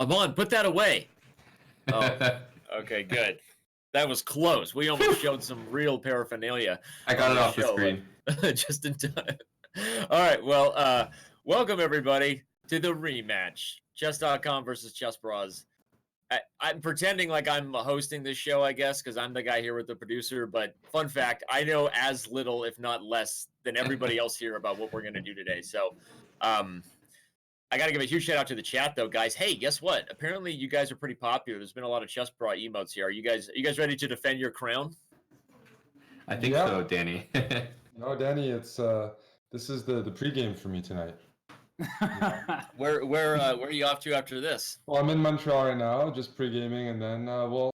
Aman, put that away. Oh, okay, good. That was close. We almost showed some real paraphernalia. I got it off the screen. Just in time. All right, well, welcome everybody to the rematch. Chess.com versus Chessbrahs. I'm pretending like I'm hosting this show, I guess, because I'm the guy here with the producer. But fun fact, I know as little, if not less, than everybody else here about what we're going to do today. So I got to give a huge shout out to the chat, though, guys. Hey, guess what? Apparently, you guys are pretty popular. There's been a lot of Chessbrah emotes here. Are you guys ready to defend your crown? I think so, Danny. No, Danny, it's this is the pregame for me tonight. Where are you off to after this? Well, I'm in Montreal right now, just pre-gaming, and then we'll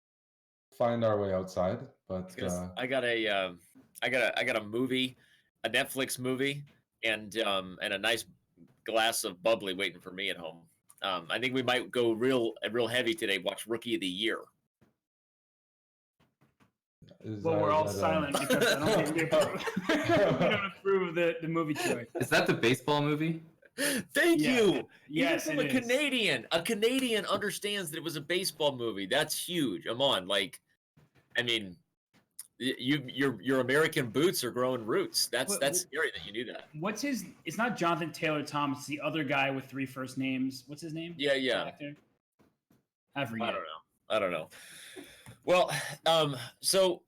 find our way outside. But I got a movie, a Netflix movie, and a nice glass of bubbly waiting for me at home. I think we might go real heavy today. Watch Rookie of the Year. Well, we're all silent because I don't think we don't approve the movie choice. Is that the baseball movie? Thank you. Yes, Even from a Canadian. A Canadian understands that it was a baseball movie. That's huge. Aman, like, I mean, your American boots are growing roots. That's scary that you knew that. What's his? It's not Jonathan Taylor Thomas. It's the other guy with 3 first names. What's his name? Yeah. I forget. I don't know. Well, so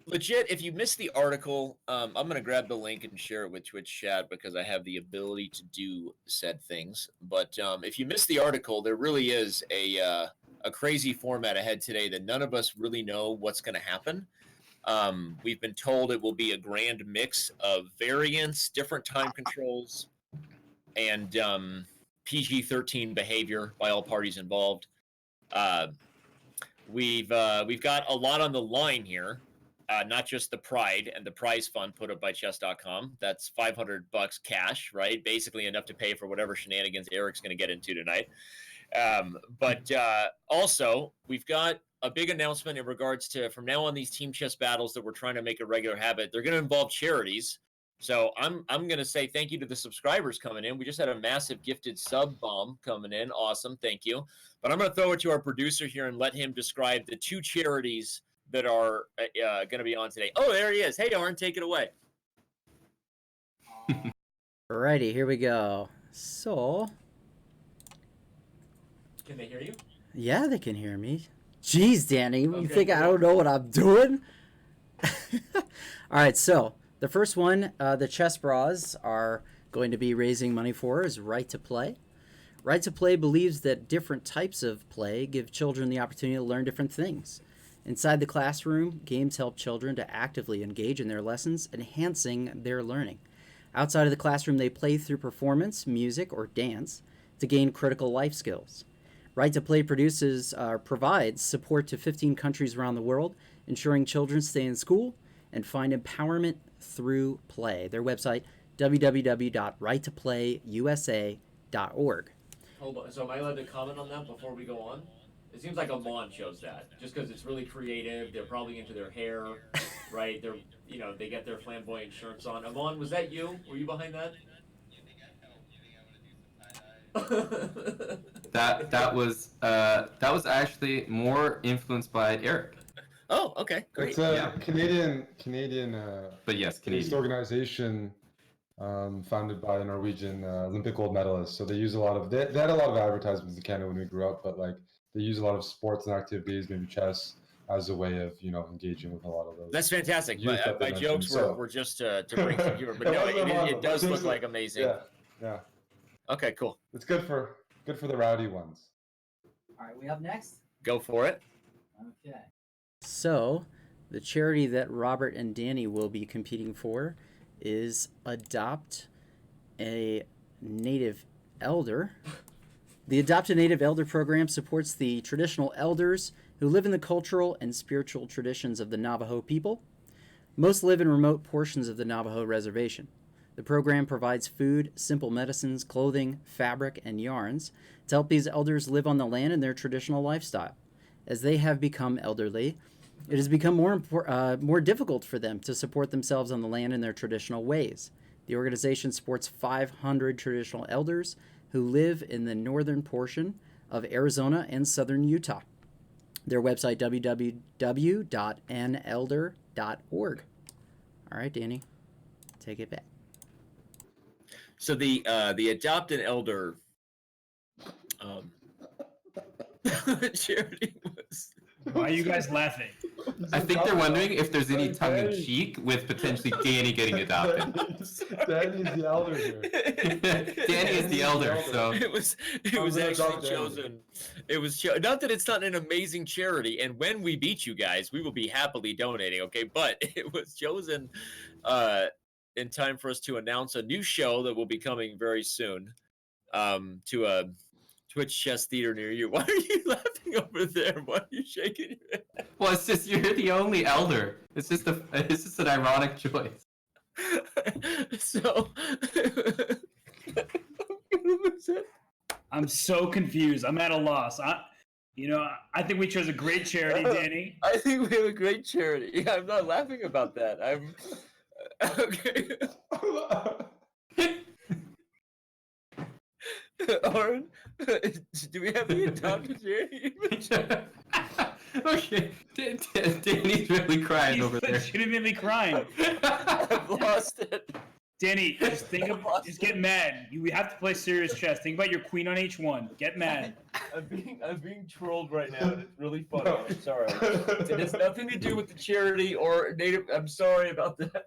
legit, if you missed the article, I'm going to grab the link and share it with Twitch chat because I have the ability to do said things. But if you missed the article, there really is a crazy format ahead today that none of us really know what's going to happen. We've been told it will be a grand mix of variants, different time controls, and PG-13 behavior by all parties involved. We've got a lot on the line here, not just the pride and the prize fund put up by Chess.com. That's $500 cash, right? Basically enough to pay for whatever shenanigans Eric's going to get into tonight. But also, we've got a big announcement in regards to, from now on, these team chess battles that we're trying to make a regular habit. They're going to involve charities. So I'm going to say thank you to the subscribers coming in. We just had a massive gifted sub bomb coming in. Awesome. Thank you. But I'm going to throw it to our producer here and let him describe the 2 charities that are going to be on today. Oh, there he is. Hey, Arn, take it away. Alrighty, here we go. So, can they hear you? Yeah, they can hear me. Jeez, Danny, you think I don't know what I'm doing? Alright, so the first one, the Chessbrahs are going to be raising money for is Right to Play. Right to Play believes that different types of play give children the opportunity to learn different things. Inside the classroom, games help children to actively engage in their lessons, enhancing their learning. Outside of the classroom, they play through performance, music, or dance to gain critical life skills. Right to Play provides support to 15 countries around the world, ensuring children stay in school and find empowerment through play. Their website, www.righttoplayusa.org. Hold on. So am I allowed to comment on that before we go on? It seems like Aman chose that, just because it's really creative. They're probably into their hair, right? They're, they get their flamboyant shirts on. Aman, was that you? Were you behind that? that was actually more influenced by Eric. Oh, okay, great. It's a Canadian. But yes, Canadian organization founded by a Norwegian Olympic gold medalist. So they use a lot of. They had a lot of advertisements in Canada when we grew up, but like they use a lot of sports and activities, maybe chess, as a way of engaging with a lot of those. That's fantastic. My jokes were just to bring some humor, but no, it does look like amazing. Yeah. Okay, cool. It's good for the rowdy ones. All right, we up next? Go for it. Okay. So, the charity that Robert and Danny will be competing for is Adopt a Native Elder. The Adopt a Native Elder program supports the traditional elders who live in the cultural and spiritual traditions of the Navajo people. Most live in remote portions of the Navajo reservation. The program provides food, simple medicines, clothing, fabric, and yarns to help these elders live on the land in their traditional lifestyle. As they have become elderly, it has become more difficult for them to support themselves on the land in their traditional ways. The organization supports 500 traditional elders who live in the northern portion of Arizona and southern Utah. Their website, www.anelder.org. All right, Danny, take it back. So the Adopt an Elder charity was. Why are you guys laughing? I think they're wondering if there's any tongue-in-cheek with potentially Danny getting adopted. Danny's the elder here. Danny is the elder, so It was gonna actually adopt Danny. chosen. It was not that it's not an amazing charity, and when we beat you guys, we will be happily donating. Okay, but it was chosen in time for us to announce a new show that will be coming very soon to a Twitch chess theater near you. Why are you laughing over there? Why are you shaking your head? well, it's just you're the only elder. It's just an ironic choice. So I'm so confused. I'm at a loss. I think we chose a great charity, Danny. I think we have a great charity. I'm not laughing about that. I'm okay. Aaron, do we have any adopted charity? Okay, Danny's really crying He's over there. legitimately crying. I've lost it. Danny, just get mad. We have to play serious chess. Think about your queen on h1. Get mad. I'm being trolled right now, and it's really funny. I'm sorry. It has nothing to do with the charity or native. I'm sorry about that.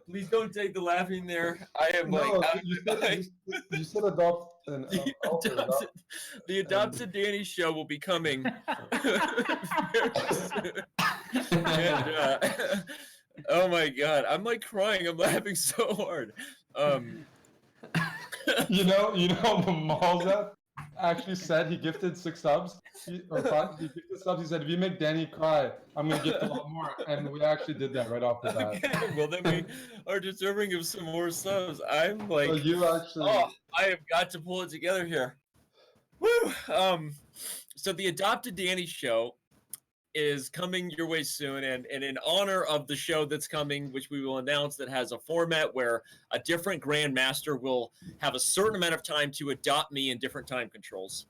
Please don't take the laughing there. I am you said adopt an elder. The Adopted Danny show will be coming very soon. And, oh my god, I'm like crying. I'm laughing so hard. You know, Malzat actually said he gifted 6 subs. He gifted subs. He said, if you make Danny cry, I'm going to gift a lot more. And we actually did that right off the bat. Okay, well then we are deserving of some more subs. I'm like, So you actually... I have got to pull it together here. Woo! So the Adopted Danny show is coming your way soon, and in honor of the show that's coming, which we will announce, that has a format where a different grandmaster will have a certain amount of time to adopt me in different time controls.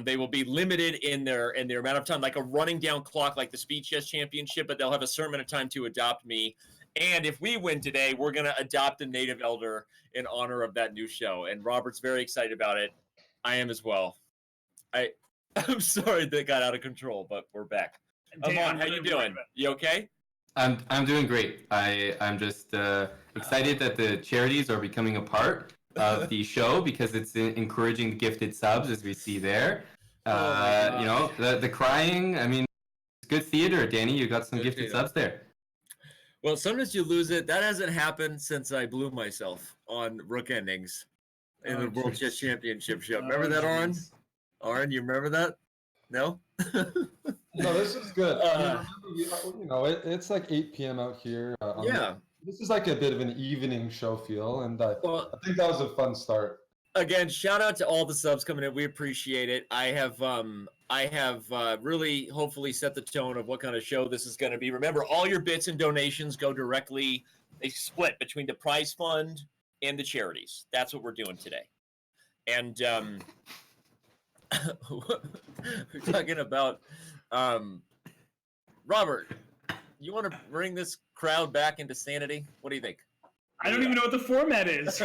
They will be limited in their amount of time, like a running down clock, like the Speed Chess Championship, but they'll have a certain amount of time to adopt me. And if we win today, we're going to adopt a native elder in honor of that new show. And Robert's very excited about it. I am as well. I'm sorry that got out of control, but we're back. Aman, how you doing? You okay? I'm doing great. I'm just excited that the charities are becoming a part of the show because it's encouraging gifted subs, as we see there. You know, the crying. I mean, it's good theater, Danny. You got some gifted subs there. Well, sometimes you lose it. That hasn't happened since I blew myself on Rook Endings in the World Chess Championship show. Remember that, Aaron? Aaron, you remember that? No? No, this is good. You know, it's like 8 p.m. out here. Yeah. This is like a bit of an evening show feel, and I think that was a fun start. Again, shout out to all the subs coming in. We appreciate it. I have really hopefully set the tone of what kind of show this is going to be. Remember, all your bits and donations go directly. They split between the prize fund and the charities. That's what we're doing today. And we're talking about Robert. You want to bring this crowd back into sanity? What do you think? I don't even know what the format is.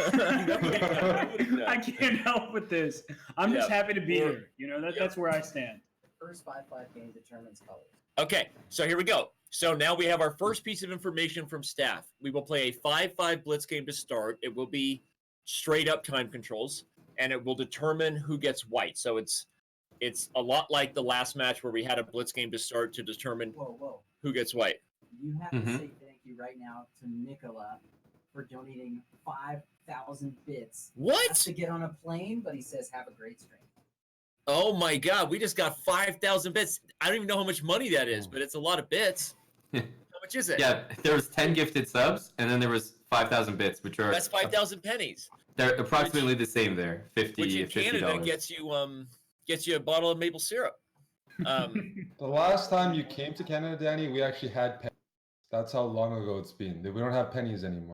I can't help with this. I'm just happy to be here. You know, that's where I stand. First 5-5 game determines colors. Okay, so here we go. So now we have our first piece of information from staff. We will play a 5-5 blitz game to start. It will be straight up time controls, and it will determine who gets white. So it's a lot like the last match where we had a blitz game to start to determine who gets white. You have to say thank you right now to Nicola for donating 5,000 bits. What? Has to get on a plane, but he says have a great stream. Oh my god, we just got 5,000 bits. I don't even know how much money that is, but it's a lot of bits. How much is it? Yeah, there was 10 gifted subs, and then there was 5,000 bits, which are... That's 5,000 pennies. They're approximately the same there, $50. Which in Canada $50. gets you a bottle of maple syrup. The last time you came to Canada, Danny, we actually had pennies. That's how long ago it's been. We don't have pennies anymore.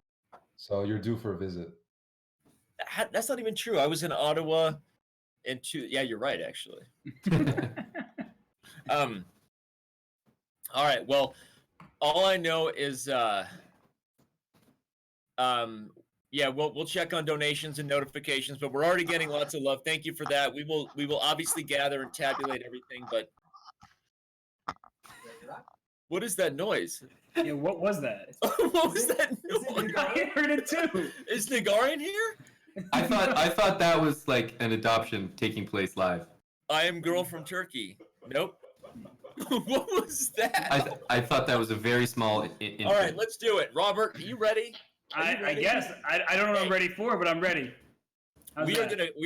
So you're due for a visit. That's not even true. I was in Ottawa And two, yeah, you're right, actually. All right. Well, all I know is, yeah, we'll check on donations and notifications, but we're already getting lots of love. Thank you for that. We will obviously gather and tabulate everything, but what is that noise? Yeah, what was that? What was that noise? I heard it too. Is Nagar in here? I thought that was like an adoption taking place live. I am girl from Turkey. Nope. What was that? I thought that was a very small. All right, let's do it. Robert, are you ready? I guess I don't know what I'm ready for, but I'm ready. We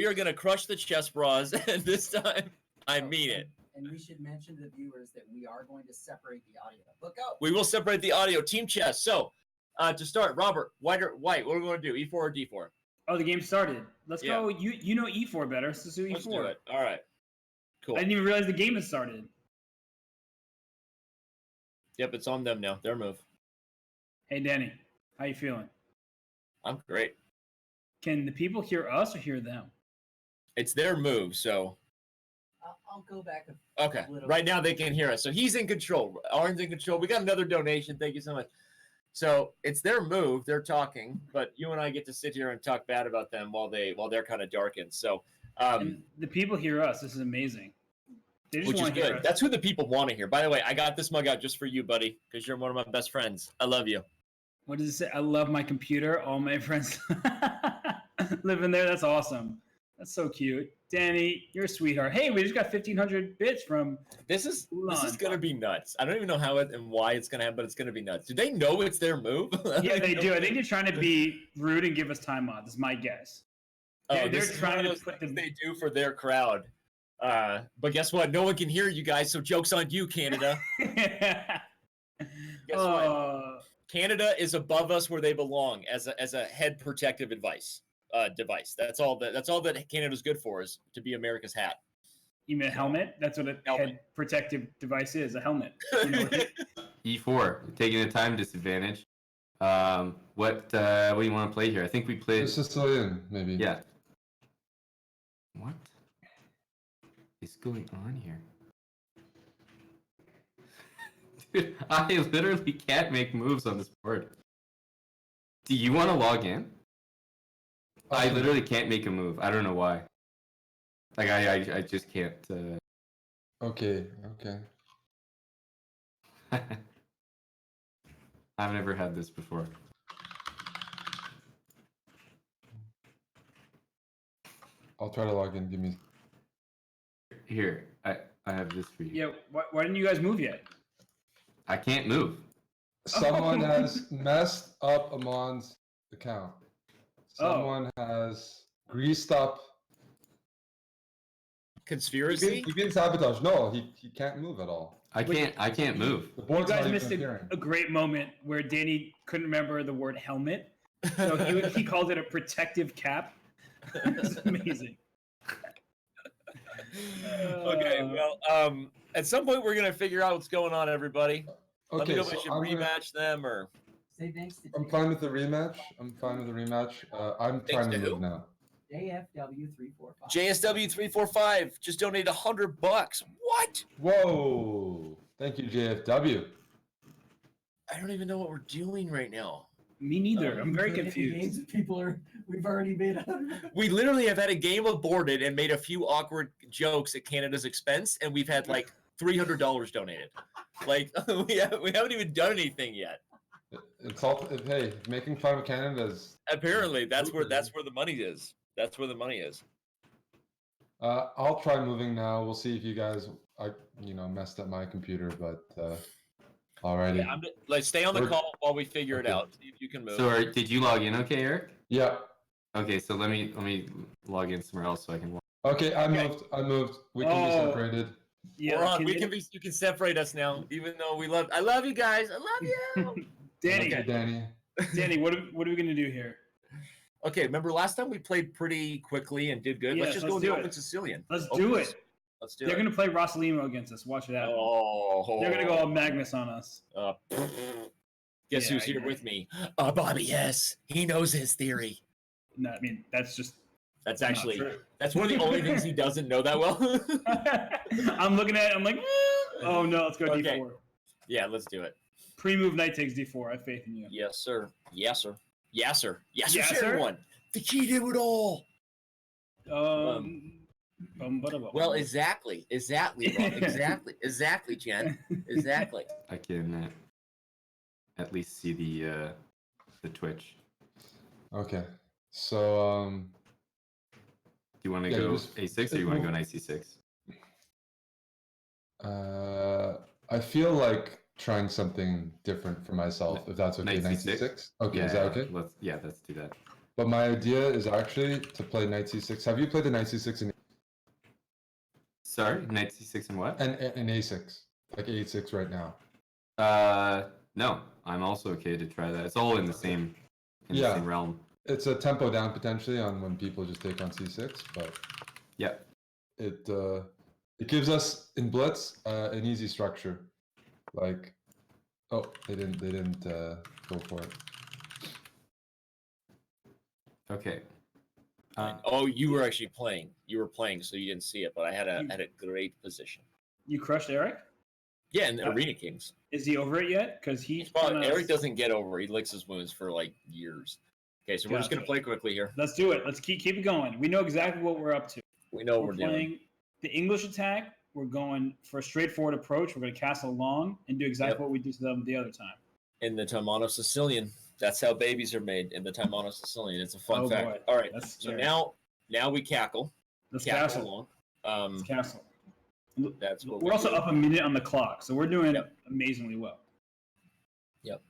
are gonna crush the chess bras, and this time I mean it. And we should mention to the viewers that we are going to separate the audio. But go. We will separate the audio. Team chess. So, to start, Robert, white or white? What are we going to do? E4 or D4? Oh, the game started. Let's go. You know E4 better. So let's do E4. Let's do it. All right. Cool. I didn't even realize the game had started. Yep, it's on them now. Their move. Hey, Danny, how you feeling? I'm great. Can the people hear us or hear them? It's their move, so. I'll go back. Okay. Right now they can hear us. So he's in control. Arn's in control. We got another donation. Thank you so much. So it's their move. They're talking, but you and I get to sit here and talk bad about them while they're kind of darkened. So and the people hear us. This is amazing. They just which is want to hear good. us. That's who the people want to hear. By the way, I got this mug out just for you, buddy, because you're one of my best friends. I love you. What does it say? I love my computer. All my friends live in there. That's awesome. That's so cute. Danny, you're a sweetheart. Hey, we just got 1,500 bits from This is gonna be nuts. I don't even know how it and why it's gonna happen, but it's gonna be nuts. Do they know it's their move? Yeah, they do. I think they're trying to be rude and give us time on. This is my guess. Oh, They're trying to put things they do for their crowd. But guess what? No one can hear you guys, so joke's on you, Canada. Guess what? Canada is above us where they belong as a head protective device. That's all that Canada's good for, is to be America's hat. You mean a helmet? That's what a head protective device is, a helmet. You know, E4, taking a time disadvantage. What do you want to play here? I think we played The Sicilian, maybe. Yeah. What is going on here? Dude, I literally can't make moves on this board. Do you want to log in? I literally can't make a move. I don't know why. Like I just can't. Okay. I've never had this before. I'll try to log in. Give me. Here, I have this for you. yeah, why didn't you guys move yet? I can't move. Someone has messed up Aman's account. Someone has greased up. Conspiracy? He been sabotaged. No, he can't move at all. I can't move. The You board's guys not missed even appearing. a great moment where Danny couldn't remember the word helmet. So he called it a protective cap. It's amazing. Okay, well, at some point we're gonna figure out what's going on, everybody. Let me Okay, know if so we should I'm rematch them or. Say thanks to I'm fine with the rematch. I'm trying to to who? move now. JFW345. JSW345 just donated $100. What? Whoa! Thank you, JFW. I don't even know what we're doing right now. Me neither. I'm very Games confused. we've already made 100. We literally have had a game aborted and made a few awkward jokes at Canada's expense, and we've had like $300 donated. Like we haven't even done anything yet. It's all hey, making fun of Canada is. Apparently, that's where the money is. That's where the money is. I'll try moving now. We'll see if you guys, messed up my computer, but alrighty. Yeah, like stay on the call while we figure it out. See if you can move. So did you log in? Okay, Eric. Yeah. Okay, so let me log in somewhere else so I can. Okay, I moved. We can be separated. Yeah, we're on. You can separate us now, even though I love you guys. I love you. Danny. Okay, Danny. Danny, what are we gonna do here? Okay, remember last time we played pretty quickly and did good? Yes, let's just go with the open Sicilian. Let's do it. Let's do They're it. gonna play Rossalimo against us. Watch it happen. Oh. They're gonna go all Magnus on us. Guess who's here with me? Bobby Hess. He knows his theory. No, I mean that's just That's Not actually true. that's one of the only things he doesn't know that well. I'm looking at it. I'm like, oh no, let's go Okay. d4. Yeah, let's do it. Pre-move knight takes d4. I have faith in you. Yes, sir. Yes, sir. Yes, sir. Yes, sir. Yes, Yes, sir? one. The key to it all. Well, exactly, Rob. exactly, Jen, exactly. I can at least see the Twitch. Okay. So Do you want to Yeah, you go just- a6 or you want to go knight c6? I feel like trying something different for myself, if that's okay. Knight Knight c6? c6. Okay, Yeah, is that okay? Let's do that. But my idea is actually to play knight c6. Have you played the knight c6 Sorry, knight c6 and what? and a6, like a6 right now? No, I'm also okay to try that. It's all in the same the Yeah. same realm. It's a tempo down potentially on when people just take on c6, but Yeah. it gives us in blitz an easy structure. Like, oh, they didn't go for it. Okay. Oh, you were actually playing. You were playing, so you didn't see it. But I had a great position. You crushed Eric? Yeah, in the Arena Kings. Is he over it yet? Because Eric doesn't get over. He licks his wounds for like years. Okay, so we're just gonna play quickly here. Let's do it. Let's keep it going. We know exactly what we're up to. We know what We're we're playing doing. the English attack. We're going for a straightforward approach. We're going to castle long and do exactly what we did to them the other time. In the Taimano Sicilian. That's how babies are made in the Taimano Sicilian. It's a fun fact. Boy. All right. That's So scary. now we cackle. Let's Cackle castle. along. Let's castle. That's what We're also do. up a minute on the clock, so we're doing amazingly well. Yep.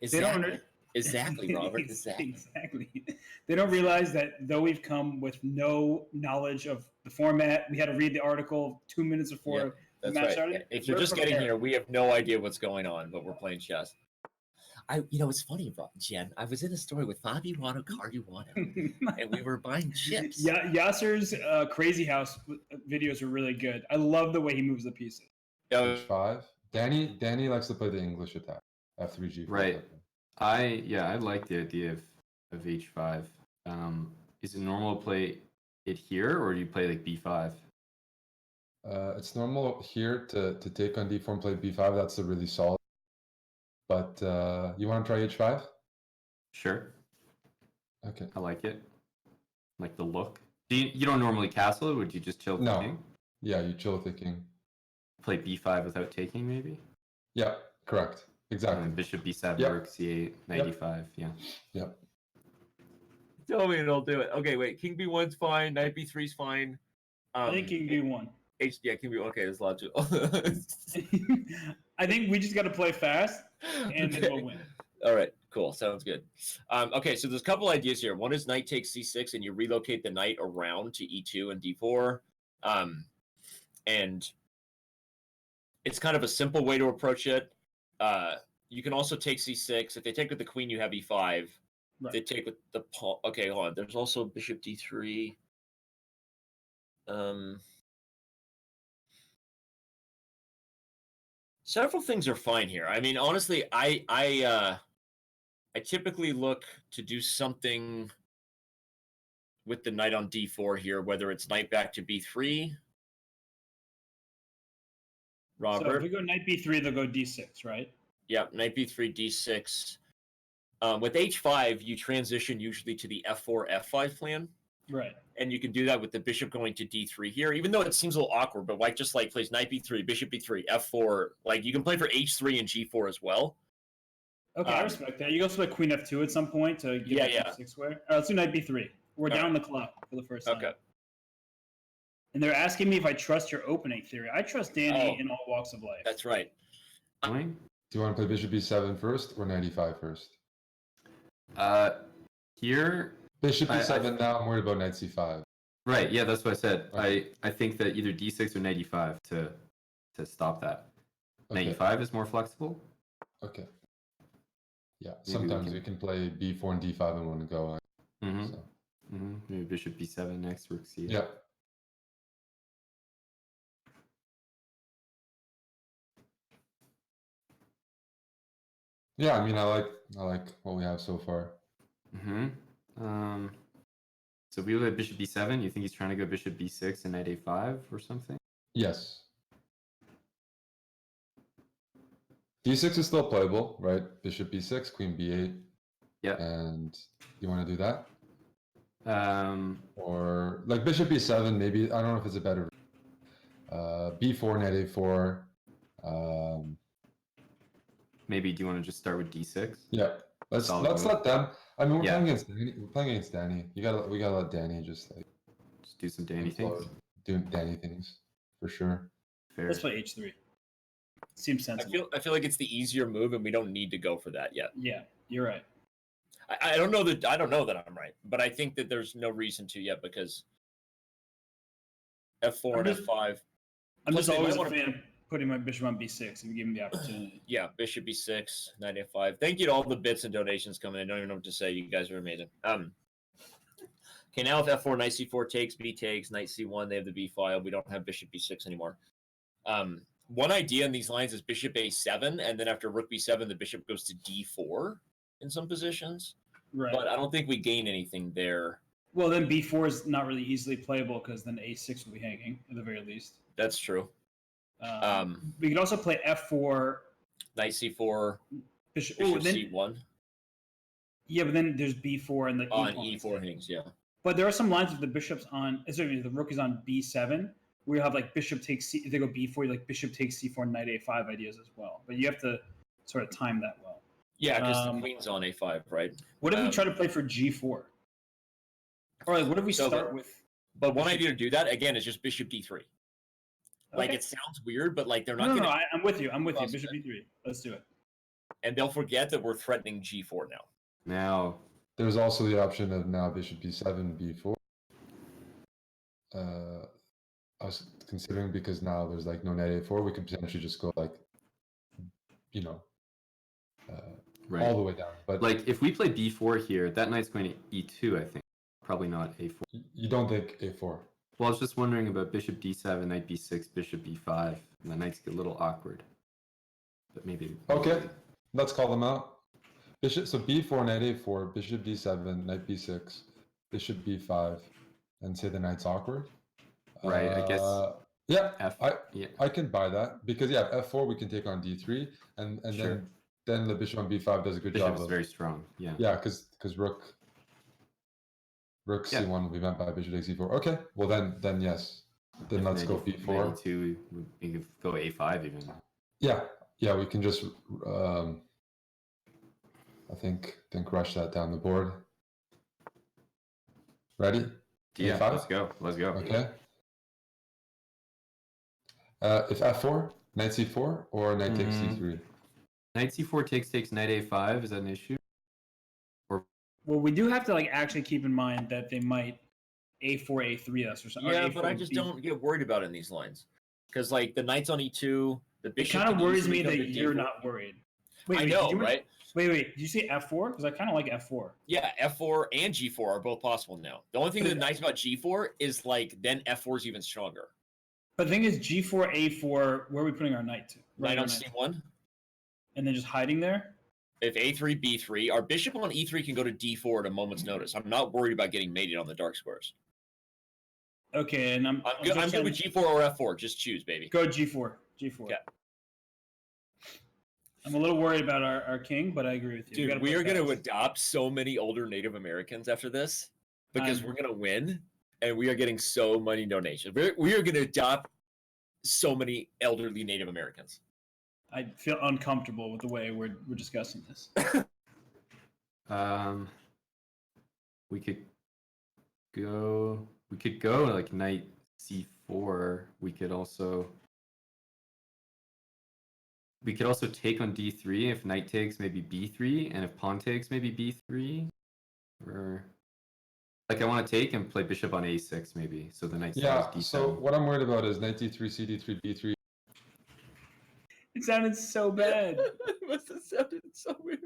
They don't Exactly, Robert. Exactly. They don't realize that though we've come with no knowledge of the format, we had to read the article 2 minutes before the That's match right. started. If you're We're just getting prepared. here, we have no idea what's going on, but we're playing chess. It's funny, Jen. I was in a store with Fabiano Caruano, and we were buying chips. Yeah, Yasser's Crazy House videos are really good. I love the way he moves the pieces. H5. Danny likes to play the English attack. F3G4. Right. I like the idea of h5. Is it normal to play it here, or do you play like b5? It's normal here to take on d4 and play b5. That's a really solid. But you want to try h5? Sure. Okay. I like it. Like the look. You don't normally castle it? Would you just chill with the No. king? Yeah, you chill with the king. Play b5 without taking, maybe? Yeah, correct. Exactly. Bishop b7, Yep. rook c8, knight e5. Yeah. Yep. Tell me and I'll do it. Okay, wait. King b1's fine. Knight b3's fine. I think King B1. King b1. Okay, there's a lot to. I think we just got to play fast, and then we'll win. All right, cool. Sounds good. Okay, so there's a couple ideas here. One is knight takes c6, and you relocate the knight around to e2 and d4. And it's kind of a simple way to approach it. You can also take c6. If they take with the queen, you have e5. Right. They take with the pawn. Okay, hold on. There's also bishop d3. Several things are fine here. I mean, honestly, I typically look to do something with the knight on d4 here, whether it's knight back to b3. Robert. So if we go knight b3, they'll go d6, right? Yeah, knight b3, d6. With h5, you transition usually to the f4, f5 plan. Right. And you can do that with the bishop going to d3 here, even though it seems a little awkward, but White just plays knight b3, bishop b3, f4. Like, you can play for h3 and g4 as well. Okay, I respect that. You can also play queen f2 at some point to get a 6 square. All right, let's do knight b3. We're down the clock for the first time. Okay. And they're asking me if I trust your opening theory. I trust Danny in all walks of life. That's right. Do you want to play bishop b7 first or knight e5 first? Here... Bishop b7 now, I'm worried about knight c5. Right, yeah, that's what I said. Okay. I think that either d6 or knight e5 to stop that. Okay. Knight e5 is more flexible. Okay. Yeah, Maybe sometimes we can play b4 and d5 in one go. Mm-hmm. So. Mm-hmm. Maybe bishop b7 next, rook c8. Yeah. Yeah, I mean, I like what we have so far. Mm-hmm. So we have bishop b7. You think he's trying to go bishop b6 and knight a5 or something? Yes. D6 is still playable, right? Bishop B6, Queen B8. Yeah. And you want to do that? Or like Bishop B7, maybe. I don't know if it's a better. B4, Knight A4. Maybe do you want to just start with d6? Yeah. Let's Solid move. let them. I mean, we're Yeah. playing against Danny. We're playing against Danny. We gotta let Danny just like do some Danny things. Do Danny things for sure. Fair. Let's play h3. Seems sensible. I feel like it's the easier move, and we don't need to go for that yet. Yeah, you're right. I don't know that I'm right, but I think that there's no reason to yet because F4 and F5. I'm Plus just they always might a wanna- fan of putting my bishop on b6 if you give me the opportunity. Yeah, Bishop B6, Knight A5. Thank you to all the bits and donations coming in. I don't even know what to say. You guys are amazing. Okay, now if F4, Knight C4 takes, B takes, Knight C1, they have the B file. We don't have Bishop B6 anymore. One idea in these lines is Bishop A7, and then after Rook B7, the Bishop goes to D4 in some positions. Right. But I don't think we gain anything there. Well, then b4 is not really easily playable because then a6 will be hanging at the very least. That's true. We could also play f4, Knight C4, bishop. Bishop Oh, then C1. yeah, but then there's b4 and the On pawn is E4 hanging. hangs, yeah. But there are some lines with the bishop's on. Sorry, the rook is on b7. Where you have like bishop takes c. If they go b4, you like bishop takes c4, knight a5 ideas as well. But you have to sort of time that well. Yeah, because the queen's on A5, right? What if we try to play for g4? Or like, what if we start with? But one idea to do that again is just Bishop D3. Like Okay. it sounds weird, but like they're not No, going to. I'm with you. I'm with you. Cross Bishop it. b3. Let's do it. And they'll forget that we're threatening G4 now. Now, There's also the option of now Bishop B7, B4. I was considering because now there's like no Knight A4, we could potentially just go like, you know, right. all the way down. But Like if we play b4 here, that knight's going to e2, I think. Probably not a4. you don't think A4. Well, I was just wondering about bishop d7, knight b6, bishop b5, and the knights get a little awkward. But maybe. Okay, let's call them out. Bishop, so B4, Knight A4, Bishop D7, Knight B6, Bishop B5, and say the knight's awkward. Right, I guess. Yeah, yeah. I can buy that because yeah, F4 we can take on D3, and Sure. then the bishop on B5 does a good Bishop job is of very strong. Yeah. yeah, because Rook Yeah. C1 will be met by Bishop takes E4. Okay, well then yes, then let's go B4. B2, we could go a5 even. Yeah, we can just I think rush that down the board. Ready? Yeah, A5? let's go. Let's go. Okay. If F4, Knight C4, or Knight takes C3. Knight C4 takes knight A5. Is that an issue? Well, we do have to like actually keep in mind that they might A4, A3 us or something. Yeah, or but I A4, just B. don't get worried about it in these lines. Because like the knight's on E2, the It bishop. kind of can worries easily me come that to you're D4. not worried. I know, did you, right? Wait. Did you say F4? Because I kind of like F4. Yeah, F4 and G4 are both possible now. The only thing that's nice about G4 is like then F4 is even stronger. But the thing is, G4, A4, where are we putting our knight to? Knight on Our C1. And then just hiding there? If A3, B3, our bishop on E3 can go to D4 at a moment's notice. I'm not worried about getting mated on the dark squares. Okay, and I'm I'm good with G4 or F4. Just choose, baby. Go G4. G4. Yeah. I'm a little worried about our king, but I agree with you. Dude, we are going to adopt so many older Native Americans after this because we're going to win, and we are getting so many donations. We are going to adopt so many elderly Native Americans. I feel uncomfortable with the way we're discussing this. We could go like knight C4. We could also take on D3. If knight takes, maybe B3, and if pawn takes, maybe B3. Or like I want to take and play bishop on A6, maybe. So the knight Yeah. stays D7. So what I'm worried about is Knight D3, CD3, B3. It sounded so bad. It must have sounded so weird.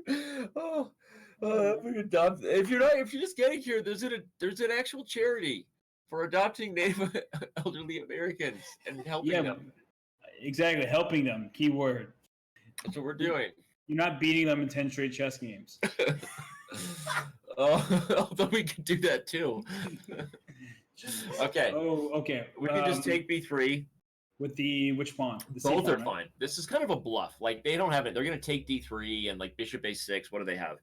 We adopt. If you're just getting here, there's an actual charity for adopting Native elderly Americans and helping them. Exactly. Helping them. Key word. That's what we're doing. You're not beating them in 10 straight chess games. Although we could do that too. Okay. Oh, okay. We could just take b3. With the which pawn? The C Both pawn, are right? fine. This is kind of a bluff. Like they don't have it. They're gonna take d3 and like bishop a6. What do they have?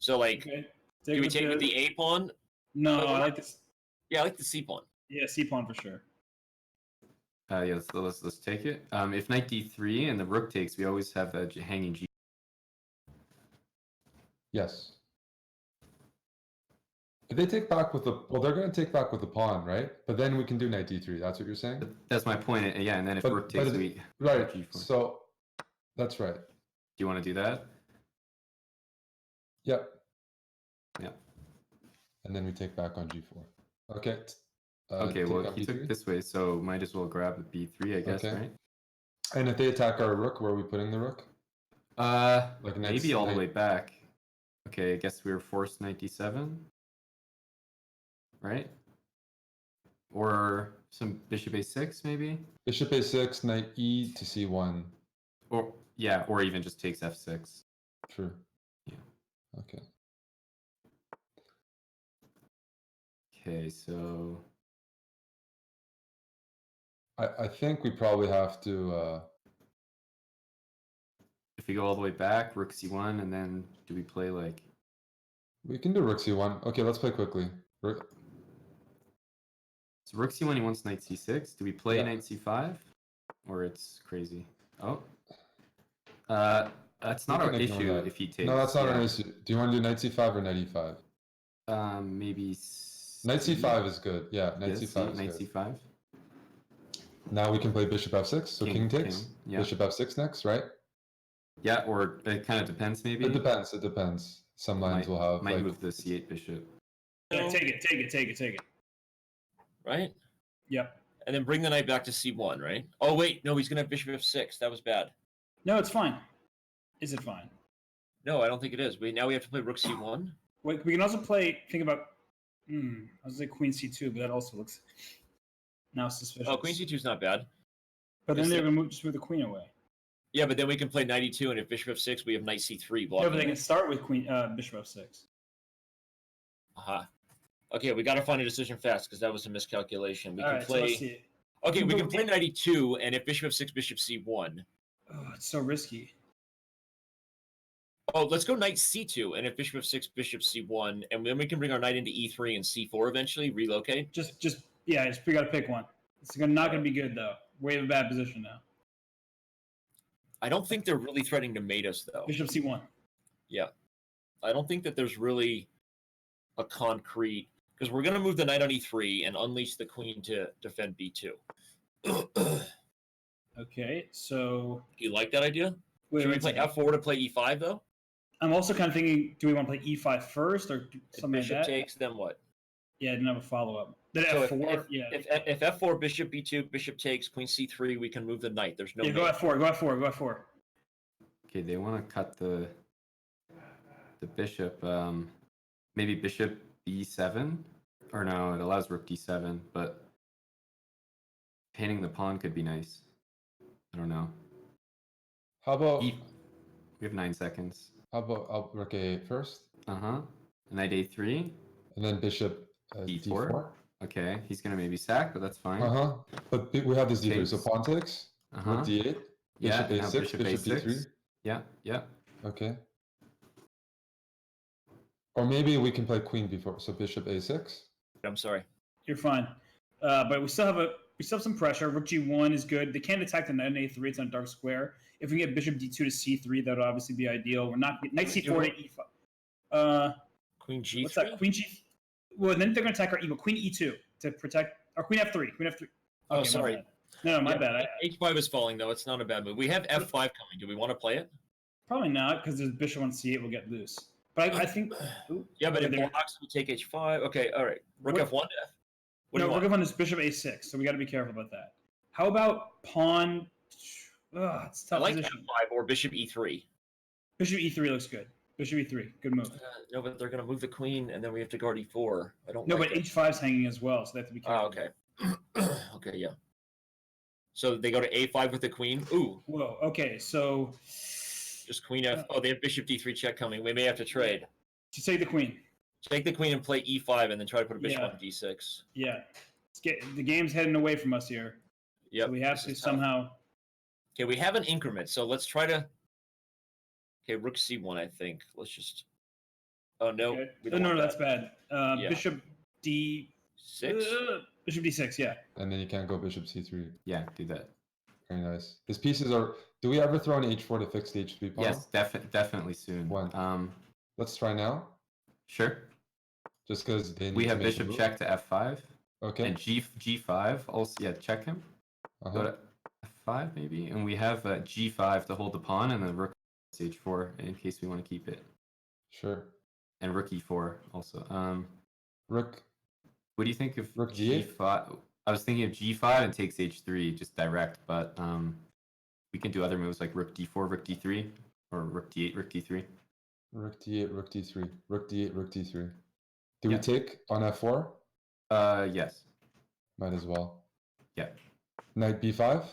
So like, Okay. do we take with the a pawn? No, Oh, I like this. Yeah, I like the c pawn. Yeah, C pawn for sure. Yeah, let's take it. If knight d3 and the rook takes, we always have a hanging g. Yes. If they take back with the well, they're going to take back with the pawn, right? But then we can do knight d3. That's what you're saying, That's my point. Yeah, and then if rook takes, we right. g4. So that's right. Do you want to do that? Yep. Yeah. And then we take back on g4. Okay. Okay. take Well, on he took b3. this way, so might as well grab the b3, I guess, Okay. right? And if they attack our rook, where are we putting the rook? Like Maybe all the way back. Okay, I guess we were forced knight d7, right? Or some bishop a6, maybe? Bishop a6, knight e to c1. Or yeah, or even just takes f6. True. Yeah. Okay. Okay, so I think we probably have to. if we go all the way back, rook c1, and then do we play like? We can do rook c1. Okay, let's play quickly. Rook, So rook c1, he wants knight c6. Do we play Yeah. knight c5, or it's crazy? Oh, that's not We our can ignore issue that. if he takes. No, that's not yeah. an issue. Do you want to do knight c5 or knight e5? Maybe Knight c5 is good. Yeah, knight Yes, c5 is knight good. c5. Now we can play bishop f6. So king takes. Yeah. Bishop f6 next, right? Yeah, or it kind of depends, maybe. It depends. It depends. Some lines will have might like move the c8 bishop. Yeah, take it. Right? Yep. And then bring the knight back to c1, right? Oh wait, no, he's gonna have bishop f6. That was bad. No, it's fine. Is it fine? No, I don't think it is. Now we have to play rook c1. Wait, we can also play. Think about. I was like queen c2, but that also looks now suspicious. Oh, queen c2 is not bad. But then Is they're it- gonna just move the queen away. Yeah, but then we can play knight e2, and if bishop f6, we have knight c3 No, blocking. but they it. can start with queen bishop f6. Aha. Okay, we got to find a decision fast because that was a miscalculation. We All can right, so play. let's see. Okay, we Go can with play knight e2, and if bishop f6, bishop c1. Oh, it's so risky. Oh, let's go knight c2, and if bishop f6, bishop c1, and then we can bring our knight into e3 and c4 eventually, relocate. We gotta pick one. It's not gonna be good though. We have a bad position now. I don't think they're really threatening to mate us, though. Bishop c1. Yeah. I don't think that there's really a concrete... Because we're going to move the knight on e3 and unleash the queen to defend b2. Okay, so Do you like that idea? wait, Should we wait a play second. f4 to play e5, though? I'm also kind of thinking, do we want to play e5 first or If something like bishop that? takes, then what? Yeah, I didn't have a follow up. Then So f4. if f4, bishop b2, bishop takes, queen c3, we can move the knight. There's no Yeah, go mate. f4. Go f4. Okay, they want to cut the bishop. Maybe bishop b7, or no, it allows rook d7, but painting the pawn could be nice. I don't know. how about We have 9 seconds. rook a8 first, Knight a3, and then bishop d4. d4. Okay, he's gonna maybe sack, but that's fine. But we have this d3, so Takes. pawn takes. Rook d8. Yeah, Bishop and now a6. bishop Bishop a6. d3. Yeah. Okay. Or maybe we can play queen before. So bishop a6. I'm sorry. You're fine. But we still have some pressure. Rook g1 is good. They can't attack the knight on a3. It's on a dark square. If we get bishop d2 to c3, that would obviously be ideal. We're not knight c4 to e5. Queen g3? What's that? Queen g. Well, then they're gonna attack our eagle. Queen e2 to protect. Or queen f3. Queen f3. Oh, Okay, sorry. My bad. No, my Yeah, bad. h5 is falling, though. It's not a bad move. We have f5 coming. Do we want to play it? Probably not, because the bishop on c8 will get loose. But I think. Yeah, but okay, if blocks, we take h5. Okay, all right. Rook What- f1 to f. What do No, you rook want? f1 is bishop a6, so we got to be careful about that. How about pawn? It's a I tough like position. f5 or bishop e3. Bishop e3 looks good. Bishop e3, good move. No, but they're going to move the queen, and then we have to guard e4. I don't No, like but it. h5 is hanging as well, so they have to be careful. Oh, okay. Okay, yeah. So they go to a5 with the queen. Ooh, Whoa. Okay, so just queen f. Oh, they have bishop d3 check coming. We may have to trade. To take the queen. Take the queen and play e5, and then try to put a bishop Yeah. on d6. Yeah. The game's heading away from us here. Yep. So we have to somehow. Okay, we have an increment, so let's try to. Okay, rook c1, I think. Let's just. Oh no. Okay. We No, don't want that's that. bad. Yeah. Bishop d. 6. Bishop d6. Yeah. And then you can't go bishop c3. Yeah, do that. Very nice. His pieces are. Do we ever throw an h4 to fix the h3 pawn? Yes, definitely soon. When? Let's try now. Sure. Just because We have bishop check to f5. Okay. And g5 also. Yeah, check him. Go to f5 maybe, and we have g5 to hold the pawn, and then rook to h4 in case we want to keep it. Sure. And rook e4 also. Rook. What do you think of rook g5? I was thinking of g5 and takes h3 just direct, but we can do other moves like rook d4, rook d3, or rook d8, rook d3. Rook d8, rook d3, rook d8, rook d3. Do we take on f4? Yes. Might as well. Yeah. Knight b5?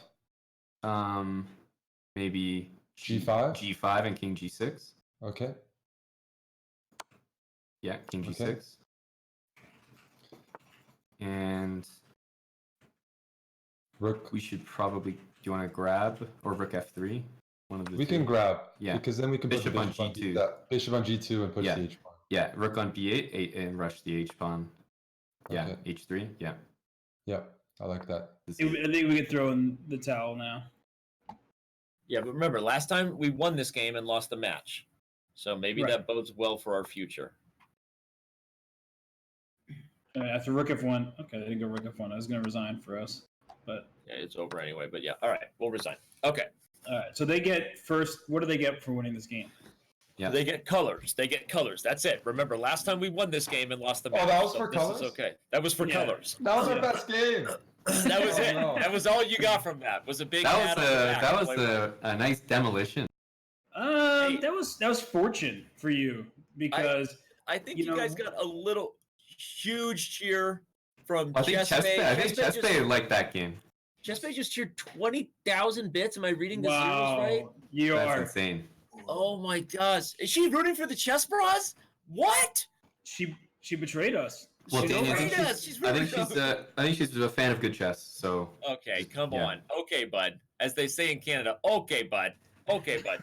Maybe g5? g5 and king g6. Okay. Yeah, king g6. Okay. And rook. We should probably. Do you want to grab or rook f3? One of the we two. can grab. Yeah. Because then we can bishop put the on g2. Bishop on g2 and push Yeah. the h pawn. Yeah, rook on b8 and rush the h pawn. Yeah, Okay. h3. Yeah. Yeah, I like that. I think we could throw in the towel now. Yeah, but remember, last time we won this game and lost the match. So maybe that bodes well for our future. After rook f1. Okay, they didn't go rook f1. I was going to resign for us. But yeah, it's over anyway. But yeah, all right, we'll resign. Okay. All right, so they get first. What do they get for winning this game? Yeah. They get colors. They get colors. That's it. Remember, last time we won this game and lost the match. Oh, that was so for this colors? is okay. That was for colors. That was our best game. That was it. No. That was all you got from that. Was a big. That was a nice demolition. Hey. That was fortune for you because I think you guys got a little huge cheer from I think Chess.com. I think Chess.com liked that game. Chess.com just cheered 20,000 bits. Am I reading the wow, series right? That's insane. Oh my gosh. Is she rooting for the Chessbrahs? What? She betrayed us. Well, She Danny, betrayed us. I think she's a fan of good chess. So okay, come on. Okay, bud. As they say in Canada. Okay, bud. Okay, bud.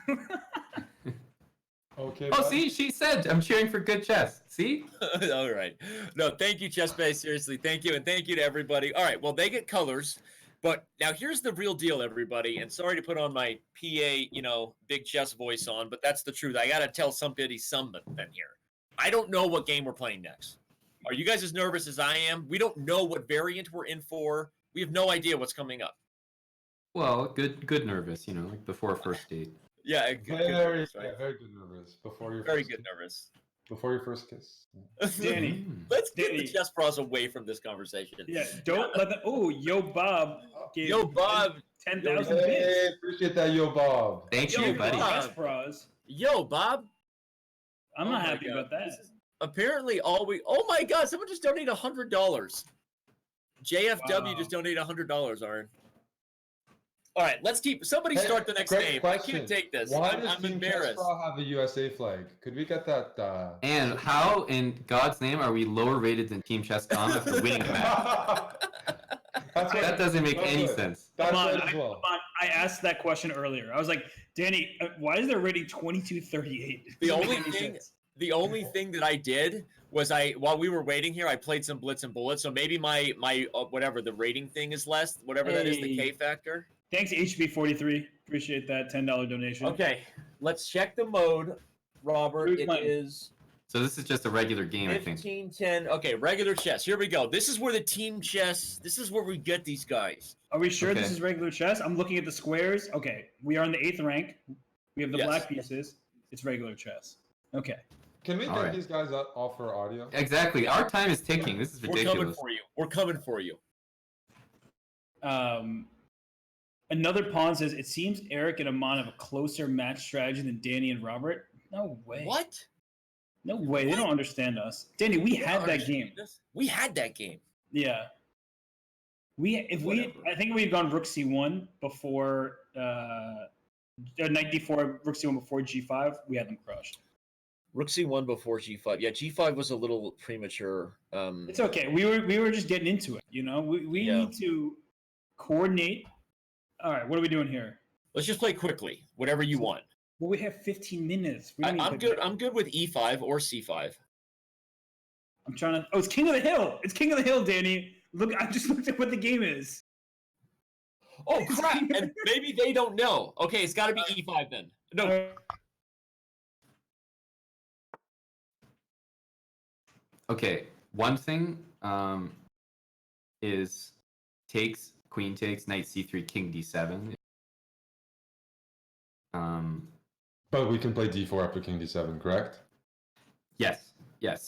Okay. Oh, bud. see, she said I'm cheering for good chess. See? All right. No, thank you, Chess.com. Seriously, thank you, and thank you to everybody. All right. Well, they get colors. But now here's the real deal, everybody. And sorry to put on my PA, big chess voice on, but that's the truth. I got to tell somebody something here. I don't know what game we're playing next. Are you guys as nervous as I am? We don't know what variant we're in for. We have no idea what's coming up. Well, good nervous, like before a first date. Yeah, very nervous, right? very good nervous before your very first good kiss. nervous. Before your first kiss. Danny, let's get the chess pros away from this conversation. Yeah, don't let them. Oh, Yo Bob gave Yo Bob 10,000 Hey, bits. appreciate that, Yo Bob. Thank you, buddy. Chess Bros. Yo Bob. I'm not happy about that. Apparently, oh my God! Someone just donated $100. JFW just donated $100. Aaron. All right, let's keep. Somebody start the next game. Question. I can't take this. Why I'm does Team embarrassed. Chessbrah have a USA flag? Could we get that? And how, in God's name, are we lower rated than Team Chess.com after winning a match? That doesn't make any sense. That's Aman, right as well. I asked that question earlier. I was like, Danny, why is their rating 2238? The only thing that I did was while we were waiting here, I played some Blitz and Bullets. So maybe my whatever the rating thing is less, whatever that is, the K factor. Thanks, HB43. Appreciate that $10 donation. Okay, let's check the mode, Robert. It is. So this is just a regular game, I think. 15-10. Okay, regular chess. Here we go. This is where the team chess. This is where we get these guys. Are we sure this is regular chess? I'm looking at the squares. Okay, we are in the 8th rank. We have the black pieces. It's regular chess. Okay. Can we get these guys off for audio? Exactly. Our time is ticking. This is ridiculous. We're coming for you. Another pawn says, it seems Eric and Aman have a closer match strategy than Danny and Robert. No way. What? No way. They don't understand us. Danny, we had that game. We had that game. Yeah. I think we had gone rook c1 before knight d4, rook c1 before g5. We had them crushed. Rook c1 before g5. Yeah, g5 was a little premature. It's okay. We were just getting into it. We Yeah. need to coordinate. All right, what are we doing here? Let's just play quickly, whatever you want. Well, we have 15 minutes. We don't need to I'm play good. I'm good with e5 or c5. I'm trying to. Oh, it's King of the Hill. It's King of the Hill, Danny. Look, I just looked at what the game is. Oh crap! And maybe they don't know. Okay, it's got to be e5 then. No. Okay, one thing is queen takes, knight c3, king d7. But we can play d4 after king d7, correct? Yes. that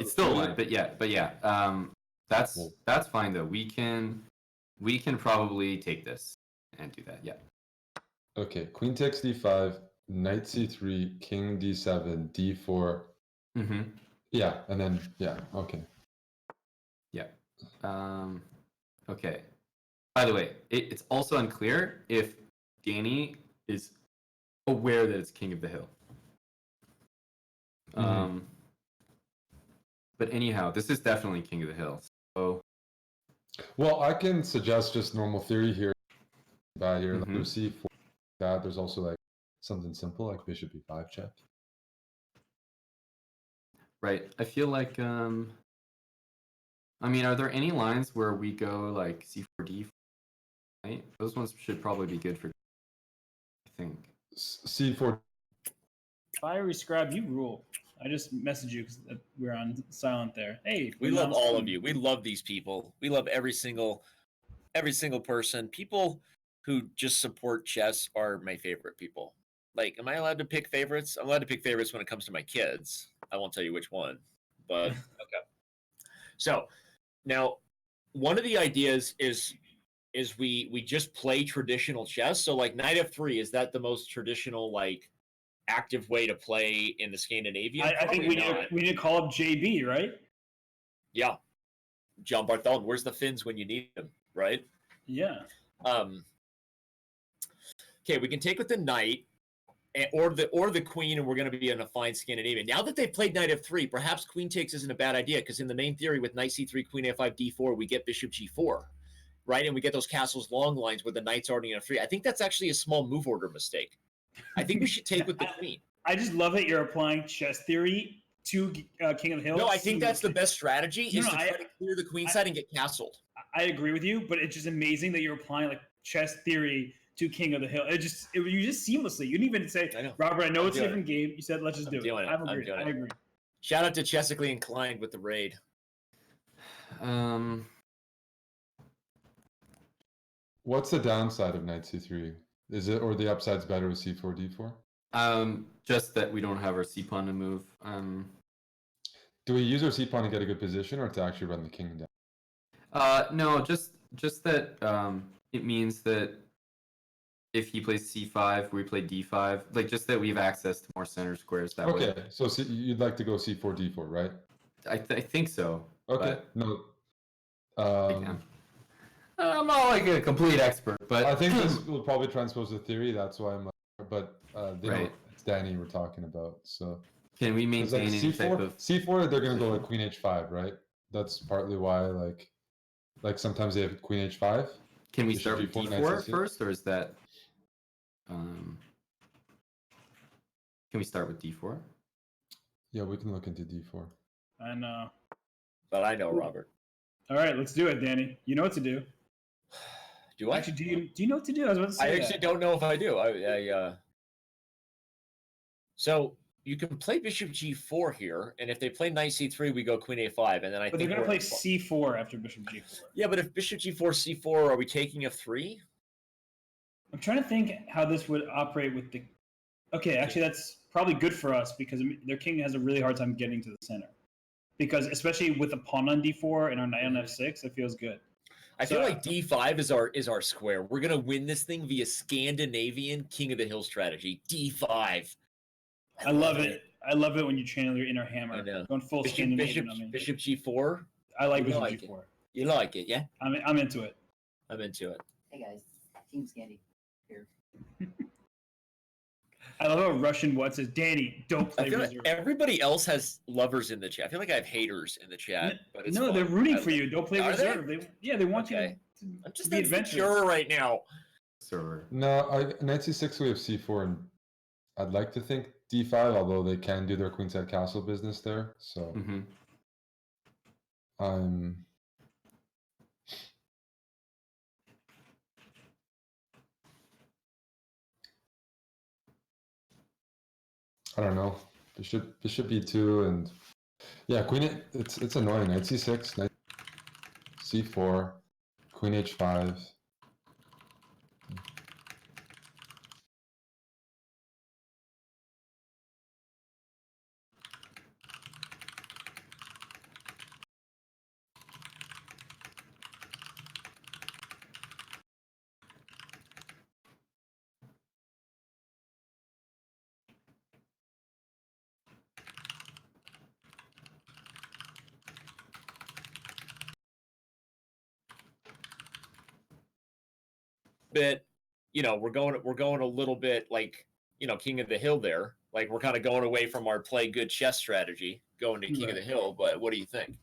It's still okay? alive, but yeah. That's fine though. We can probably take this and do that. Yeah. Okay, queen takes d5, knight c3, king d7, d4. Mm-hmm. Yeah, and then okay. Yeah. Okay. By the way, it's also unclear if Danny is aware that it's King of the Hill. But anyhow, this is definitely King of the Hill. So, well, I can suggest just normal theory here. Bad here. Like, Mhm. there's c4. That there's also like something simple like bishop e5 check. right. I feel like I mean, are there any lines where we go like c4 d4? Right? Those ones should probably be good for. I think. c4. Fiery Scribe, you rule. I just messaged you because we're on silent there. Hey, We love all of you. We love these people. We love every single person. People who just support chess are my favorite people. Like, am I allowed to pick favorites? I'm allowed to pick favorites when it comes to my kids. I won't tell you which one, but okay. So now, one of the ideas is we just play traditional chess. So like knight f3, is that the most traditional like active way to play in the Scandinavian? I think we need to call up JB, right? Yeah, John Bartholomew. Where's the Finns when you need them, right? Yeah. Okay, we can take with the knight or the queen, and we're going to be in a fine Scandinavian. Now that they've played knight f3, perhaps queen takes isn't a bad idea, because in the main theory with knight c3, queen a5, d4, we get bishop g4, right? And we get those castles long lines where the knight's already in f3. I think that's actually a small move order mistake. I think we should take with the queen. I just love that you're applying chess theory to King of the Hill. No, I think that's the best strategy is to try to clear the queen side and get castled. I agree with you, but it's just amazing that you're applying like chess theory to King of the Hill. You just seamlessly. You didn't even say, Robert, I know it's a different game. You said, let's just do it. I agree. Shout out to Chessically Inclined with the raid. What's the downside of knight c3? Is it, or the upside's better with c4 d4? Just that we don't have our c pawn to move. Do we use our c pawn to get a good position, or to actually run the king down? No, just that it means that if he plays c5, we play d5. Like, just that we have access to more center squares that way. Okay, so you'd like to go c4 d4, right? I think so. Okay, no. I'm not like a complete expert, but I think this will probably transpose the theory. That's why I'm. But right. It's Danny we're talking about. So can we maintain like any type of c4? They're gonna go like queen h5, right? That's partly why like sometimes they have queen h5. Can we start with d4 first, or is that? Can we start with d4? Yeah, we can look into d4. I know. But I know, Robert. All right, let's do it, Danny. You know what to do. Do I? Actually, do you know what to do? I was about to say I actually don't know if I do. So you can play bishop g4 here, and if they play knight c3, we go queen a5, and then But they're going to play c4 after bishop g4. Yeah, but if bishop g4, c4, are we taking f3? I'm trying to think how this would operate with the... Okay, actually, that's probably good for us because their king has a really hard time getting to the center. Because especially with a pawn on d4 and our knight on f6, it feels good. I feel like d5 is our square. We're going to win this thing via Scandinavian King of the Hill strategy. d5. I love it. I love it when you channel your inner hammer. I know. Going full Scandinavian. Bishop g4. I like bishop g4. You like it, yeah? I'm into it. I'm into it. Hey guys, Team Scandi here. I love how Russian what says, Danny, don't I play feel like reserve. everybody else has lovers in the chat. I feel like I have haters in the chat, but it's No, fun. they're rooting I- for you. Don't play Are they? reserve. They want Okay. you to I'm just be adventurous. insecure right now. Server. No, knight c6 we have c4, and I'd like to think d5, although they can do their queenside castle business there. So Mm-hmm. I'm I don't know. Bishop b2, and yeah, it's annoying. Knight c6, knight c4, queen h5. Bit, we're going a little bit like, King of the Hill there. Like we're kind of going away from our play good chess strategy, going to King of the Hill. But what do you think?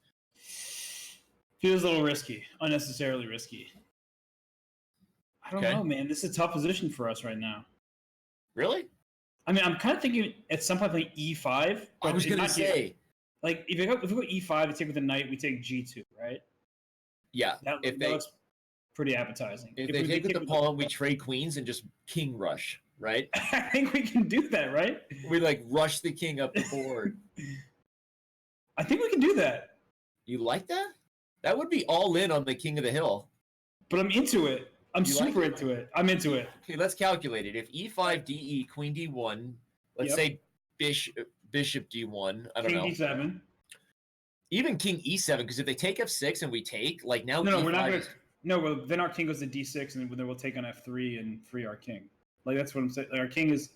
Feels a little risky, unnecessarily risky. I don't know, man. This is a tough position for us right now. Really? I mean, I'm kind of thinking at some point like e5. I was gonna say, like if we go e5, we take with the knight, we take g2, right? yeah. That looks pretty appetizing. If they take with the pawn, we trade queens and just king rush, right? I think we can do that, right? We like rush the king up the board. I think we can do that. You like that? That would be all in on the King of the Hill. But I'm into it. I'm You super like it? into it. I'm into it. Okay, let's calculate it. If e5, de, queen d1, let's say bishop d1. I don't know. King d7. Even king e7, because if they take f6 and we take, like now. No, E5 we're not gonna. No, well, then our king goes to d6, and then we'll take on f3 and free our king. Like that's what I'm saying. Like, our king is.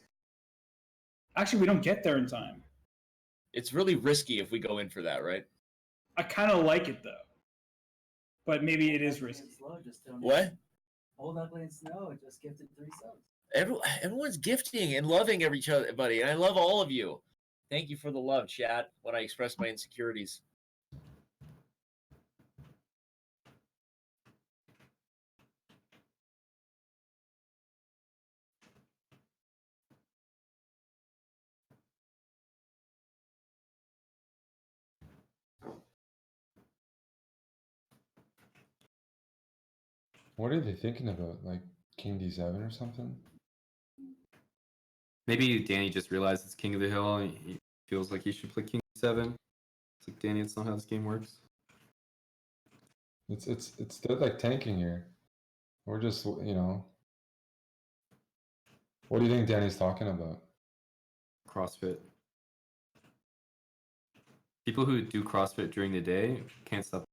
Actually, we don't get there in time. It's really risky if we go in for that, right? I kind of like it though, but maybe it is risky. What? Hold up and snow. Just gifted 3 subs. Everyone's gifting and loving each other, buddy, and I love all of you. Thank you for the love, chat. When I express my insecurities. What are they thinking about? Like king d7 or something? Maybe Danny just realized it's King of the Hill and he feels like he should play King 7. It's like, Danny, it's not how this game works. It's they're like tanking here. We're just, What do you think Danny's talking about? CrossFit. People who do CrossFit during the day can't stop.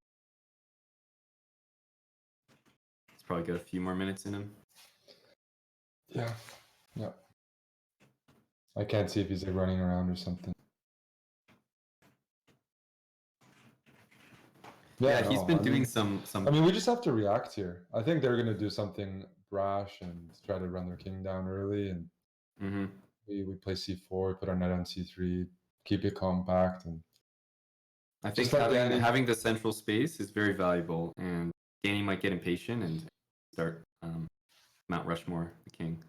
He's probably got a few more minutes in him. Yeah. I can't see if he's like running around or something. Yeah, he's been doing some. I mean, we just have to react here. I think they're gonna do something brash and try to run their king down early, and we play c4, put our knight on c3, keep it compact, and I think having the central space is very valuable, and Danny might get impatient and start Mount Rushmore the king.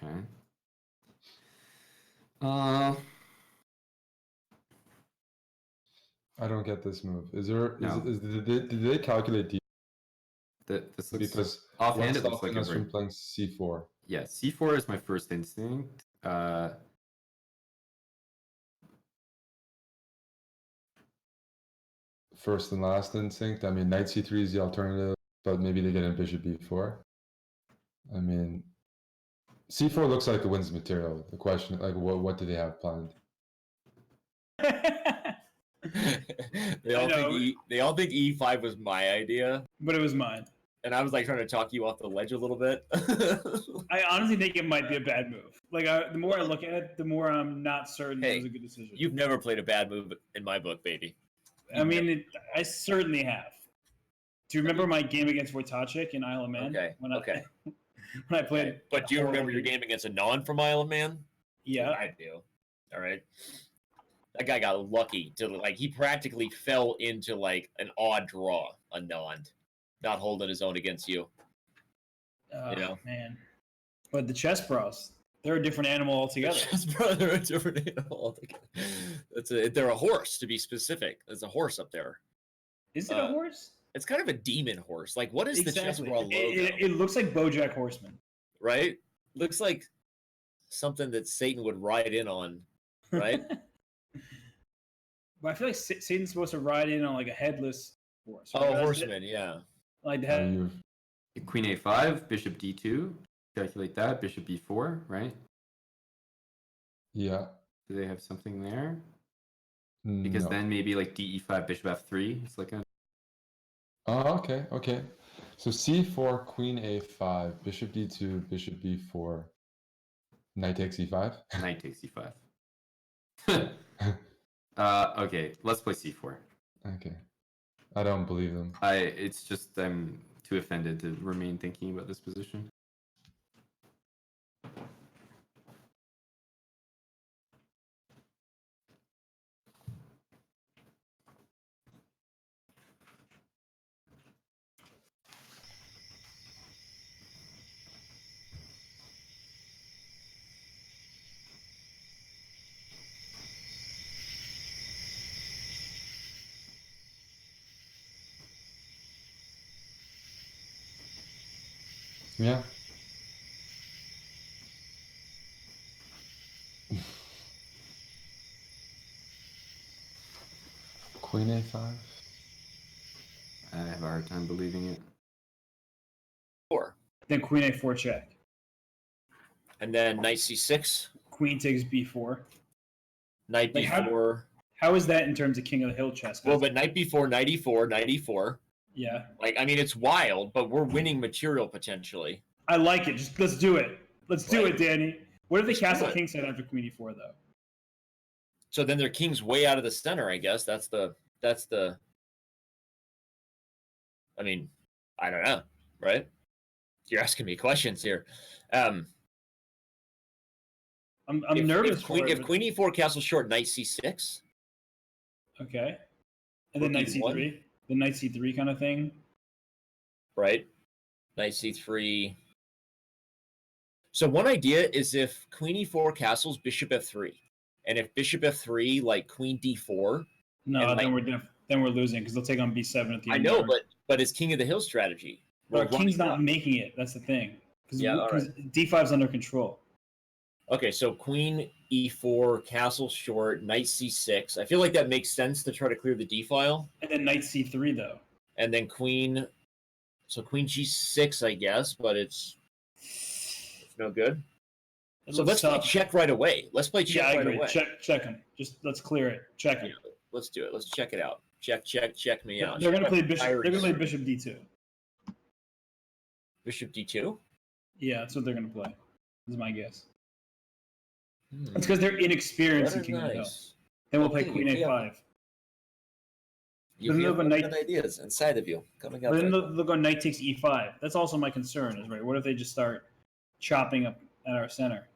Okay. I don't get this move. No. Did they calculate This looks, because offhand it what's looks like stopping a us from playing c4? Yeah, c4 is my first instinct. First and last instinct. I mean, knight c3 is the alternative, but maybe they get in bishop b4. I mean, c4 looks like it wins material. The question, like, what do they have planned? They all think e5 was my idea, but it was mine. And I was like trying to talk you off the ledge a little bit. I honestly think it might be a bad move. Like the more I look at it, the more I'm not certain it was a good decision. You've never played a bad move in my book, baby. I mean, I certainly have. Do you remember my game against Wojtacek in Isle of Man? Okay. When Okay. when I played. Okay. But do you remember your game against Anon from Isle of Man? Yeah. I do. All right. That guy got lucky to like he practically fell into like an odd draw, Anon, not holding his own against you. Oh, You know? man. But the Chess Bros, they're a different animal altogether. Chessbrah, they're a different animal altogether. They're a horse, to be specific. There's a horse up there. Is it a horse? It's kind of a demon horse. Like, what is Exactly. the Chessbrah logo? It looks like BoJack Horseman. Right? Looks like something that Satan would ride in on, right? But I feel like Satan's supposed to ride in on like a headless horse. Oh, horseman, yeah. Like Are that. you Queen a5, bishop d2. Calculate that. Bishop b4, right? Yeah. Do they have something there? Because No. then maybe like de5, bishop f3. It's like a Oh, okay, okay. So c4, queen a5, bishop d2, bishop b4, knight takes e5. knight takes e5. Okay, let's play c4. Okay. I don't believe them. It's just I'm too offended to remain thinking about this position. Yeah. Queen a5. I have a hard time believing it. 4. Then Queen A4 check. And then knight c6, Queen takes B4. knight Like, b4. How is that in terms of King of the Hill chess? Well, but knight b4, knight e4, knight e4. Yeah. Like, I mean, it's wild, but we're winning material potentially. I like it. Just let's do it. Let's do Right. it, Danny. What if they Let's do castle it. king side after Queen E4 though? So then their king's way out of the center, I guess. That's the I mean, I don't know, right? You're asking me questions here. I'm If nervous Queen, for it. if Queen e4 castle short, knight c6. Okay. And then Rook knight E1. C3. The knight C3 kind of thing. Right? Knight c3. So one idea is if Queen e4 castles bishop f3, and if bishop f3 like Queen d4. No, And, then we're losing because they'll take on B7 at the I end. know, but it's King of the Hill strategy. Our We're king's running not up. making it. That's the thing. Yeah, all Because D5's under control. Okay, so Queen e4 castle short, Knight c6. I feel like that makes sense to try to clear the d file, And then knight C3 though. and then Queen. So Queen g6, I guess, but it's no good. It So looks let's play tough. check right away. Let's play check Yeah, I right agree. away. Check him. Just let's clear it. Check him. Yeah, let's do it. Let's check it out. Check me out. They're gonna Check play my bishop. They're diaries. gonna play bishop D2. Bishop d2. Yeah, that's what they're gonna play. This is my guess. Hmm. It's because they're inexperienced in What a King of the Hill. nice. Then we'll play Okay, Queen yeah. A5. You Then have they'll go good knight- ideas inside of you coming out. But then there. they'll go knight takes E5. That's also my concern. Is right. What if they just start chopping up at our center?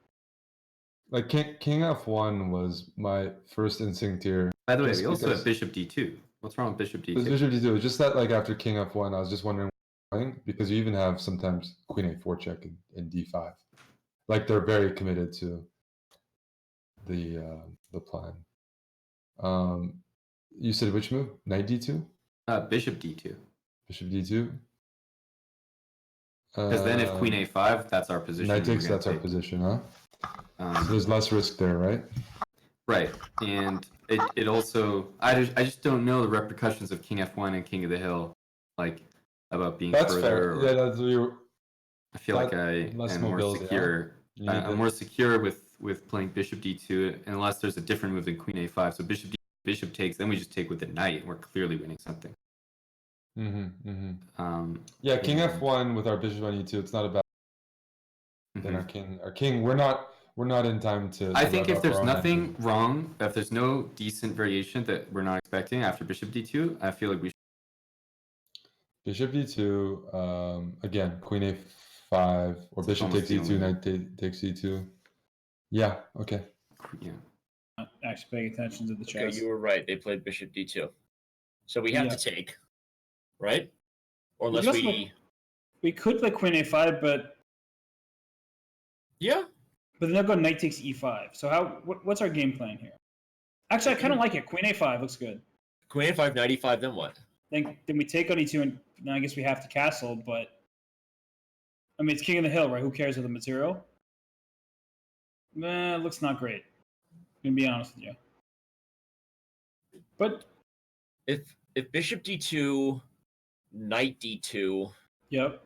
Like King f1 was my first instinct here. By the way, Just we also because- have bishop d2. What's wrong with bishop It was d2? bishop d2. It was just that like after King f1, I was just wondering why, because you even have sometimes Queen a4 check in d5. Like they're very committed to the plan. You said which move? Knight d2, Bishop d2. bishop d2. Because then if queen a5, that's our position. Knight and we're takes, gonna that's our take. position, huh? So Um, there's less risk there, right? right, and it also I just don't know the repercussions of king f1 and king of the hill, like about being That's further. fair. Or, Yeah, that's you. I feel like I less am more mobility, huh? secure. You need I'm the- more secure with playing bishop d2 unless there's a different move than queen a5. So bishop takes, then we just take with the knight, and we're clearly winning something. Yeah, King and- f1 with our bishop on e2. It's not a bad. Then mhm. our king. We're not in time to. I to think rev if up there's our own nothing engine. wrong, if there's no decent variation that we're not expecting after bishop d2, I feel like we Bishop d2. Again, queen a5 or bishop almost takes the e2, only- knight takes e2. Yeah. Okay. Yeah. Not actually paying attention to the Okay, chess. you were right. They played bishop d2. So we have Yeah. to take, right? Or We unless could also we... We could play queen a5, but Yeah. then they'll go knight takes e5. So what's our game plan here? Actually, I kind of like it. Queen a5 looks good. Queen a5, knight e5, then what? Then we take on e2, and then I guess we have to castle. But I mean, it's king of the hill, right? Who cares of the material? It looks not great. I'm gonna be honest with you. But If bishop d2, knight d2, yep,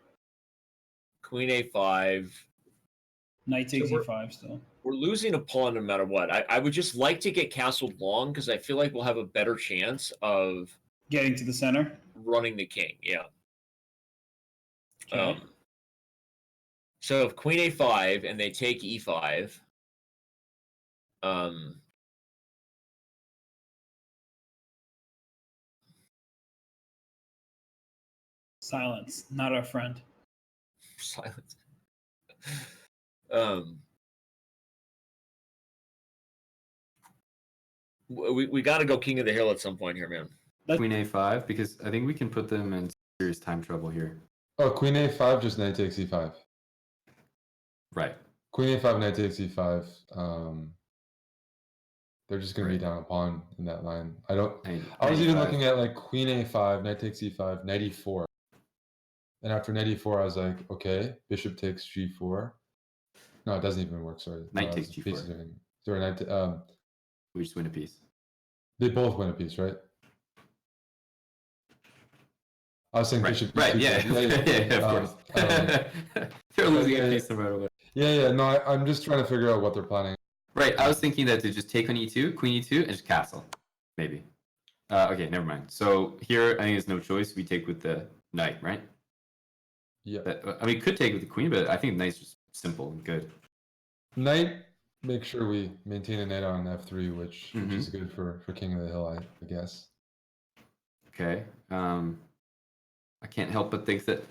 queen a5, knight takes we're- e5 still. we're losing a pawn no matter what. I would just like to get castled long because I feel like we'll have a better chance of Getting to the center. running the king. Yeah. Okay. So if queen a5 and they take e5, Silence, not our friend. silence. We got to go king of the hill at some point here, man. Queen a5 because I think we can put them in serious time trouble here. Oh, queen a5, just knight takes e5. Right. Queen a5, knight takes e5. They're just going to be Right. down a pawn in that line. I was Knight even e5. looking at like queen a5, knight takes e5, knight e4. And after knight e4, I was like, okay, bishop takes g4. No, it doesn't even work. Sorry. Knight No, takes it's a piece g4. of- Sorry, knight. We just win a piece. They both win a piece, right? I was saying Right. bishop. Right. d2. Yeah. Of course. They're losing a piece no matter what. Yeah. No, I'm just trying to figure out what they're planning. Right. I was thinking that to just take on e2, queen e2, and just castle. Maybe. Okay, never mind. So here, I think there's no choice. We take with the knight, right? Yeah. I mean, could take with the queen, but I think knight's just simple and good. Knight. Make sure we maintain a knight on f3, which is good for king of the hill, I guess. Okay. I can't help but think that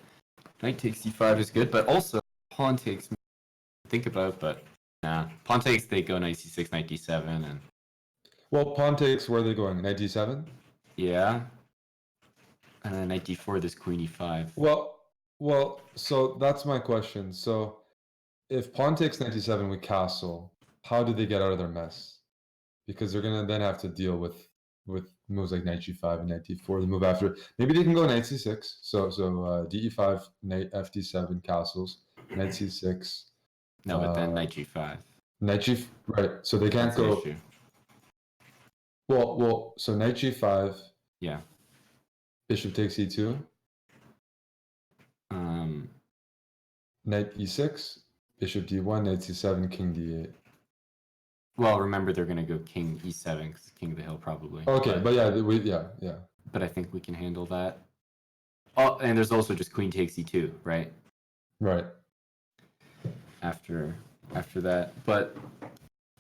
knight takes c5 is good, but also pawn takes. Think about it, but nah. Pawn takes, they go knight c6, knight d7, and Well, pawn takes. Where are they going? Knight d7. yeah. And then knight d4, there's queen e5. Well. So that's my question. So, if pawn takes knight d7 with castle, how do they get out of their mess? Because they're gonna then have to deal with moves like knight g5 and knight d4. The move after, maybe they can go knight c6. So de5, knight fd7, castles, knight c6. No, but then knight g5. Knight g, right? So they can't That's the go. issue. Well. So knight g5. Yeah. Bishop takes e2. Knight e6. Bishop d1. Knight c7. King d8. Well, remember they're gonna go king e7 because king of the hill probably. Okay, but yeah, yeah. But I think we can handle that. Oh, and there's also just queen takes e2, right? Right. After that, but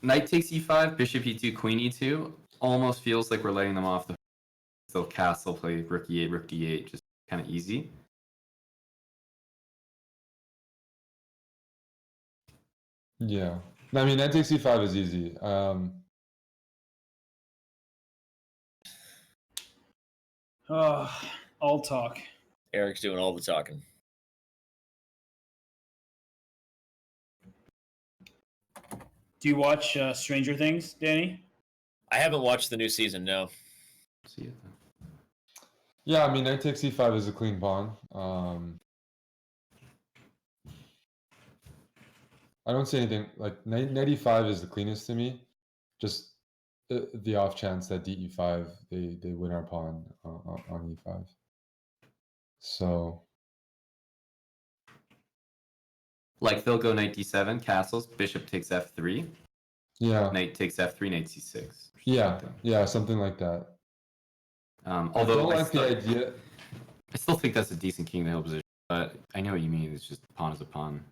knight takes e5, bishop e2, queen e2 almost feels like we're letting them off the hook. They'll castle, play rook e8, rook d8, just kind of easy. Yeah. I mean, knight takes e5 is easy. All talk. Eric's doing all the talking. Do you watch Stranger Things, Danny? I haven't watched the new season, no. See it. Yeah, I mean, knight takes e5 is a clean pawn. I don't see anything like knight e5 is the cleanest to me. Just the off chance that de5 they win our pawn on e5. So Like they'll go knight d7, castles, bishop takes f3, yeah, knight takes f3, knight c6. yeah, something like that. Although I still like the idea. I still think that's a decent king of the hill position, but I know what you mean. It's just pawn is a pawn.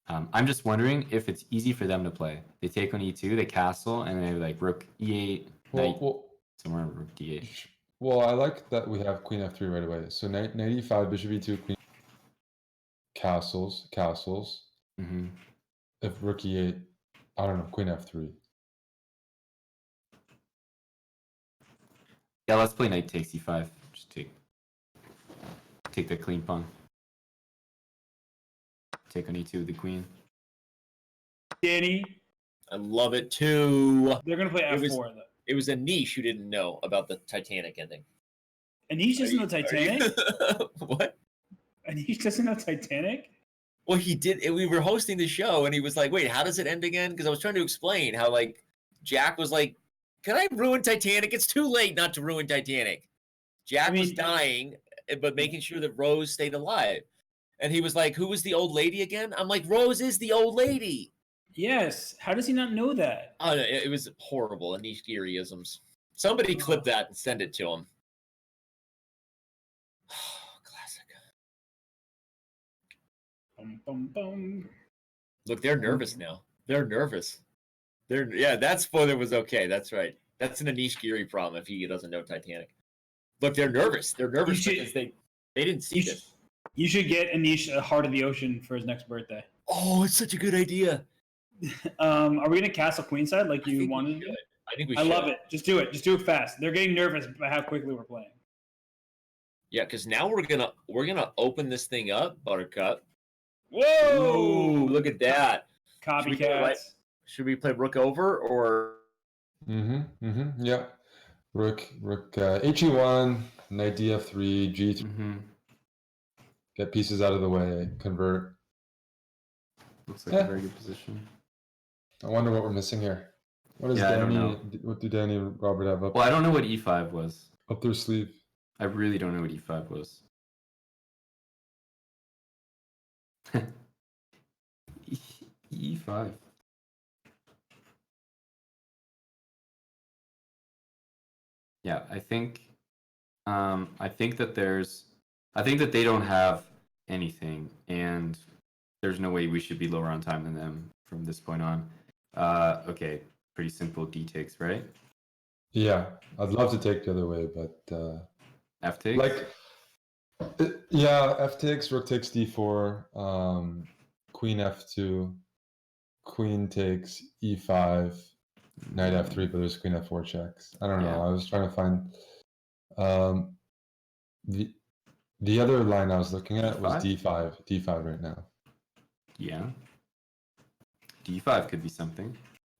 I'm just wondering if it's easy for them to play. They take on e2, they castle, and they like rook e8, knight Well, somewhere rook d8. Well, I like that we have queen f3 right away. So knight e5, bishop e2, queen castles. Mm-hmm. If rook e8, I don't know, queen f3. Yeah, let's play knight takes e5. Just take the clean pawn. Take on e2 with the queen. Danny, I love it too. they're gonna play It was- f4 though. It was a niche who didn't know about the Titanic ending. Anish doesn't know Are Titanic. you- What? Anish doesn't know Titanic. Well, he did. We were hosting the show, and he was like, "Wait, how does it end again?" Because I was trying to explain how, like, Jack was like, "Can I ruin Titanic? It's too late not to ruin Titanic." Jack was mean- dying, but making sure that Rose stayed alive. And he was like, "Who was the old lady again?" I'm like, "Rose is the old lady." Yes. How does he not know that? Oh, no, it was horrible. Anish Giri-isms. Somebody clip that and send it to him. Classic. Bum, bum, bum. Look, they're nervous now. They're nervous. That spoiler was okay. That's right. That's an Anish Giri problem if he doesn't know Titanic. Look, they're nervous. They're nervous should- because they didn't see this. You should get Anish a Heart of the Ocean for his next birthday. Oh, it's such a good idea. Are we gonna castle queenside like I you think we wanted? should. I think we I should. love it. Just do it. Just do it fast. They're getting nervous by how quickly we're playing. Yeah, because now we're gonna open this thing up, Buttercup. Whoa! Ooh, look at that. Should we do it right? Copycats. Should we play rook over or? Yeah. Rook he1, knight df3, g3. Mm-hmm. Get pieces out of the way, convert. Looks like a very good position. I wonder what we're missing here. What does Yeah, I don't Danny? know. What do Danny and Robert have up Well, I don't know what e5 was. up their sleeve? I really don't know what e5 was. E5. Yeah, I think that they don't have anything, and there's no way we should be lower on time than them from this point on. Okay, pretty simple d takes, right? Yeah, I'd love to take the other way, but F takes. like, yeah, f takes, rook takes d4, queen f2, queen takes e5, knight f3, but there's queen f4 checks. I don't know. Yeah. I was trying to find the other line I was looking at was d5 right now. Yeah. d5 could be something.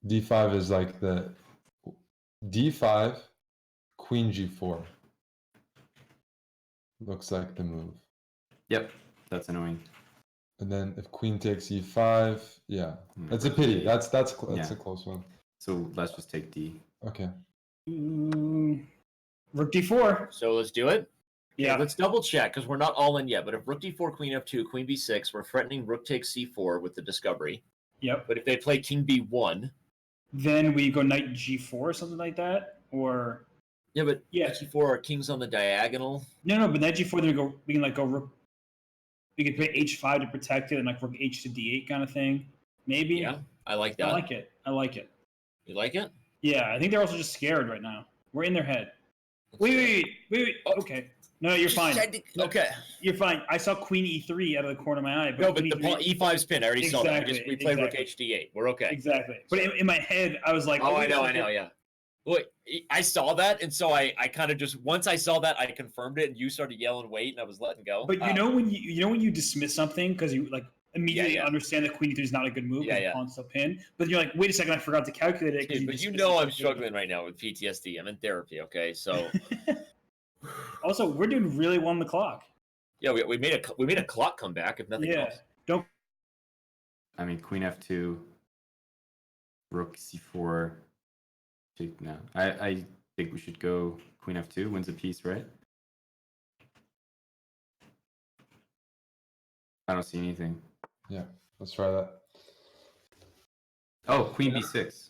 d5 is like the d5, queen g4. Looks like the move. Yep, that's annoying. And then if queen takes e5, yeah, it's a pity. That's a close one. So let's just take d. Okay. Rook d4. So let's do it. Yeah. Okay, let's double check because we're not all in yet. But if rook d4, queen f2, queen b6, we're threatening rook takes c4 with the discovery. Yep. But if they play king b1, Then we go knight g4 or something like that, or yeah, but Yeah. g4 our king's on the diagonal. no, but knight g4. Then we can like go rook. We can play h5 to protect it, and like rook h to d8 kind of thing. Maybe. Yeah, I like that. I like it. I like it. You like it? Yeah, I think they're also just scared right now. We're in their head. Wait. Okay. No, you're fine. Okay. You're fine. I saw queen e3 out of the corner of my eye. No, but queen the pawn e5's pin. I already saw that. We played rook Exactly. h d8. We're okay. Exactly. But in my head, I was like, Oh, I wait a know, second. yeah. Look, I saw that, and so I kind of just once I saw that, I confirmed it, and you started yelling, "Wait!" and I was letting go. But when you dismiss something because you like immediately understand that queen e3 is not a good move because the pawn's still pinned. But you're like, wait a second, I forgot to calculate it. Dude, but you know I'm struggling right now with PTSD. I'm in therapy, okay? So also, we're doing really well on the clock. yeah, we made a clock comeback if nothing else. Don't. I mean, queen f2, rook c4. No, I think we should go queen f2. Wins a piece, right? I don't see anything. Yeah, let's try that. Oh, queen b6.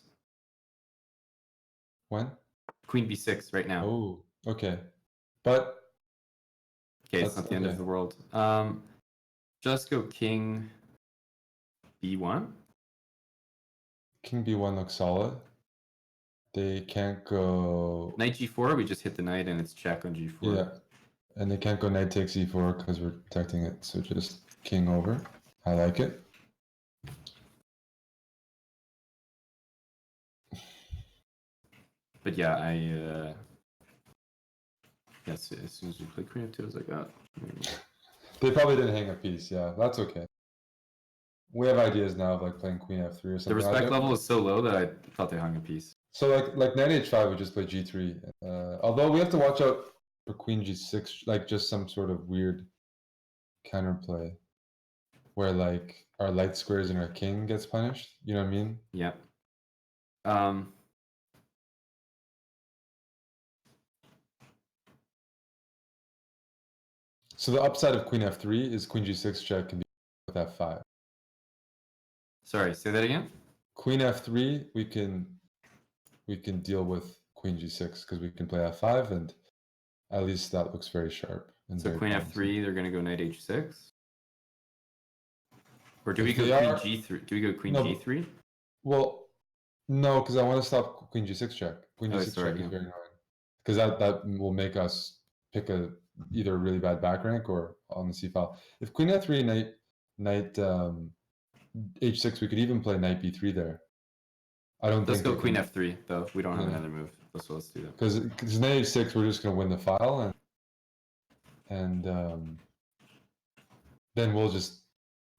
When? Queen b6 right now. Oh, okay. But okay, it's not the end of the world. Just go king b1. King b1 looks solid. They can't go. Knight g4, we just hit the knight and it's check on g4. Yeah, and they can't go knight takes e4 because we're protecting it. So just king over. I like it. But yeah, yes, as soon as we played queen f2, I was like, oh. They probably didn't hang a piece. Yeah, that's okay. We have ideas now of like playing queen f3 or something. The respect level is so low that I thought they hung a piece. So like knight h5, we just play g3. Although we have to watch out for queen g6, like just some sort of weird counterplay where like our light squares and our king gets punished. You know what I mean? Yeah. So the upside of queen f3 is queen g6 check can be with f5. Sorry, say that again. Queen f3, we can deal with queen g6 because we can play f5, and at least that looks very sharp. And So very queen promising. f3, they're gonna go knight h6. Or do we If go they queen are- g3? Do we go queen No, g3? Well, no, because I want to stop queen g6 check. Queen Oh, g6 sorry, check is yeah. very annoying because that will make us pick either a really bad back rank or on the c file. If queen f3 knight h6, we could even play knight b3 there. I don't Let's think go they queen can, f3 though. We don't have Yeah. another move. So let's do that. because knight h6 we're just gonna win the file and then we'll just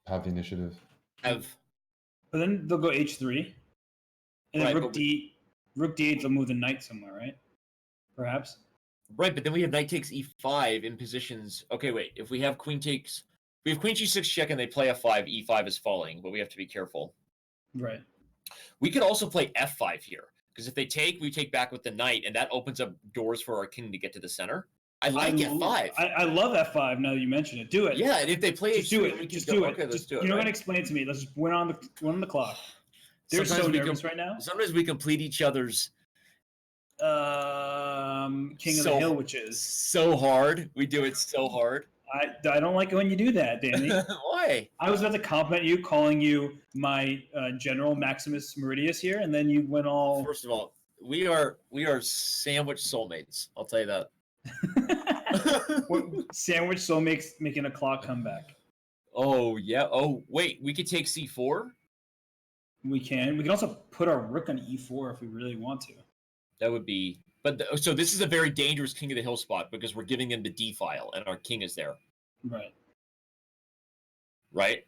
have the initiative. Have But then they'll go h3, and then Right, rook d8. They'll move the knight somewhere, right? Perhaps. right, but then we have knight takes e5 in positions. Okay, wait. If we have queen takes, we have queen g6 check and they play f5. E5 is falling, but we have to be careful. Right. We could also play f5 here because if they take, we take back with the knight, and that opens up doors for our king to get to the center. I like f5. I love f5. Now that you mention it, do it. Yeah, and if they play Just do h3, it. we can Just go. do it. Okay, let's Just, do it. You're not right? gonna explain it to me. Let's just win on the clock. They're Sometimes so we nervous right now. Sometimes we complete each other's King of the Hill, which is so hard. We do it so hard. I don't like it when you do that, Danny. Why? I was about to compliment you, calling you my General Maximus Meridius here, and then you went all. First of all, we are sandwich soulmates. I'll tell you that. Sandwich so making a clock comeback. Oh yeah. Oh wait, we could take c4. We can also put our rook on e4 if we really want to. That would be. But so this is a very dangerous king of the hill spot because we're giving them the d file and our king is there. Right. Right.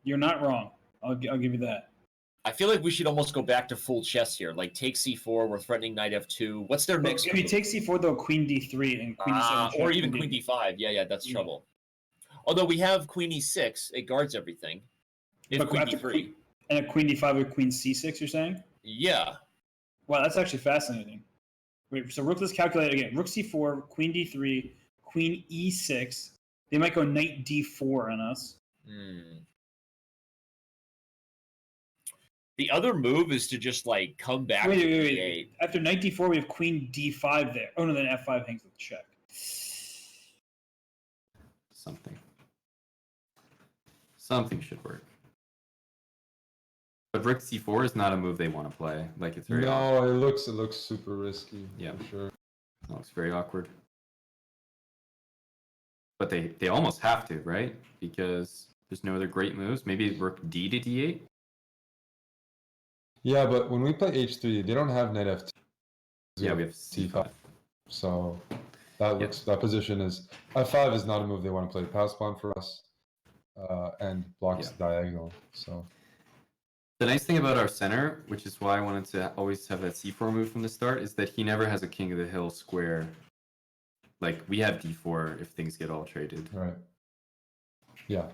You're not wrong. I'll give you that. I feel like we should almost go back to full chess here. Like take c4. We're threatening knight f2. What's their next? If you take c4 though, queen d3 and queen d7, or even queen d5. Yeah, that's trouble. Although we have queen e6, it guards everything. If but queen d3. And a queen d5 with queen c6, you're saying? Yeah. Wow, that's actually fascinating. Wait, so rook, let's calculate again. Rook c4, queen d3, queen e6. They might go knight d4 on us. The other move is to just like come back to d8. After knight d4, we have queen d5 there. Oh no, then f5 hangs with the check. Something should work. But rook c4 is not a move they want to play. Like it's very No, it looks super risky. Yeah. For sure. It looks very awkward. But they almost have to, right? Because there's no other great moves. Maybe rook d to d8. Yeah, but when we play h3, they don't have knight f2. Yeah, we have c5. So that position is f5 is not a move they want to play. Pass pawn for us, and blocks the diagonal. So the nice thing about our center, which is why I wanted to always have that c4 move from the start, is that he never has a king of the hill square. Like we have d4 if things get all traded. Right. Yeah.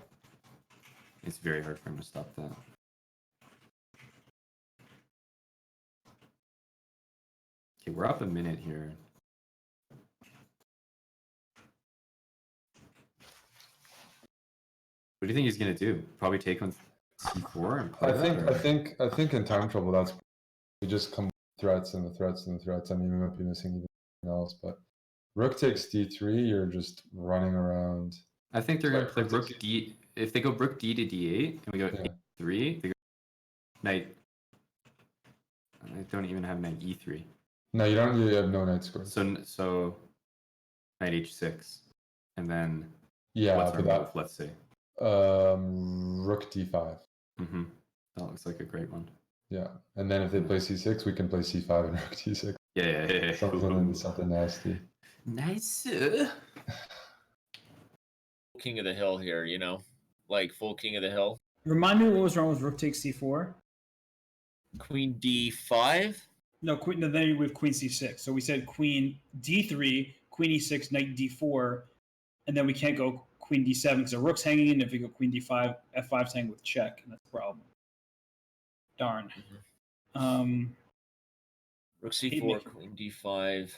It's very hard for him to stop that. Okay, we're up a minute here. What do you think he's gonna do? Probably take on c4 and play I think in time trouble that's we just come threats and the threats and the threats. I mean, we might be missing even else, but rook takes d3. You're just running around. I think they're gonna play rook d. If they go rook d to d8 and we go Yeah. e3, they go knight. I don't even have knight e3. No, you don't. You have no knight score. So knight h6, and then Yeah, what's our but move? Let's say. Rook d5. Mm-hmm. That looks like a great one. Yeah, and then if they play c6, we can play c5 and rook d6. Yeah. Something nasty. Nice. King of the hill here, you know, like full king of the hill. Remind me what was wrong with rook takes c4. Queen d5. No, queen. No, then we have queen c6. So we said queen d3, queen e6, knight d4, and then we can't go queen d7 because the rook's hanging in. If we go queen d5, f5's hanging with check, and that's the problem. Darn. Rook c4, queen d5.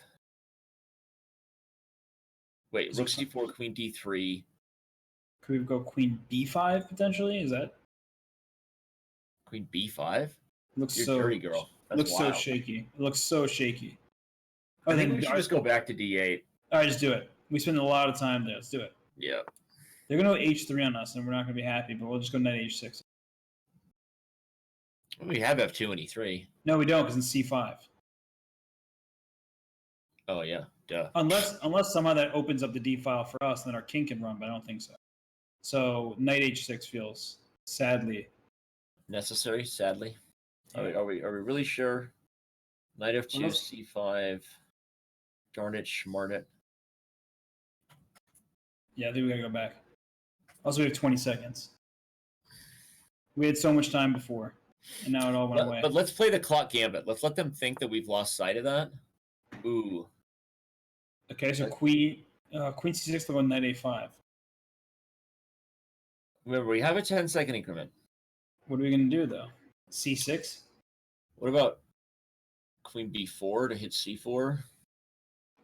Wait, rook c4, queen d3. Could we go queen b5 potentially? Is that Queen b5? looks You're so dirty, girl. That's looks wild. so shaky. It looks so shaky. I think we should just go back to d8. All right, just do it. We spend a lot of time there. Let's do it. Yeah. They're gonna go h3 on us, and we're not gonna be happy. But we'll just go knight h6. We have f2 and e3. No, we don't, because it's c5. Oh yeah, duh. Unless somehow that opens up the d file for us, then our king can run. But I don't think so. So knight h6 feels sadly Necessary, sadly. Yeah. Are we really sure? Knight f2, c5. Darn it, schmarn it. Yeah, I think we gotta go back. Also, we have 20 seconds. We had so much time before, and now it all went away. But let's play the clock gambit. Let's let them think that we've lost sight of that. Ooh. Okay, so queen c6 will go knight a5. Remember, we have a 10-second increment. What are we gonna do though? c6. What about queen b4 to hit c4?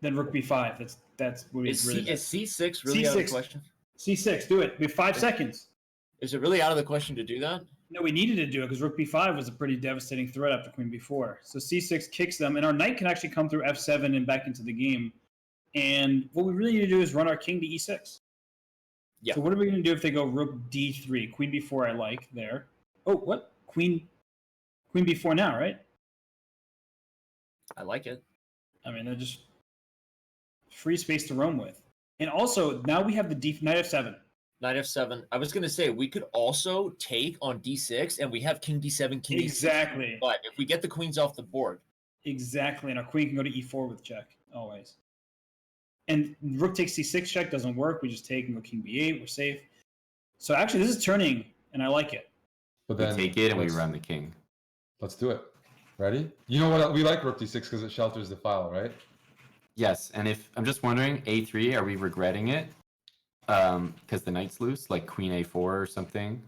Then rook b5. That's what we really. Is c6 really out of the question? c6. Do it. We have 5 seconds. Is it really out of the question to do that? No, we needed to do it because rook b5 was a pretty devastating threat after queen b4. So c6 kicks them, and our knight can actually come through f7 and back into the game. And what we really need to do is run our king to e6. Yeah. So what are we going to do if they go rook d3? Queen b4 I like there. Oh, what? Queen b4 now, right? I like it. I mean, they're just free space to roam with. And also, now we have the knight f7. Knight f7. I was going to say, we could also take on d6, and we have king d7, king Exactly. d6. But if we get the queens off the board. Exactly, and our queen can go to e4 with check, always. And rook takes c6 check doesn't work. We just take and go king b8. We're safe. So actually, this is turning, and I like it. But We then take it and we run the king. Let's do it. Ready? You know what? We like rook d6 because it shelters the file, right? Yes, and if I'm just wondering, a3, are we regretting it? Because the knight's loose, like queen a4 or something.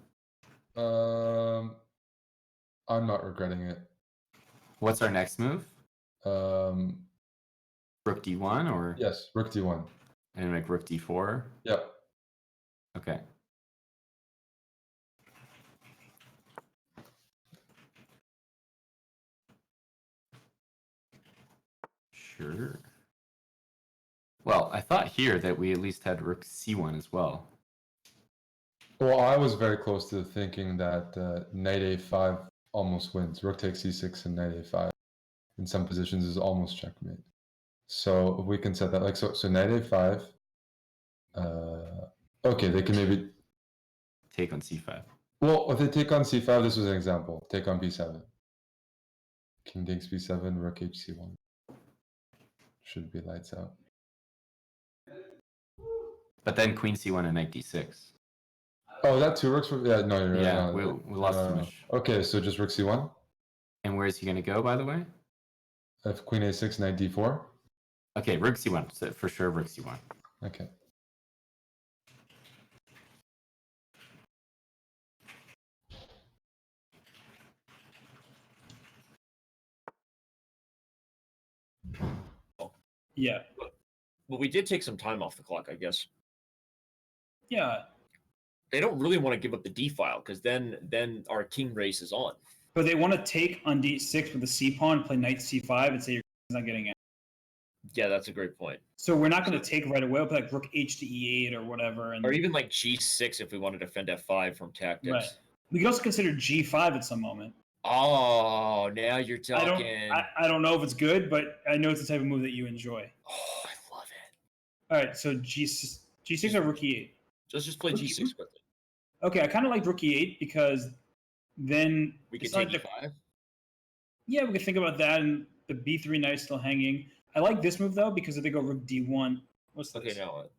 I'm not regretting it. What's our next move? Um, Rook d1 or yes, rook d1. and like rook d4. Yep. Okay. Sure. Well, I thought here that we at least had rook c1 as well. Well, I was very close to thinking that knight a5 almost wins. Rook takes c6 and knight a5 in some positions is almost checkmate. So we can set that like so. So knight a5. Okay, they can maybe Take on c5. Well, if they take on c5, this was an example. Take on b7. King takes b7, rook hc1. Should be lights out. But then queen c1 and knight d6. Oh, that two rooks? Yeah, no, you're right. Yeah, no, we lost too much. Okay, so just rook c1. And where is he going to go, by the way? If queen a6, knight d4. Okay, rook c1. So for sure, rook c1. Okay. Yeah. Well, we did take some time off the clock, I guess. Yeah. They don't really want to give up the d file because then our king race is on. But they want to take on d6 with the c pawn, play knight c5, and say you're not getting it. Yeah, that's a great point. So we're not going to take right away. We'll play like rook h to e8 or whatever. And Or even like g6 if we want to defend f5 from tactics. Right. We could also consider g5 at some moment. Oh, now you're I don't talking. I don't know if it's good, but I know it's the type of move that you enjoy. Oh, I love it. All right, so G6 or Rook E8. Let's just play G6 quickly. Okay, I kind of like Rook E8 because then We could it's not take like E5. yeah, we can think about that, and the B3 knight is still hanging. I like this move though because if they go Rook D1, what's this? Okay, now what?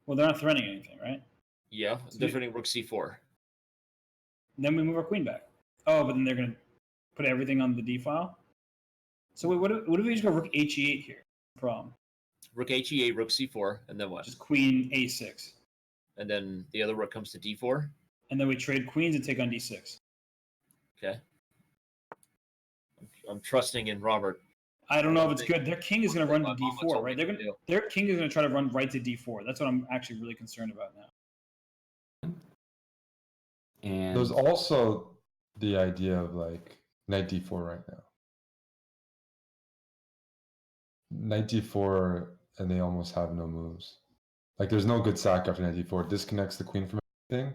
Well, they're not threatening anything, right? Yeah, they're threatening Rook C4. Then we move our queen back. Oh, but then they're gonna put everything on the D file. So wait, what if we just go Rook HE8 here? Problem. Rook HE8, Rook C4, and then what? Just Queen A6, And then the other rook comes to D4. and then we trade queens and take on D6. Okay. I'm trusting in Robert. I don't know if it's good. Their king is going to run to My mama D4, told right? me to do. Their king is going to try to run right to D4. That's what I'm actually really concerned about now. And There's also the idea of like knight d4 right now. Knight d4, and they almost have no moves. Like there's no good sack after knight d4. It disconnects the queen from everything,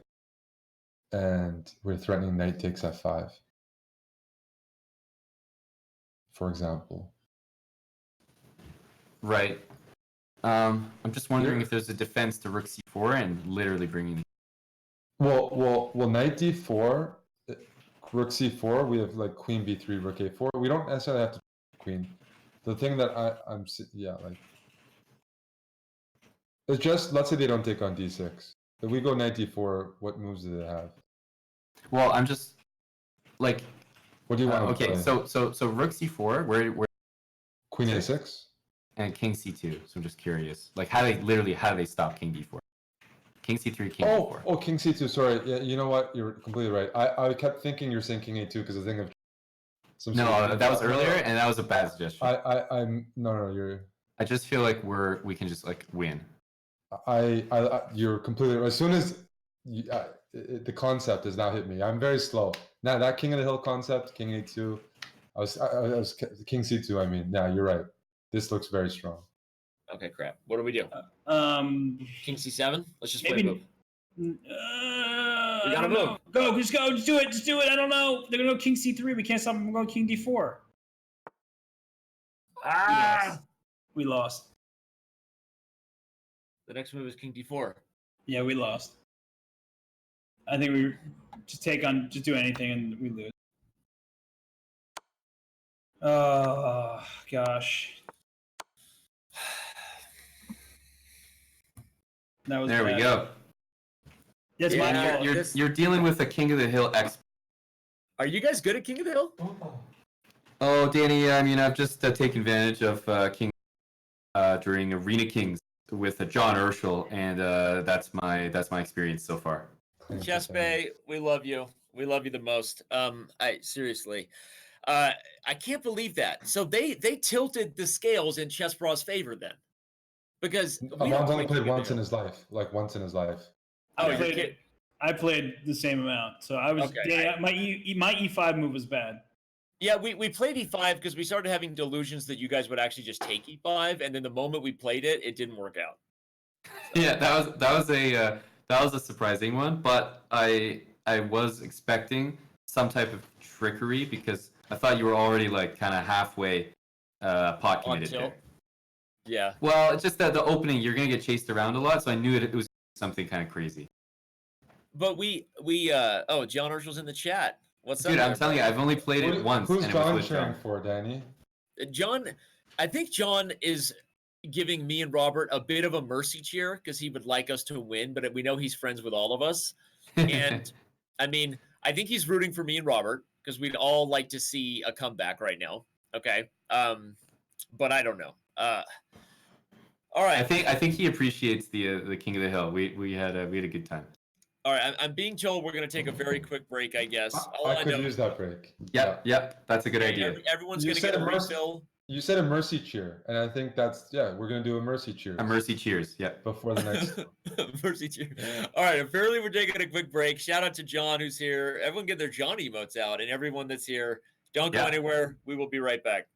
and we're threatening knight takes f5, for example. right. I'm just wondering if there's a defense to Rook C4 and literally bringing. Well, knight d4, rook c4. We have like queen b3, rook a4. We don't necessarily have to queen. The thing that like it's just, let's say they don't take on d6. If we go knight d4, what moves do they have? Well, I'm just like. What do you want to Okay, play? so Rook C4, where Queen a6? and King C2. So I'm just curious, like how do they stop King D4? King C3, King D4. Oh, King c2. Sorry. Yeah, you know what? You're completely right. I kept thinking you're saying King a2 because I think of some. No, that was earlier, and that was a bad suggestion. I'm no. You're. I just feel like we can just like win. You're completely right. As soon as the concept has now hit me, I'm very slow. Now that King of the Hill concept, King a2, I was King c2. I mean, yeah, you're right. This looks very strong. Okay, crap. What do we do? King C7? Let's just play a move. I gotta don't know. move. Go, just do it. I don't know. They're gonna go King C3. We can't stop them from going King D4. Ah! We lost. The next move is King D4. Yeah, we lost. I think we just do anything and we lose. Oh gosh. That was There bad. we go. That's my fault. You're dealing with a King of the Hill expert. Are you guys good at King of the Hill? Oh, Danny, I mean, I've just taken advantage of King during Arena Kings with John Urschel, and that's my experience so far. Chess Bay, we love you. We love you the most. I seriously, I can't believe that. So they tilted the scales in Chessbrah's favor then, because Aman's only played once in his life, like once in his life. I played the same amount, so I was. Okay, Yeah, my E5 move was bad. Yeah, we played E5 because we started having delusions that you guys would actually just take E5, and then the moment we played it, it didn't work out. So. Yeah, that was a surprising one, but I was expecting some type of trickery because I thought you were already like kind of halfway pot committed there. Yeah. Well, it's just that the opening you're gonna get chased around a lot, so I knew it was something kind of crazy. But we John Urschel's in the chat. What's up? Dude, I'm telling you, I've only played it once. Who's and John it was cheering for, Danny? John, I think John is giving me and Robert a bit of a mercy cheer because he would like us to win, but we know he's friends with all of us. And I mean, I think he's rooting for me and Robert because we'd all like to see a comeback right now. Okay. But I don't know. All right. I think he appreciates the King of the Hill. We had a good time. All right, I'm being told we're going to take a very quick break, I guess. I could use that break. Yep, that's a good idea. Everyone's going to get a refill. You said a mercy cheer, and I think we're going to do a mercy cheer. A mercy cheers, yep. Before the next mercy cheer. All right, apparently we're taking a quick break. Shout out to John who's here. Everyone get their John emotes out, and everyone that's here, don't go anywhere. We will be right back.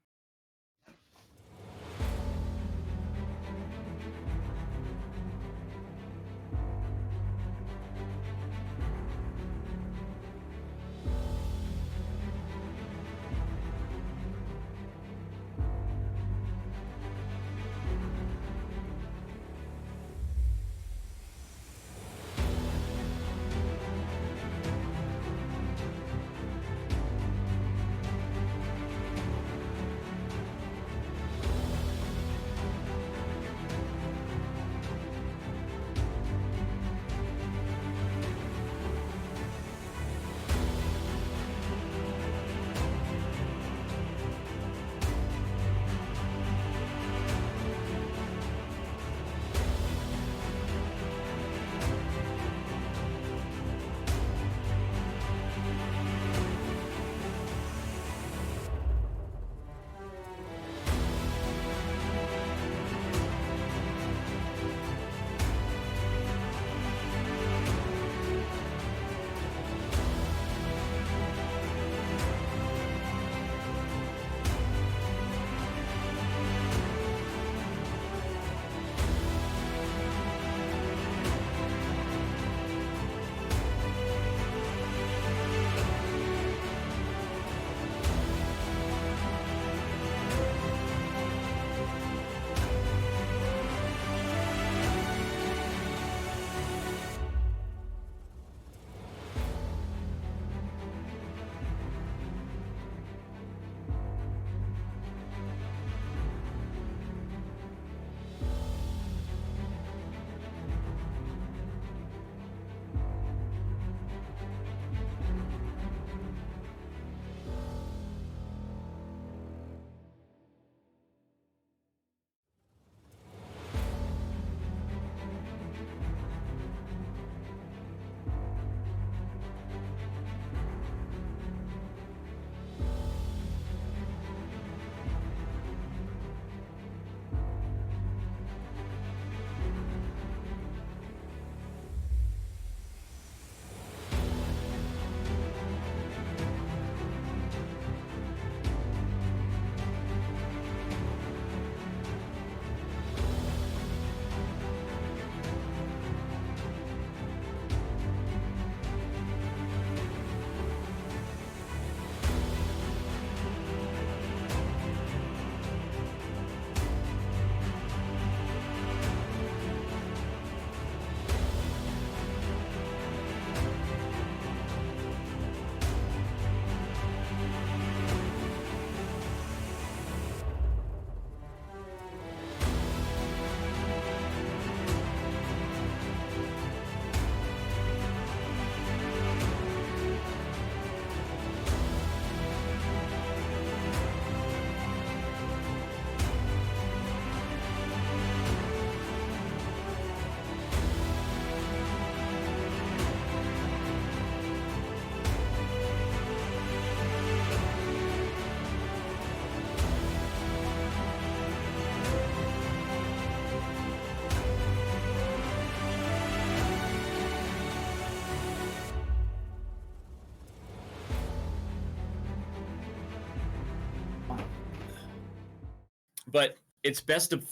but it's best of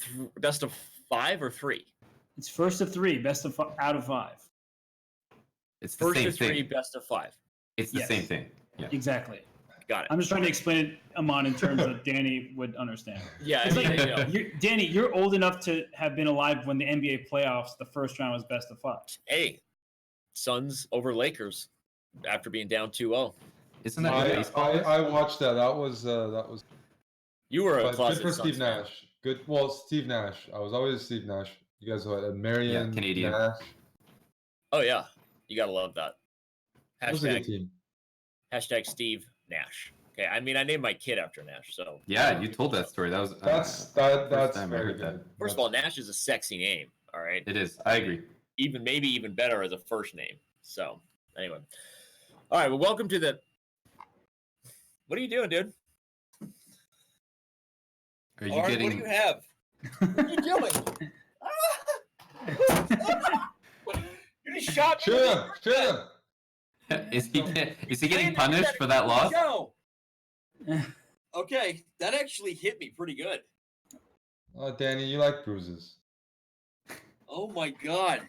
5 or 3. It's first of 3, best of out of 5. It's the First same of 3, thing. best of 5. It's the Yes. same thing. Yeah. Exactly. Got it. I'm just trying to explain it, Aman, in terms that Danny would understand. Yeah, I It's mean, like, you know, Danny, you're old enough to have been alive when the NBA playoffs, the first round was best of 5. hey, Suns over Lakers after being down 2-0. Isn't that what baseball is? I watched that. That was You were a but closet good for Suns Steve fan. Nash. Good. Well, Steve Nash. I was always Steve Nash. You guys had Marion, Canadian. Nash. Oh yeah, you gotta love that. It was a good team. Hashtag Steve Nash. Okay, I mean, I named my kid after Nash, so Yeah, you told that story. That was That's first time I very heard that. good. First of all, Nash is a sexy name. All right, It is. I agree. maybe even better as a first name. So anyway, all right. Well, welcome to the. What are you doing, dude? Are you Art, getting? what do you have? What are you doing? You just shot me. Shoot him! Is he getting I punished for that loss? Show. Okay, that actually hit me pretty good. Oh, Danny, you like bruises. Oh my god.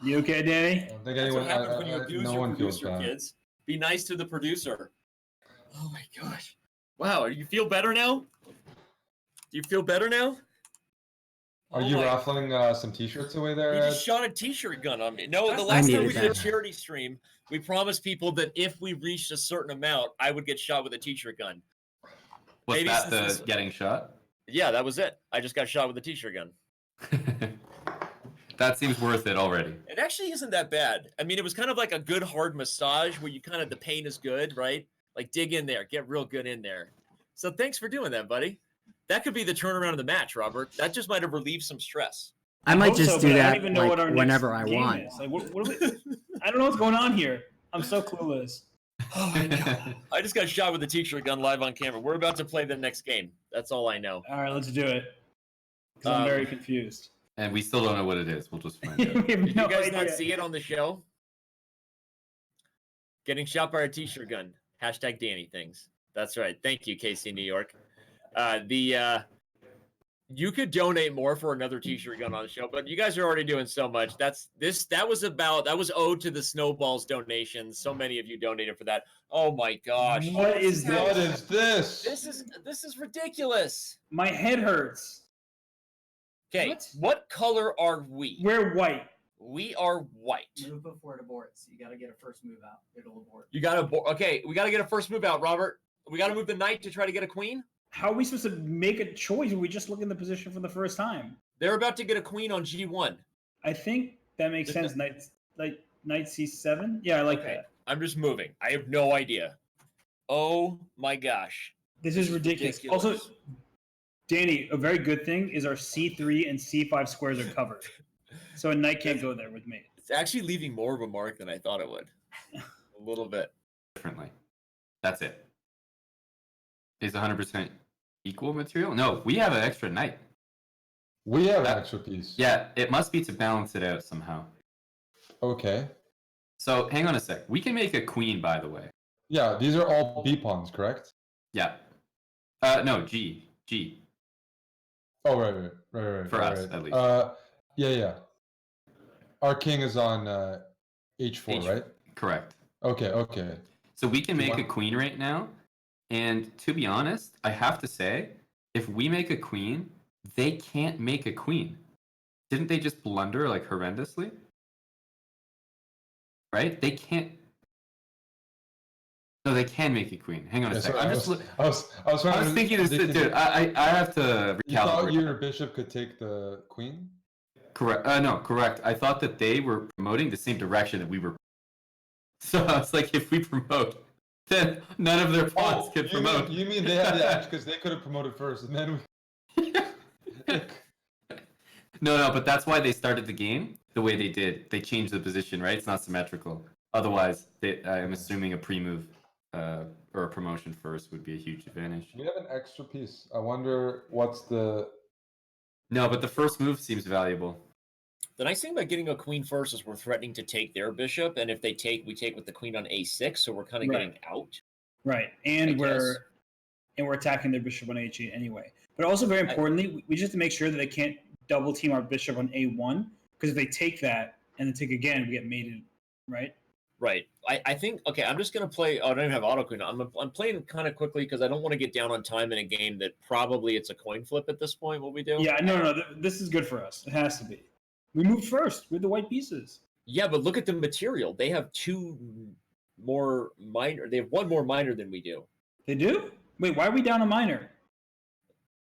You okay, Danny? I don't think That's anyone. what happens when you abuse no your one feels producer, bad. kids. Be nice to the producer. Oh my gosh. Wow, you feel better now? Do you feel better now? Are you raffling some T-shirts away there, He Ed? just shot a T-shirt gun on me. No, the I last time needed we did a that. charity stream, we promised people that if we reached a certain amount, I would get shot with a T-shirt gun. Was Maybe that since the getting shot? Yeah, that was it. I just got shot with a T-shirt gun. That seems worth it already. It actually isn't that bad. I mean, it was kind of like a good hard massage where you kind of, the pain is good, right? Like dig in there, get real good in there. So thanks for doing that, buddy. That could be the turnaround of the match, Robert. That just might have relieved some stress. I might hope just so, do but I that don't even know like what our whenever next I game want. is. Like, what are we, I don't know what's going on here. I'm so clueless. Oh my god. I just got shot with a T-shirt gun live on camera. We're about to play the next game. That's all I know. All right, let's do it. Because I'm very confused. And we still don't know what it is. We'll just find out. We have Did no you guys idea. not see it on the show? Getting shot by a T-shirt gun. Hashtag Danny things. That's right. Thank you, KC New York. You could donate more for another T-shirt gun on the show, but you guys are already doing so much. That was owed to the Snowballs donations. So many of you donated for that. Oh my gosh. What is this? What is this? This is ridiculous. My head hurts. Okay, what color are we? We're white. We are white. Move before it aborts. You got to get a first move out. It'll abort. You got to okay. We got to get a first move out, Robert. We got to move the knight to try to get a queen. How are we supposed to make a choice when we just look in the position for the first time? They're about to get a queen on G1. I think that makes sense. Knight C7. Yeah, I like that. I'm just moving. I have no idea. Oh my gosh. This is ridiculous. Also, Danny, a very good thing is our C3 and C5 squares are covered. So a knight can't go there with me. It's actually leaving more of a mark than I thought it would. A little bit. Differently. That's it. Is 100% equal material? No, we have an extra knight. We have an extra piece. Yeah, it must be to balance it out somehow. Okay. So hang on a sec. We can make a queen, by the way. Yeah, these are all B pawns, correct? Yeah. No, G. Oh, right. For us, at least. Yeah. Our king is on H4, right? Correct. Okay. So we can make a queen right now. And to be honest, I have to say, if we make a queen, they can't make a queen. Didn't they just blunder like horrendously? Right? They can't. No, they can make a queen. Hang on a second. I was thinking this, dude. I have to recalibrate. You thought your bishop could take the queen? Correct. No, correct. I thought that they were promoting the same direction that we were. So I was like, if we promote, then none of their pawns can promote. You mean they had the edge because they could have promoted first, and then we... No, but that's why they started the game the way they did. They changed the position, right? It's not symmetrical. Otherwise, I'm assuming a pre-move or a promotion first would be a huge advantage. We have an extra piece. I wonder what's the... No, but the first move seems valuable. The nice thing about getting a queen first is we're threatening to take their bishop, and if they take, we take with the queen on A6, so we're kind of getting out. Right, and we're attacking their bishop on H8 anyway. But also very importantly, we just have to make sure that they can't double team our bishop on A1, because if they take that and then take again, we get mated, right? Right. I think, okay, I'm just going to play. Oh, I don't even have auto queen. I'm playing kind of quickly because I don't want to get down on time in a game that probably it's a coin flip at this point, what we do. Yeah, no. This is good for us. It has to be. We moved first with the white pieces. Yeah, but look at the material. They have two more minor. They have one more minor than we do. They do? Wait, why are we down a minor?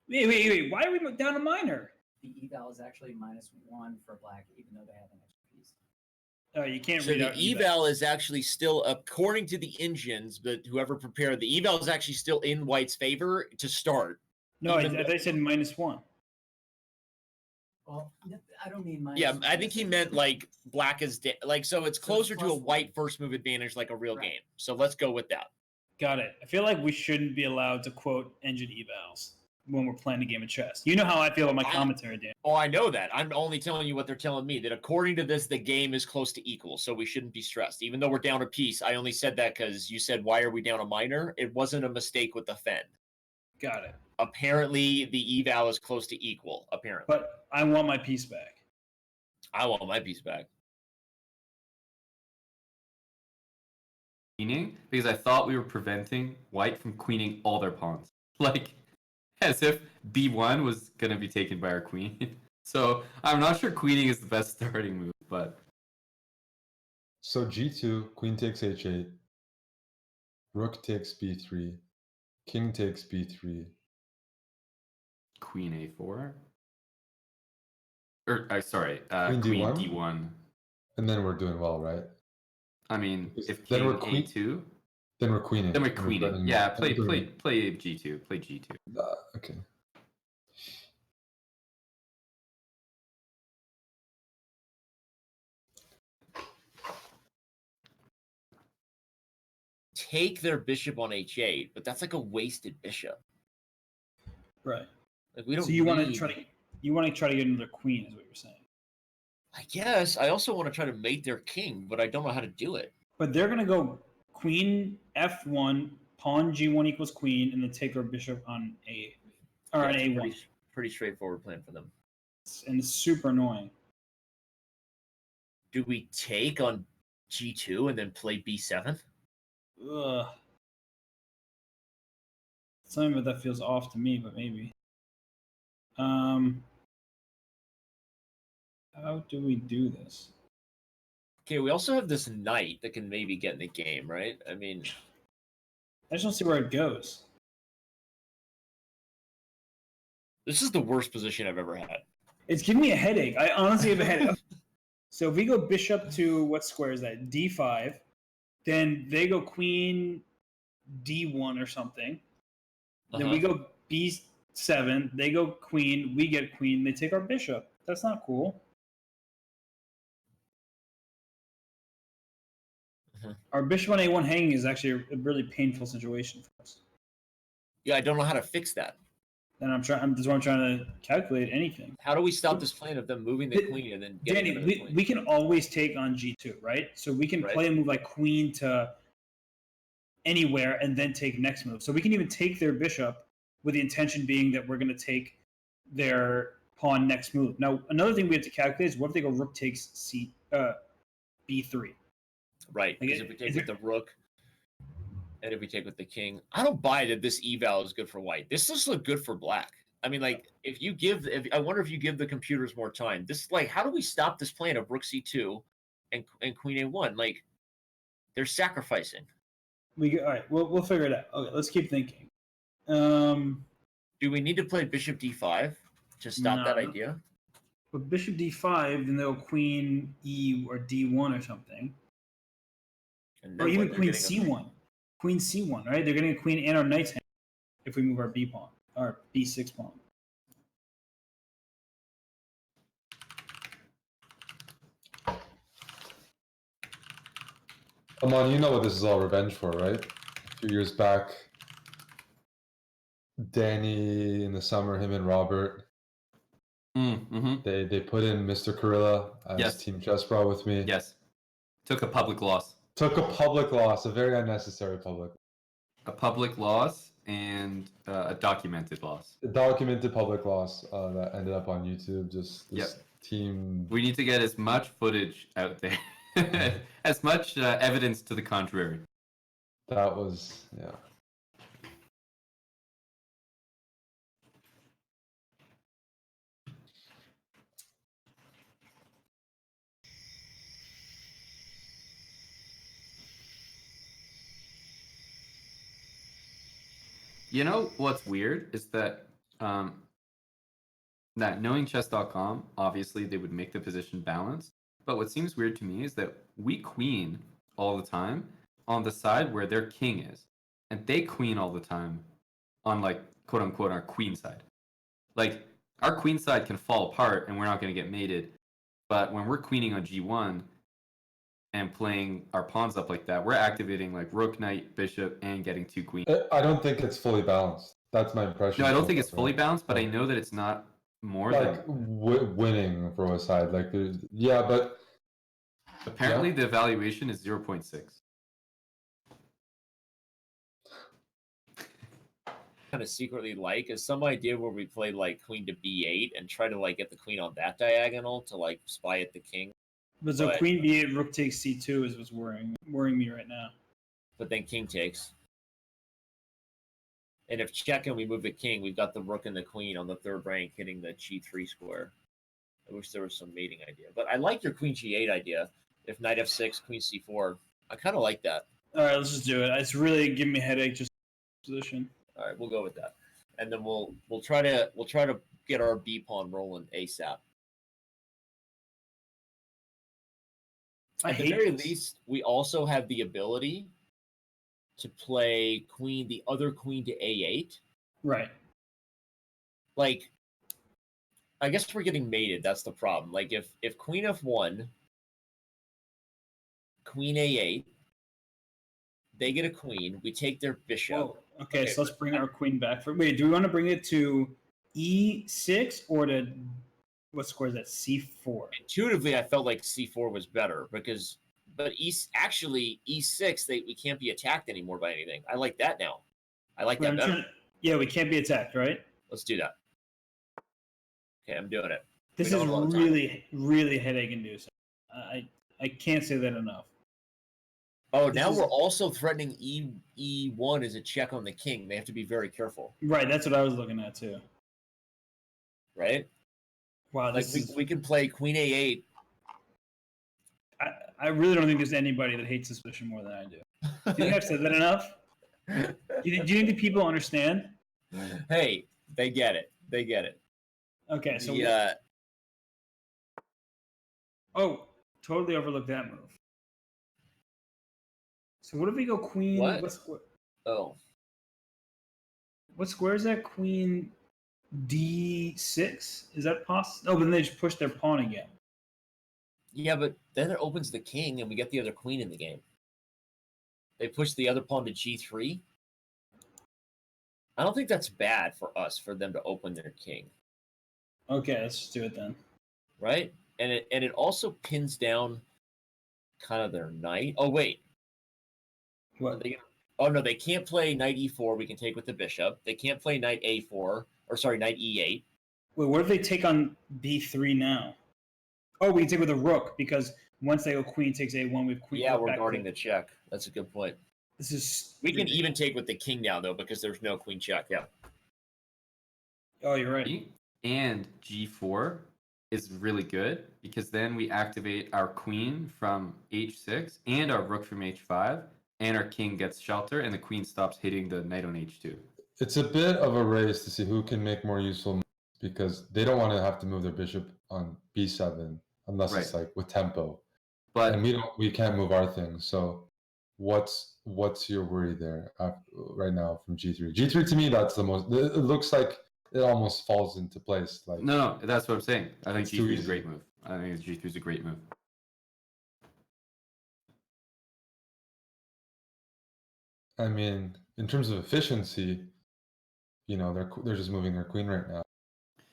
Wait. Why are we down a minor? The eval is actually -1 for black, even though they have an extra piece. You can't So read the out eval is actually still, according to the engines, but whoever prepared, the eval is actually still in white's favor to start. No, I said -1. Well, I don't mean minus. Yeah, I think he meant like black is like, so it's closer to a plus white first move advantage like a real Right. game. So let's go with that. Got it. I feel like we shouldn't be allowed to quote engine evals when we're playing a game of chess. You know how I feel about my commentary, Dan. Oh, I know that. I'm only telling you what they're telling me, that according to this, the game is close to equal, so we shouldn't be stressed. Even though we're down a piece, I only said that because you said, why are we down a minor? It wasn't a mistake with the Fen. Got it. Apparently, the eval is close to equal, apparently. But I want my piece back. I want my piece back. Queening? Because I thought we were preventing white from queening all their pawns. Like, as if b1 was going to be taken by our queen. So I'm not sure queening is the best starting move, but... So g2, queen takes h8, rook takes b3, king takes b3. Queen a4? Or, sorry, Queen queen d1? d1. And then we're doing well, right? I mean, Because if then king we're queen- a2... Then we're queening. Then we're queening. Yeah, play g2. Play g2. Okay. Take their bishop on h8, but that's like a wasted bishop. Right. Like, we don't. So you want to need- try to get another queen, is what you're saying. I guess I also want to try to mate their king, but I don't know how to do it. But they're gonna go queen f1, pawn g1 equals queen, and then take our bishop on a or on Yeah, it's a1. pretty straightforward plan for them. And it's super annoying. Do we take on g2 and then play b7? Ugh. Something that feels off to me, but maybe. How do we do this? Okay, we also have this knight that can maybe get in the game, right? I mean, I just don't see where it goes. this is the worst position I've ever had. It's giving me a headache. I honestly have a headache. So if we go bishop to, what square is that? D5. Then they go queen D1 or something. Then we go B7. They go queen. We get queen. They take our bishop. That's not cool. Our bishop on A1 hanging is actually a really painful situation for us. Yeah, I don't know how to fix that. And that's why I'm trying to calculate anything. How do we stop this plan of them moving the queen and then getting Danny, another queen? we can always take on G2, right? So we can play a move like queen to anywhere and then take next move. So we can even take their bishop with the intention being that we're going to take their pawn next move. Now, another thing we have to calculate is what if they go rook takes B3? Right, because if we take with the rook and if we take with the king, I don't buy that this eval is good for white. This does look good for black. I mean, like, I wonder if you give the computers more time. This, like, how do we stop this plan of rook c2 and queen a1? Like, they're sacrificing. All right, we'll figure it out. Okay, let's keep thinking. Do we need to play bishop d5 to stop that idea? But bishop d5, then they'll queen e or d1 or something. Or even queen c1. Queen c1, right? They're getting a queen and our knight's hand if we move our b pawn, our b6 pawn. Aman, you know what this is all revenge for, right? A few years back, Danny in the summer, him and Robert, they put in Mr. Karilla as Team Chessbrah with me. Yes. Took a public loss. Took a public loss, a very unnecessary public. A public loss, and a documented loss. A documented public loss that ended up on YouTube. Just this team. We need to get as much footage out there, as much evidence to the contrary. That was, yeah. You know what's weird is that knowing Chess.com, obviously they would make the position balanced. But what seems weird to me is that we queen all the time on the side where their king is, and they queen all the time on, like, quote unquote, our queen side. Like, our queen side can fall apart and we're not going to get mated, but when we're queening on G1 and playing our pawns up like that, we're activating like rook, knight, bishop, and getting 2 queens. I don't think it's fully balanced. That's my impression. No, I don't think it's fully balanced, but I know that it's not more like than winning for a side. Like, there's, yeah, but apparently the evaluation is 0.6. Kind of secretly like is some idea where we play like queen to b8 and try to like get the queen on that diagonal to like spy at the king. But so queen b8, rook takes c2 is what's worrying me right now. But then king takes. And if check and we move the king, we've got the rook and the queen on the third rank hitting the g3 square. I wish there was some mating idea. But I like your queen g8 idea. If knight f6, queen c4. I kind of like that. All right, let's just do it. It's really giving me a headache just position. All right, we'll go with that. And then we'll try to get our b pawn rolling ASAP. At the very least, we also have the ability to play the other queen to a8. Right. Like, I guess we're getting mated. That's the problem. Like, if queen f1, queen a8, they get a queen. We take their bishop. Whoa. Okay, so let's bring our queen back. Wait, do we want to bring it to e6 or to what square is that? c4. Intuitively, I felt like c4 was better but actually e6 we can't be attacked anymore by anything. I like that now. I like that better. Yeah, we can't be attacked, right? Let's do that. Okay, I'm doing it. This is really, really headache-inducing. I can't say that enough. Oh, now we're also threatening e1 as a check on the king. They have to be very careful. Right, that's what I was looking at too. Right? Wow, like we can play queen a8. I really don't think there's anybody that hates this position more than I do. Do you think I've said that enough? Do you think the people understand? Hey, they get it. They get it. Okay, so oh, totally overlooked that move. So what if we go queen? What square? Oh. What square is that? Queen d6? Is that possible? Oh, but then they just push their pawn again. Yeah, but then it opens the king and we get the other queen in the game. They push the other pawn to g3. I don't think that's bad for us, for them to open their king. Okay, let's just do it then. Right? And it also pins down kind of their knight. Oh, wait. What? Oh, no, they can't play knight e4. We can take with the bishop. They can't play knight a4. Or, sorry, knight e8. Wait, what if they take on b3 now? Oh, we can take with a rook, because once they go queen takes a1, we've queen. Yeah, we're guarding the check. That's a good point. This is. We can even take with the king now, though, because there's no queen check. Yeah. Oh, you're right. And g4 is really good, because then we activate our queen from h6 and our rook from h5, and our king gets shelter, and the queen stops hitting the knight on h2. It's a bit of a race to see who can make more useful moves, because they don't want to have to move their bishop on b7 unless it's like with tempo. But and we can't move our thing. So what's your worry there right now from g3? G3 to me, that's the most. It looks like it almost falls into place. Like no, that's what I'm saying. I think g3 is a great move. I think g3 is a great move. I mean, in terms of efficiency, they're just moving their queen right now,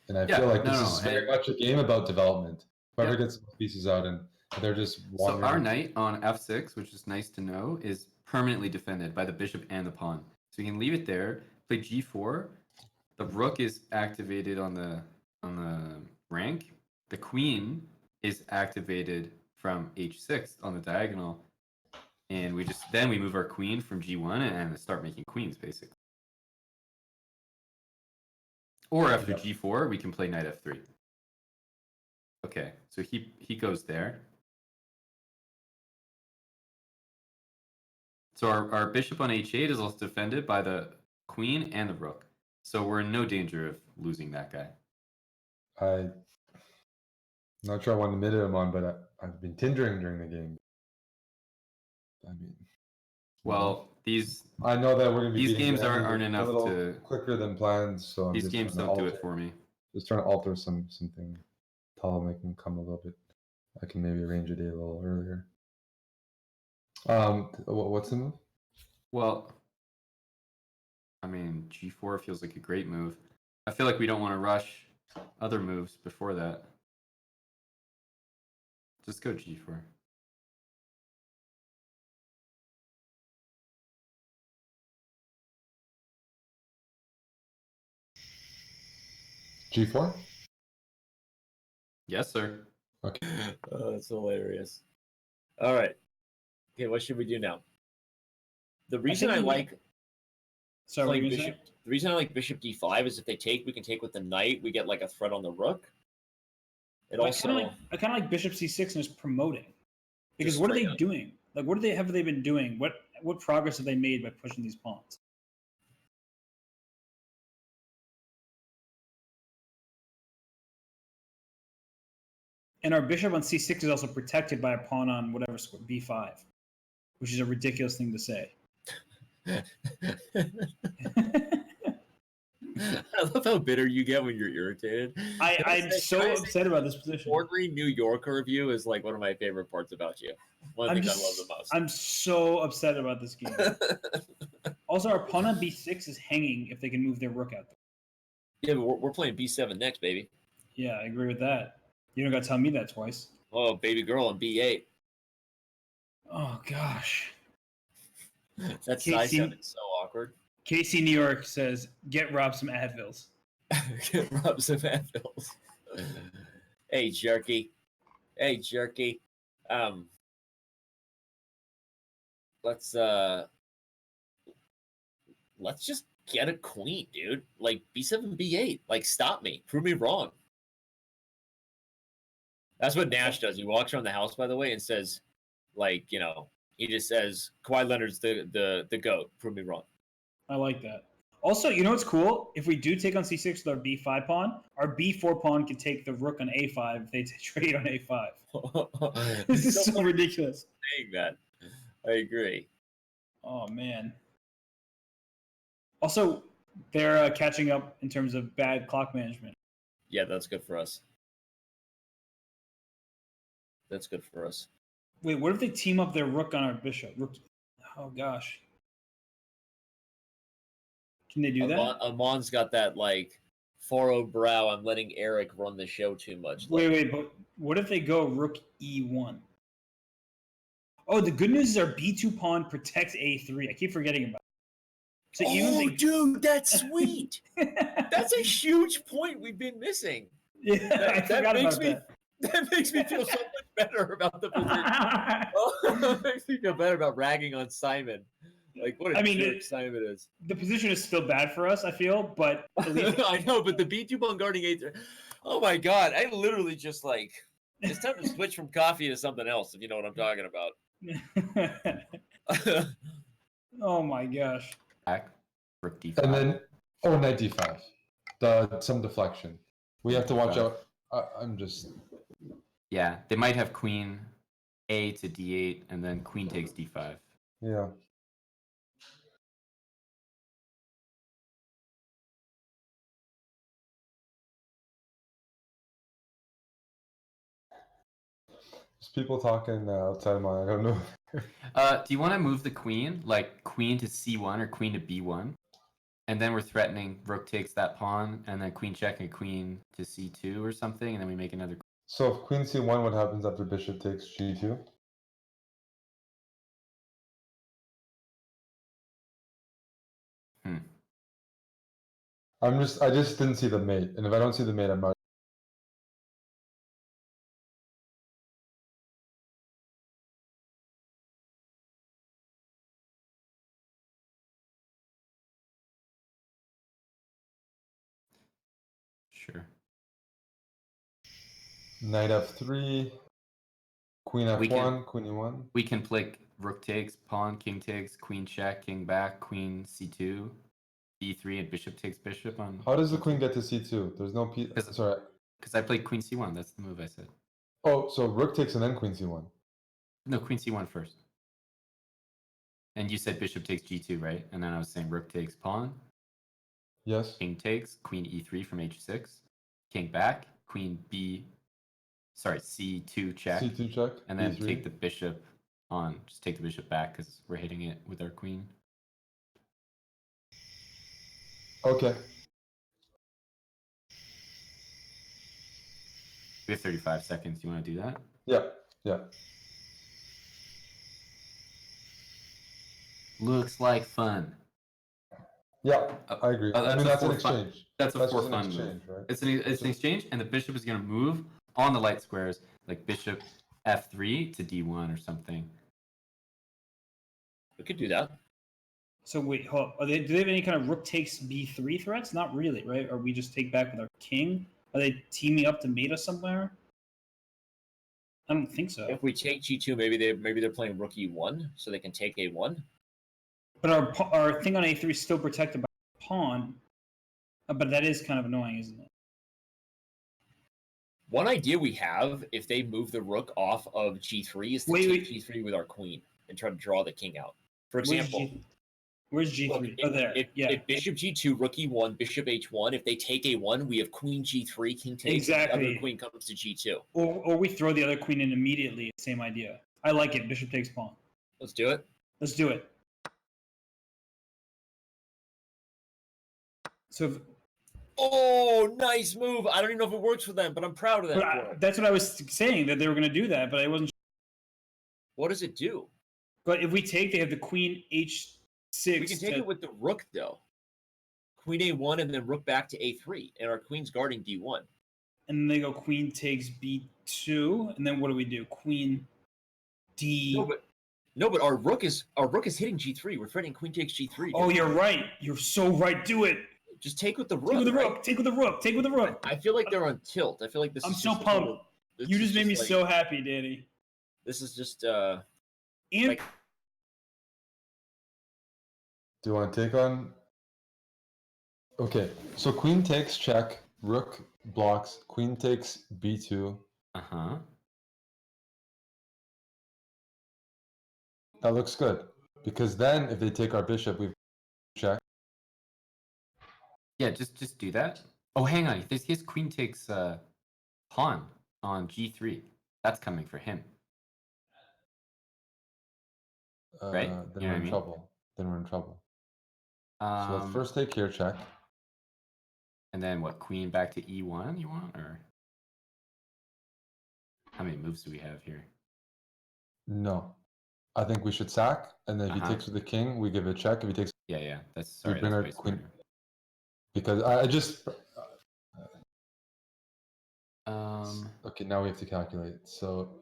and I feel like this is very much a game about development. Whoever gets pieces out, and they're just wandering. So our knight on f6, which is nice to know, is permanently defended by the bishop and the pawn. So we can leave it there, play g4, the rook is activated on the rank. The queen is activated from h6 on the diagonal, and we move our queen from g1 and start making queens basically. Or after g4, we can play knight f3. Okay, so he goes there. So our bishop on h8 is also defended by the queen and the rook. So we're in no danger of losing that guy. I'm not sure I want to admit it, Aman, but I've been Tindering during the game. I mean, well, I know that we're going to be these beating games aren't a enough little to quicker than planned, so I'm these just games trying to don't do alter, it for me. just trying to alter something. Tell them I can come a little bit. I can maybe arrange a day a little earlier. What's the move? Well, I mean, g4 feels like a great move. I feel like we don't want to rush other moves before that. Just go g4. G4? Yes, sir. Okay. Oh, that's hilarious. All right. Okay, what should we do now? The reason I like Sorry, what were playing you gonna bishop. say? The reason I like bishop d5 is if they take, we can take with the knight. We get like a threat on the rook. It But also I kind of like bishop c6 and just promoting. Because Just what are they straight up. doing? Like, what have they been doing? What progress have they made by pushing these pawns? And our bishop on c6 is also protected by a pawn on whatever square, b5, which is a ridiculous thing to say. I love how bitter you get when you're irritated. I'm so upset about this position. Ordinary New Yorker of you is like one of my favorite parts about you. One of the things I love the most. I'm so upset about this game. Also, our pawn on b6 is hanging if they can move their rook out there. Yeah, but we're playing b7 next, baby. Yeah, I agree with that. You don't got to tell me that twice. Oh, baby girl on b8. Oh, gosh. That size sounded so awkward. Casey New York says, get Rob some Advils. Rub some Advils. Hey, jerky. Hey, jerky. Let's just get a queen, dude. Like b7, b8. Like, stop me. Prove me wrong. That's what Nash does. He walks around the house, by the way, and says, like, you know, he just says, Kawhi Leonard's the GOAT. Prove me wrong. I like that. Also, you know what's cool? If we do take on c6 with our b5 pawn, our b4 pawn can take the rook on a5 if they trade on a5. This is so ridiculous. Saying that. I agree. Oh, man. Also, they're catching up in terms of bad clock management. Yeah, that's good for us. That's good for us. Wait, what if they team up their rook on our bishop? Oh, gosh. Can they do that? Amon's got that, like, furrowed brow. I'm letting Eric run the show too much. Wait, but what if they go rook e1? Oh, the good news is our b2 pawn protects a3. I keep forgetting about it. So dude, that's sweet. That's a huge point we've been missing. Yeah, I forgot about that. That makes me feel so much better about the position. It makes me feel better about ragging on Simon. Like, what a jerk Simon is. The position is still bad for us, I feel, but at least I know, but the B2 pawn guarding A3. Oh my god, I literally just like it's time to switch from coffee to something else, if you know what I'm talking about. Oh my gosh. Back, rook d5. And then, knight d5. Some deflection. We have to watch out. I'm just. Yeah, they might have queen a to d8, and then queen takes d5. Yeah. There's people talking outside of mine. I don't know. Do you want to move the queen, like queen to c1 or queen to b1? And then we're threatening rook takes that pawn, and then queen check and queen to c2 or something, and then we make another. So if queen c1, what happens after bishop takes g2? I just didn't see the mate, and if I don't see the mate, I'm not. Sure. Knight F3, Queen F1, Queen E1. We can play rook takes, pawn, king takes, queen check, king back, queen c2, e3, and bishop takes bishop on. How does the queen get to C2? There's no P. Sorry. Because I played queen c1. That's the move I said. Oh, so rook takes and then queen C1. No, queen c1 first. And you said bishop takes g2, right? And then I was saying rook takes pawn. Yes. King takes, queen e3 from h6, king back, queen c2 check, C2 check. and then B3. take the bishop on. Just take the bishop back because we're hitting it with our queen. Okay. We have 35 seconds. You want to do that? Yeah. Yeah. Looks like fun. Yeah, I agree. I mean, that's an fun. exchange. That's just for an fun exchange, move. right? It's an exchange, and the bishop is going to move on the light squares, like bishop f3 to d1 or something. We could do that. So wait, hold up. Do they have any kind of rook takes b3 threats? Not really, right? Or we just take back with our king? Are they teaming up to mate us somewhere? I don't think so. If we take g2, maybe they're playing rook e1, so they can take a1. But our thing on a3 is still protected by pawn. But that is kind of annoying, isn't it? One idea we have, if they move the rook off of g3, is to take g3 with our queen and try to draw the king out. For example, where's G3? Look, Oh, there. If bishop g2, rook e1, bishop h1, if they take a1, we have queen g3, king takes, exactly. the other queen comes to g2. Or we throw the other queen in immediately. Same idea. I like it. Bishop takes pawn. Let's do it. Let's do it. So. Oh, nice move. I don't even know if it works for them, but I'm proud of that. That's what I was saying, that they were going to do that, but I wasn't. What does it do? But if we take, they have the queen h6. We can take it with the rook, though. Queen a1 and then rook back to a3, and our queen's guarding d1. And then they go queen takes b2, and then what do we do? Queen d. No, but our rook is hitting g3. We're threatening queen takes g3. Oh, you're right. You're so right. Do it. Just take with the rook. Take with the rook. Take with the rook. Take with the rook. I feel like they're on tilt. I feel like this. I'm is so just pumped. You just made me so happy, Danny. This is just And like. Do you want to take on? Okay, so queen takes check, rook blocks, queen takes b2. Uh-huh. That looks good, because then if they take our bishop, we check. Yeah, just do that. Oh, hang on. His queen takes pawn on g3. That's coming for him. Right? Then we're in trouble. Then we're in trouble. So let's first take here, check. And then what? Queen back to e1 you want, or how many moves do we have here? No, I think we should sack, and then if he takes with the king, we give it a check. If he takes, yeah, that's sorry. We bring that's our queen. Because I just. Okay, now we have to calculate. So.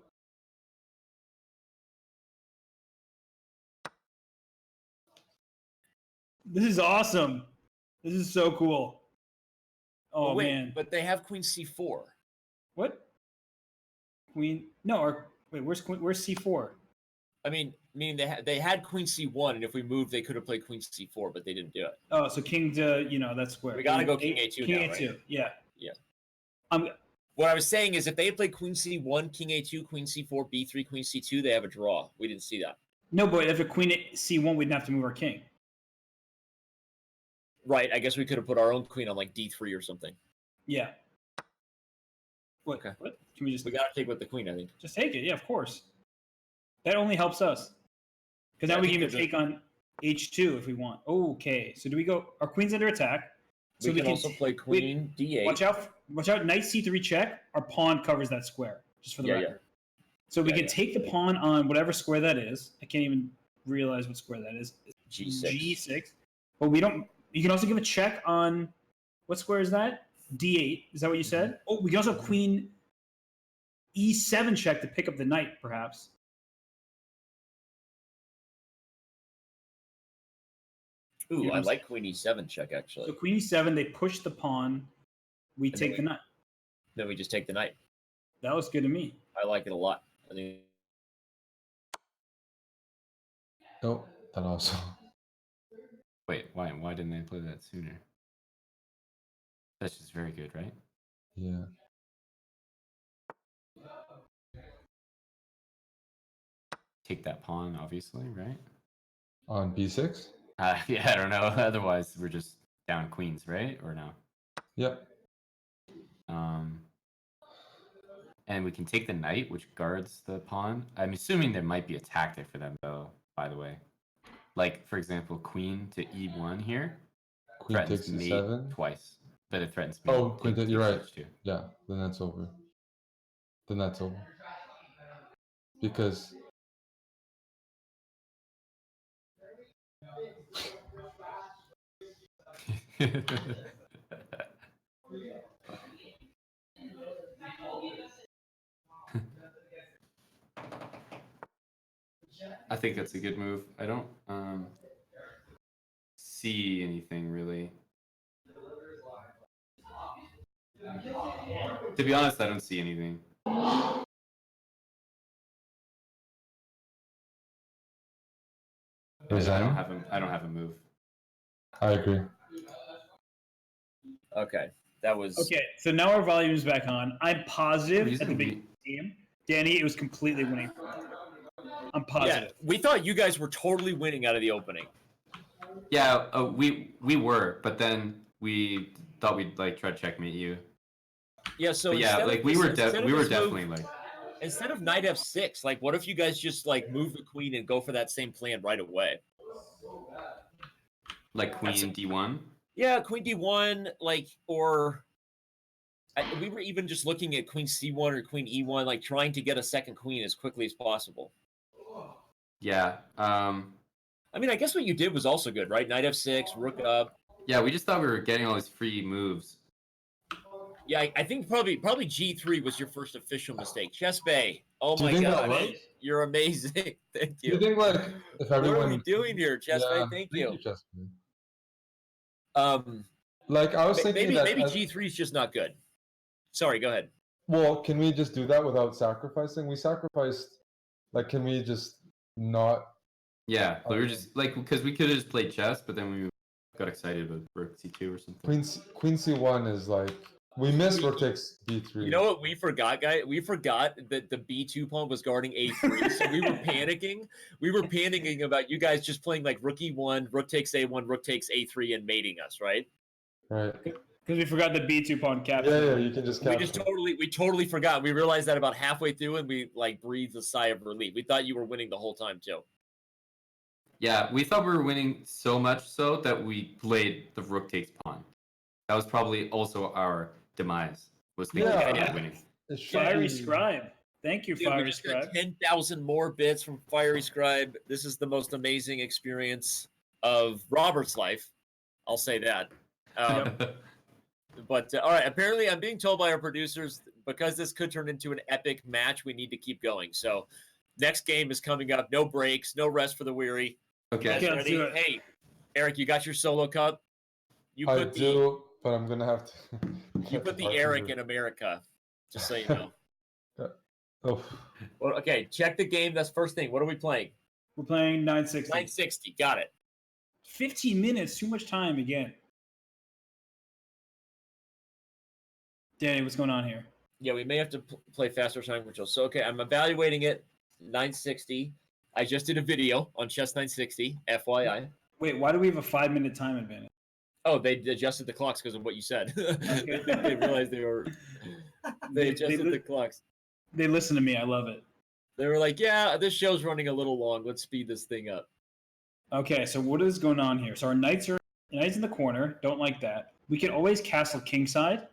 this is awesome. This is so cool. Oh, wait, man. But they have queen c4. What? Queen? No, where's c4? I mean, meaning they had queen c1, and if we moved, they could have played queen c4, but they didn't do it. Oh, so king to, that's square. We gotta go king a2 king now, a2, right? yeah. Yeah. What I was saying is if they had played queen c1, king a2, queen c4, b3, queen c2, they have a draw. We didn't see that. No, but if a queen c1, we'd have to move our king. Right, I guess we could have put our own queen on like d3 or something. Yeah. What? Okay. What? Can we just? We gotta take with the queen, I think. Just take it, yeah, of course. That only helps us. Because now we can even take on h2 if we want. Okay, so do we go? Our queen's under attack. So we can also play queen d8. Watch out! Knight c3 check. Our pawn covers that square. Just for the record. Yeah. So we can take the pawn on whatever square that is. I can't even realize what square that is. G6. G6. But we don't. You can also give a check on What square is that? D8. Is that what you said? Oh, we can also queen E7 check to pick up the knight, perhaps. Ooh, You know I what I'm like queen e7 check, actually. So queen E7, they push the pawn. We And take then the knight. Then we just take the knight. That was good to me. I like it a lot. I think Nope, that also. Wait, why didn't they play that sooner? That's just very good, right? Yeah. Take that pawn, obviously, right? On B6? Yeah, I don't know. Otherwise, we're just down queens, right? Or no? Yep. And we can take the knight, which guards the pawn. I'm assuming there might be a tactic for them, though, by the way. Like, for example, queen to e1 here Queen threatens takes mate E7. twice. But it threatens mate. Oh, queen takes you're right. h2. Yeah, then that's over. Then that's over. Because I think that's a good move. I don't see anything really. To be honest, I don't see anything. I don't have a move. I agree. okay. That was Okay, so now our volume's back on. I'm positive Reason at the beginning of the game, Danny, it was completely winning. I'm positive. Yeah, we thought you guys were totally winning out of the opening. Yeah, we were, but then we thought we'd like try to checkmate you. Yeah, so But yeah, like we were definitely like instead of knight f6, like what if you guys just like move the queen and go for that same plan right away? like queen d1. Yeah, queen d1, like or we were even just looking at queen c1 or queen e1, like trying to get a second queen as quickly as possible. Yeah. I mean, I guess what you did was also good, right? Knight f6, rook up. Yeah, we just thought we were getting all these free moves. Yeah, I think probably G3 was your first official mistake. Chess Bay. Oh Do you my think that god, was? you're amazing. Thank Do you you. think like if everyone What are we doing here, Chess Bay? Yeah, Thank you. Chess Bay. Um, Like I was thinking maybe G3 is just not good. Sorry, go ahead. Well, can we just do that without sacrificing? We sacrificed. Like, can we just not? Yeah, we were just like because we could have just played chess, but then we got excited about rook c2 or something. Queen c1 is like we missed rook takes b3. You know what we forgot, guys? We forgot that the b2 pawn was guarding a3, so we were panicking. We were panicking about you guys just playing like rook e1, rook takes a1, rook takes a3, and mating us, right? Right. Because we forgot the B2 pawn capture. Yeah, you can just capture. We totally forgot. We realized that about halfway through, and we like breathed a sigh of relief. We thought you were winning the whole time too. Yeah, we thought we were winning so much so that we played the rook takes pawn. That was probably also our demise. Was thinking Yeah. about winning. Fiery Scribe. Thank you, Dude, Fiery we just Scribe. got 10,000 more bits from Fiery Scribe. This is the most amazing experience of Robert's life. I'll say that. But all right, apparently I'm being told by our producers because this could turn into an epic match, we need to keep going. So next game is coming up. No breaks, no rest for the weary. Okay. You guys ready? Hey, Eric, you got your solo cup? I do, but I'm gonna have to. You put the Eric in America, just so you know. Oh. Well, okay, check the game. That's first thing. What are we playing? We're playing 960. 960. Got it. 15 minutes. Too much time again. Danny, what's going on here? Yeah, we may have to play faster time control. So, okay, I'm evaluating it. 960. I just did a video on Chess 960, FYI. Wait, why do we have a 5-minute time advantage? Oh, they adjusted the clocks because of what you said. They realized they adjusted the clocks. They listen to me. I love it. They were like, yeah, this show's running a little long. Let's speed this thing up. Okay, so what is going on here? So our knights in the corner. Don't like that. We can always castle kingside,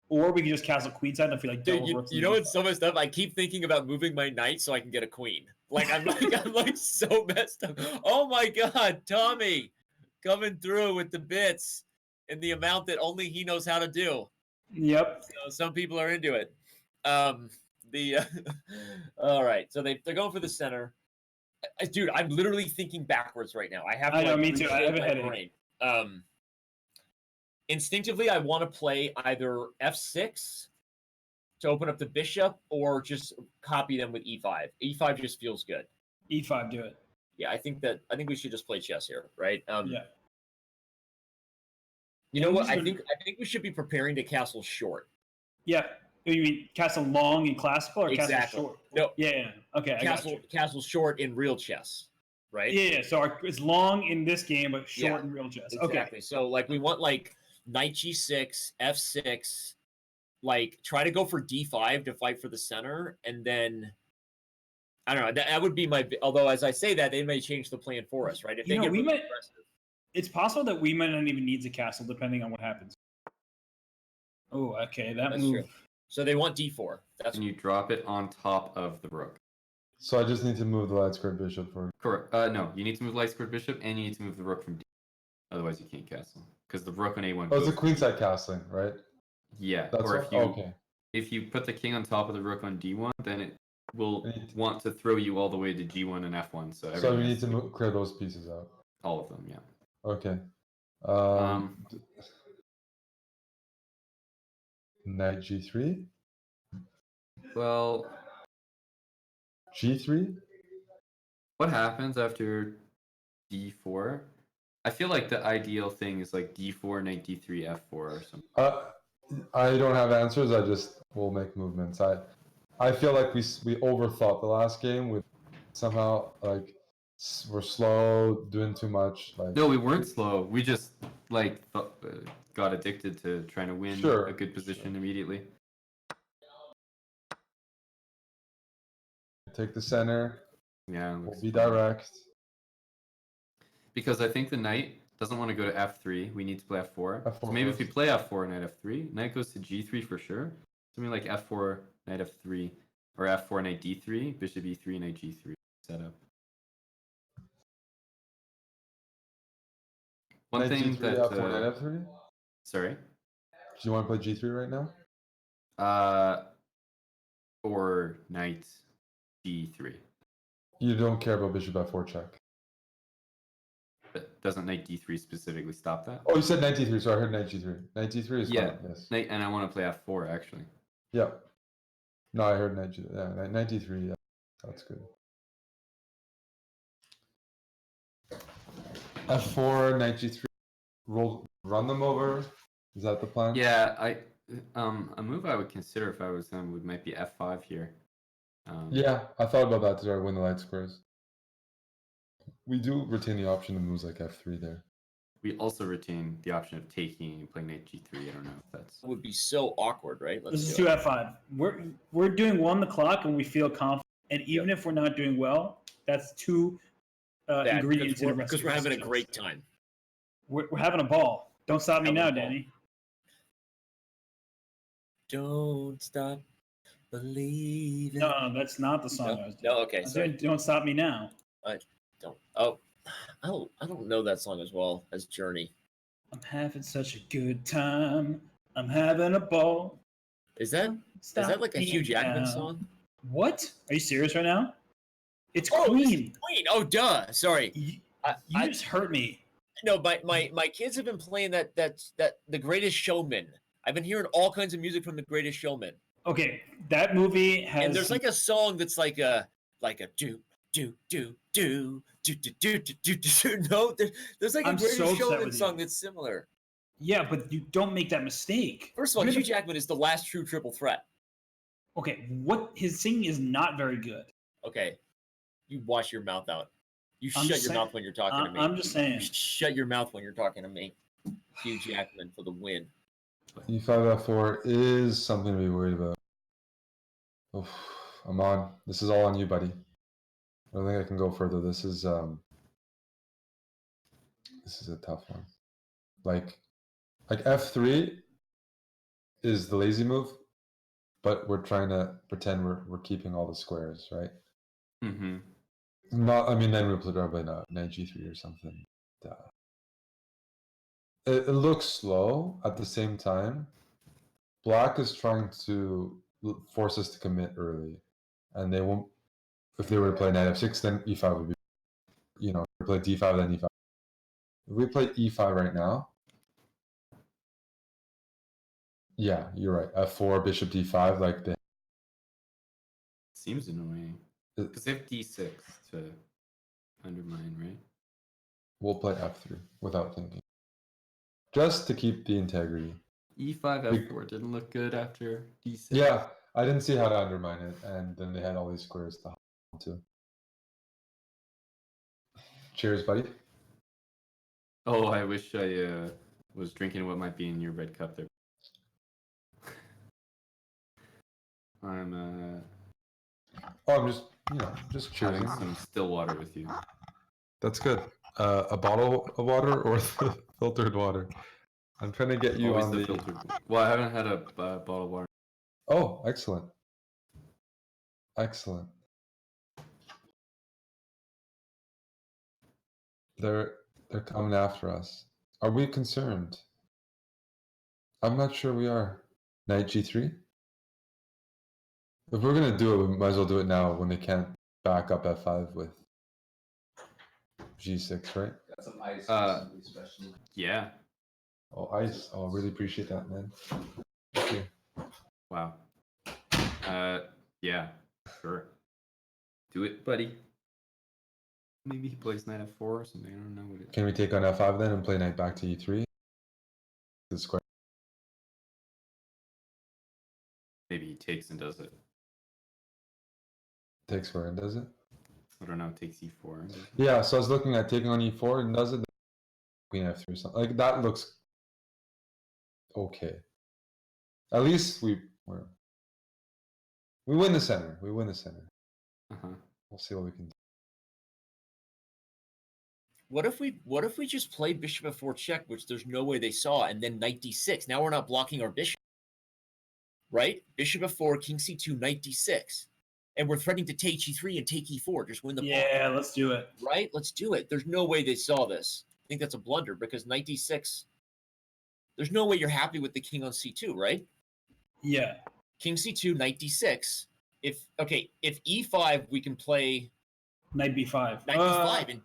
or we can just castle queenside and feel like Dude, you know what's so messed up? I keep thinking about moving my knight so I can get a queen. Like I'm like so messed up. Oh my god, Tommy coming through with the bits in the amount that only he knows how to do. Yep. So some people are into it. All right, so they're going for the center. Dude, I'm literally thinking backwards right now. I have to I know, like, me too. I have reshape a my headache. brain. Instinctively, I want to play either f6 to open up the bishop or just copy them with e5. E5 just feels good. E5, do it. Yeah, I think we should just play chess here, right? Yeah. You know I'm what? just I gonna- think we should be preparing to castle short. Yeah. You mean castle long in classical or Exactly. castle short? No, Yeah. Okay, I got you. castle short in real chess, right? Yeah. So it's long in this game, but short Yeah, in real chess. Exactly. Okay. So like we want like knight g6, f6, like try to go for d5 to fight for the center, and then I don't know. That would be my. Although as I say that, they may change the plan for us, right? If they get really aggressive. It's possible that we might not even need the castle, depending on what happens. Oh, okay, that's move. True. So they want d4. That's And you drop it on top of the rook. So I just need to move the light squared bishop for. Correct. No, you need to move light squared bishop, and you need to move the rook from D. Otherwise, you can't castle because the rook on A1. Oh, it's a queenside castling, right? Yeah. That's or what? if you Okay. if you put the king on top of the rook on D1, then it will want to throw you all the way to G1 and F1. So So we everything need has to be clear those pieces out. all of them. Yeah. Okay. Um, Knight g3. Well, G3. what happens after D4? I feel like the ideal thing is like D4, knight D3, F4 or something. I don't have answers. I just will make movements. I feel like we overthought the last game with somehow like we're slow, doing too much. Like No, we weren't slow. We just like got addicted to trying to win a good position immediately. Take the center. Yeah, We'll be direct. Because I think the knight doesn't want to go to F3. We need to play F4. F4 So maybe first. if we play F4, knight F3, knight goes to G3 for sure. Something like F4, knight F3, or F4, knight D3, bishop E3, knight G3 setup. One Knight thing G3, that F4, knight F3. sorry. Do you want to play G3 right now? Or knight D3. You don't care about bishop F4 check. But doesn't knight D3 specifically stop that? Oh, you said knight D3, so I heard knight G3. Knight D3 is Yeah, fine. Yes. knight, and I want to play F4 actually. Yeah. No, I heard knight G. Yeah, knight D3. Yeah, that's good. F4, knight G3. Run them over. Is that the plan? Yeah, a move I would consider if I was them might be F5 here. Yeah, I thought about that to try to win the light squares. We do retain the option to moves like F3 there. We also retain the option of taking and playing knight G3. I don't know if that's. It would be so awkward, right? This is 2F5. We're doing well on the clock and we feel confident. And even if we're not doing well, that's two ingredients in a recipe. Because we're having a great time. We're having a ball. Don't stop me now, Danny. Don't stop believing. No, that's not the song I was doing. No, okay. Sorry. Don't stop me now. I don't. Oh, I don't know that song as well as Journey. I'm having such a good time. I'm having a ball. Is that like a Hugh Jackman song? What? Are you serious right now? It's Queen. Queen. Oh, duh. Sorry. You just hurt me. No, my kids have been playing that The Greatest Showman. I've been hearing all kinds of music from The Greatest Showman. Okay, that movie has. And there's like a song that's like a do. No, there's like a Greatest Showman song that's similar. Yeah, but you don't make that mistake. First of all, Hugh Jackman is the last true triple threat. Okay, his singing is not very good. Okay, you wash your mouth out. You shut your mouth when you're talking to me. I'm just saying. You shut your mouth when you're talking to me. Hugh Jackman for the win. E5 F4 is something to be worried about. Oof, Aman, this is all on you, buddy. I don't think I can go further. This is a tough one. Like F3 is the lazy move, but we're trying to pretend we're keeping all the squares, right? Mm-hmm. Not. I mean, then we play probably knight G3 or something. It looks slow. At the same time, Black is trying to force us to commit early, and they won't. If they were to play knight f6, then e5 would be, if we play d5, then e5. If we play e5 right now, yeah, you're right. f4, bishop d5, like the. Seems annoying. Because they have d6 to undermine, right? We'll play f3 without thinking, just to keep the integrity. e5, f4 didn't look good after d6. Yeah, I didn't see how to undermine it, and then they had all these squares to hold on to. Cheers, buddy. Oh, I wish I was drinking what might be in your red cup there. I'm Oh, I'm just having cheersing. some still water with you. That's good. A bottle of water or filtered water? I'm trying to get you Always on the the. filtered. Well, I haven't had a bottle of water. Oh, excellent. Excellent. They're coming after us. Are we concerned? I'm not sure we are. Knight g3? If we're gonna do it, we might as well do it now when they can't back up f5 with g6, right? Got some ice, especially. Yeah. Oh, ice. Oh, really appreciate that, man. Thank you. Wow. Yeah. Sure. Do it, buddy. Maybe he plays knight f4 or something. I don't know what it. Can we take on f5 then and play knight back to e3? The square. Maybe he takes and does it. Takes square and does it? I don't know. Takes e4. Yeah, so I was looking at taking on e4 and does it. Queen f3 or something. Like that looks okay. At least we win the center. We win the center. We'll see what we can do. What if we just play bishop f4 check, which there's no way they saw, and then knight d6? Now we're not blocking our bishop, right? Bishop f4, king c2, knight d6, and we're threatening to take e3 and take e4. Just win the pawn. Yeah, let's do it. Right? Let's do it. There's no way they saw this. I think that's a blunder because knight d6. There's no way you're happy with the king on c2, right? Yeah. King c2, knight d6. If e5, we can play knight b5. Knight b5 and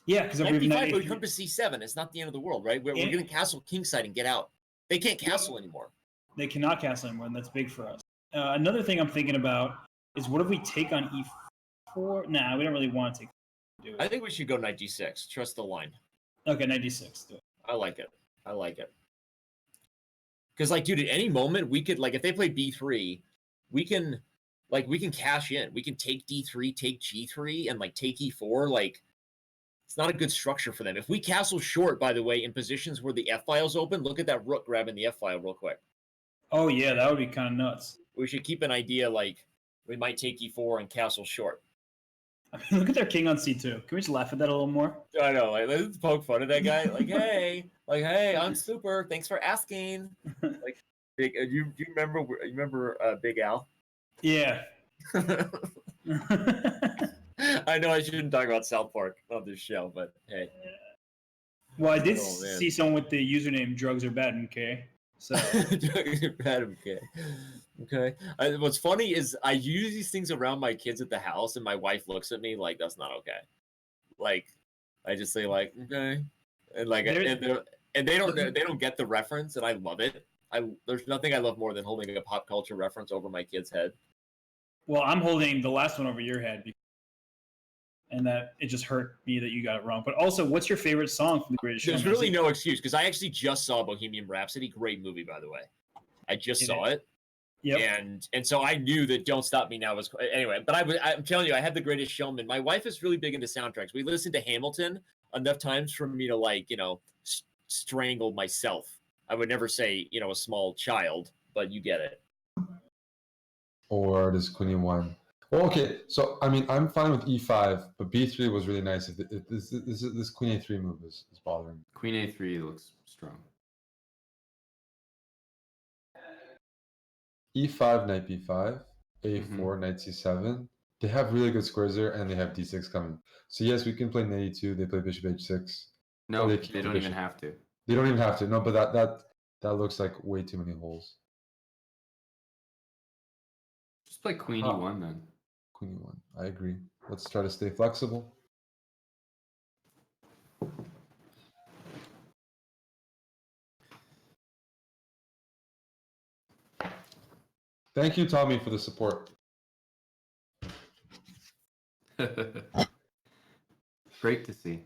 yeah, because if knight we have b5 would come to c7. It's not the end of the world, right? We're going to castle kingside and get out. They can't castle anymore. They cannot castle anymore, and that's big for us. Another thing I'm thinking about is what if we take on e4? Nah, we don't really want to take. Do it. I think we should go knight d6. Trust the line. Okay, knight d6. Do it. I like it. Because, like, dude, at any moment we could, like, if they play b3, we can cash in. We can take d3, take g3, and like take e4. Like, it's not a good structure for them. If we castle short, by the way, in positions where the f file's open, look at that rook grabbing the f file real quick. Oh yeah, that would be kind of nuts. We should keep an idea like we might take e4 and castle short. I mean, look at their king on c2. Can we just laugh at that a little more? I know, like, let's poke fun at that guy. Hey, I'm super. Thanks for asking. Like, big. You remember Big Al? Yeah. I know I shouldn't talk about South Park on this show, but hey. Well, I did see someone with the username "drugs are bad," okay? So drugs are bad, okay. Okay. What's funny is I use these things around my kids at the house, and my wife looks at me like that's not okay. Like, I just say like okay, and like and they don't get the reference, and I love it. There's nothing I love more than holding a pop culture reference over my kid's head. Well, I'm holding the last one over your head, and that it just hurt me that you got it wrong. But also, what's your favorite song from The Greatest Showman? There's really no excuse because I actually just saw Bohemian Rhapsody. Great movie, by the way. I just saw it. Yep. And so I knew that Don't Stop Me Now was anyway. But I'm telling you, I had The Greatest Showman. My wife is really big into soundtracks. We listened to Hambleton enough times for me to strangle myself. I would never say a small child, but you get it. Or does Queen e1? Well, okay. So I mean, I'm fine with e5, but b3 was really nice. If this Queen a3 move is bothering me. Queen a3 looks strong. e5, knight b5, a4, knight c7. They have really good squares there, and they have d6 coming. So yes, we can play knight e2. They play bishop h6. No, they don't even have to. They don't even have to. No, but that looks like way too many holes. Just play queen e1 then. Queen e1. I agree. Let's try to stay flexible. Thank you, Tommy, for the support. Great to see.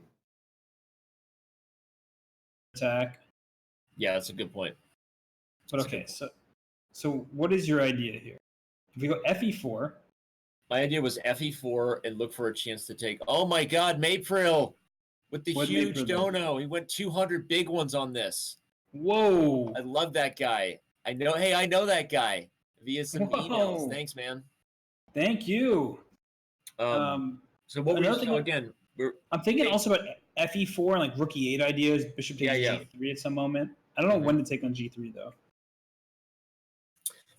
Attack. Yeah, that's a good point. But okay, so what is your idea here? If we go fe4, My idea was fe4 and look for a chance to take. Oh my God, Maypril with the What huge Maypril did? dono. He went 200 big ones on this. whoa, I love that guy. I know. Hey, I know that guy via some Whoa. emails. Thanks, man. thank you. So what another we thing so I- again, we're I'm thinking Hey. also about fe4 and like rook e8 ideas. Bishop takes Yeah. g3 at some moment. I don't know Mhm. when to take on g3 though.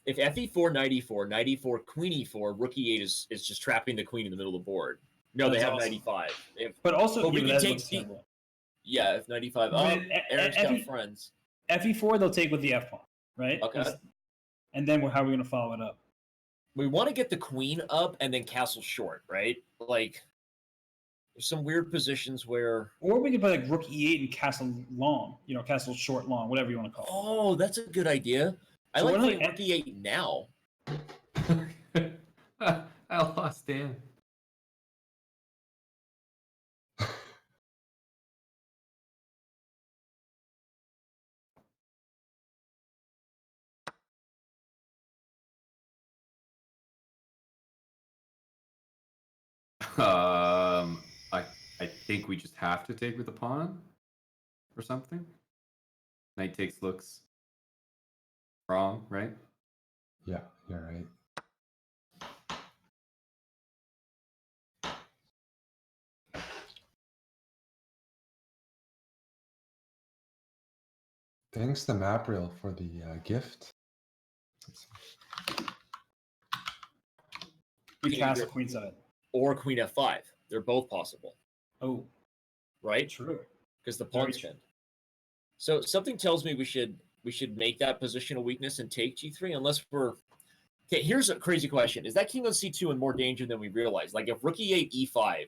If fe4, knight e4, knight e4, queen e4, rook e8 is just trapping the queen in the middle of the board. No, they That's have awesome. knight e5. But also, But we yeah, can that take looks terrible. Yeah, if knight e5. But Eric's got friends. fe4 they'll take with the f pawn, right? Okay. And then how are we going to follow it up? We want to get the queen up and then castle short, right? Like, there's some weird positions where. Or we could play like rook e8 and castle long, castle short long, whatever you want to call it. Oh, that's a good idea. I So like we're playing like- rook e8 now. I lost Dan. I think we just have to take with the pawn or something. Knight takes looks wrong, right? Yeah, you're right. Thanks to Mapril for the gift. We can castle either- queenside. Or queen f5. They're both possible, Oh, right? true. Because the Very pawn's true. pinned. So something tells me we should make that positional weakness and take g3 unless we're. Okay, here's a crazy question. Is that king on c2 in more danger than we realize? Like if rook e8, e5,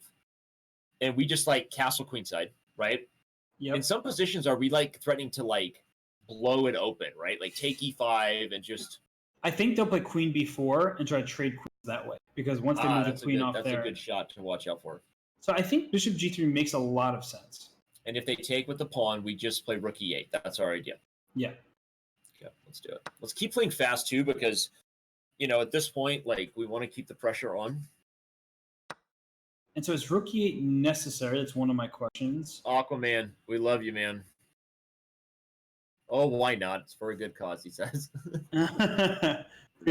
and we just like castle queenside, right? Yep. In some positions, are we like threatening to like blow it open, right? Like take e5 and just. I think they'll play queen b4 and try to trade queens that way because once they move the queen off that's there. a good shot to watch out for. So I think bishop g3 makes a lot of sense. And if they take with the pawn, we just play rook e8. That's our idea. Yeah. Okay, let's do it. Let's keep playing fast too, because at this point, like we want to keep the pressure on. And so is rook e8 necessary? That's one of my questions. Aquaman, we love you, man. Oh, why not? It's for a good cause, he says. Appreciate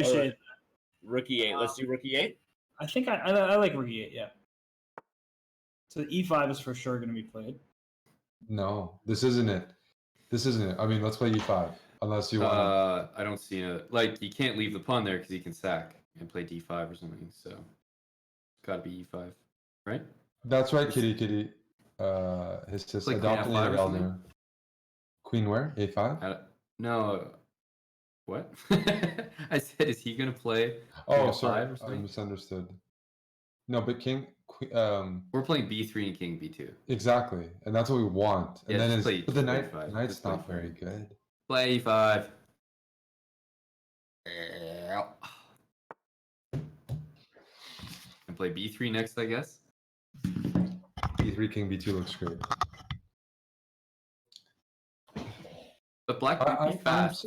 All right. it. Rook e8. Let's do rook e8. I think I like rook e8, yeah. So e5 is for sure going to be played. No, this isn't it. This isn't it. I mean, let's play e5. Unless you want I don't see a like. You can't leave the pawn there because he can sack and play d5 or something. So it's got to be e5, right? That's right, Kitty. His Like queen adopted f5 or native something? elder. Queen where? A5? No. What? I said, is he gonna play? Oh, queen sorry. f5 or I something? misunderstood. No, but king. We're playing b3 and king b2. Exactly, and that's what we want. And Yeah, then just play but the play knight, e5. the knight's Just play not e5. very good. Play e5. And play b3 next, I guess. E3 king b2 looks great. But black might be fast.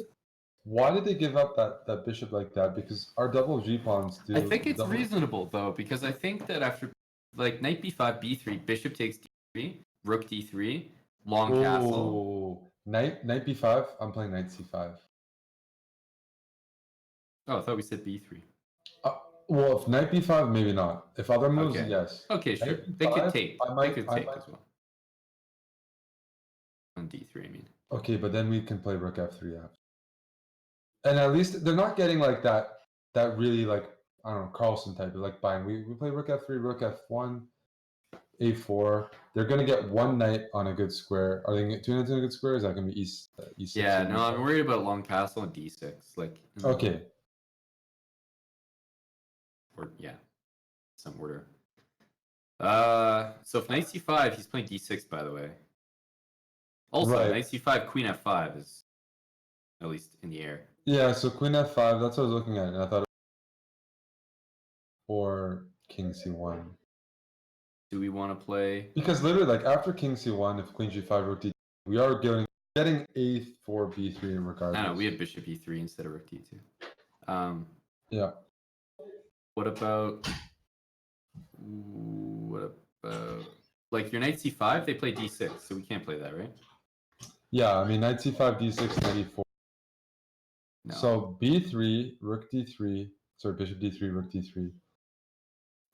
Why did they give up that bishop like that? Because our double G pawns do. I think it's double... reasonable though, because I think that after like knight b5, b3, bishop takes d3, rook d3, long castle. Oh, knight b5. I'm playing knight c5. Oh, I thought we said b3. Well, if knight b5, maybe not. If other moves, Okay. yes. Okay, sure. Knight They could b5, take. I might, They could I take might- as well. On d3, I mean. Okay, but then we can play rook f3 after. And at least they're not getting like that really like I don't know Carlson type of like buying. We play rook f3, rook f1. a4. They're gonna get one knight on a good square. Are they gonna get two knights on a good square? Is that gonna be e6? Yeah, or no, I'm e5? worried about long castle and d6. Like, Okay. or yeah, some order. So if knight c5, he's playing d6, by the way. Also, Right. knight c5, queen f5 is at least in the air. Yeah, so queen f5, that's what I was looking at, and I thought, or king c1. Do we want to play? Because literally, like after king c1, if queen g5, rook d, we are getting a4, b3 regardless. I don't know, we had bishop e3 instead of rook d2. Yeah. What about like your knight c5? They play d6, so we can't play that, right? Yeah, I mean knight c5, d6, knight e4. No. So b3, rook d3, sorry, bishop d3, rook d3.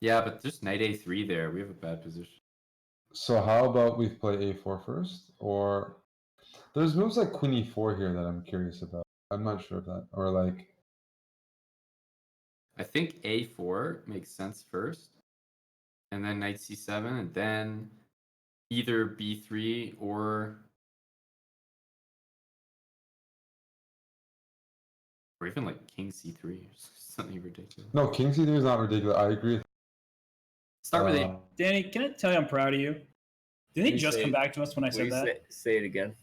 Yeah, but just knight a3 there. We have a bad position. So how about we play a4 first? Or there's moves like queen e4 here that I'm curious about. I'm not sure of that. Or like, I think a4 makes sense first, and then knight c7, and then either b3 or even like king c3 or something ridiculous. no, king c3 is not ridiculous. I agree. Start with a. Danny, can I tell you I'm proud of you? Did they Please just say come it. back to us when I said that? Say it again.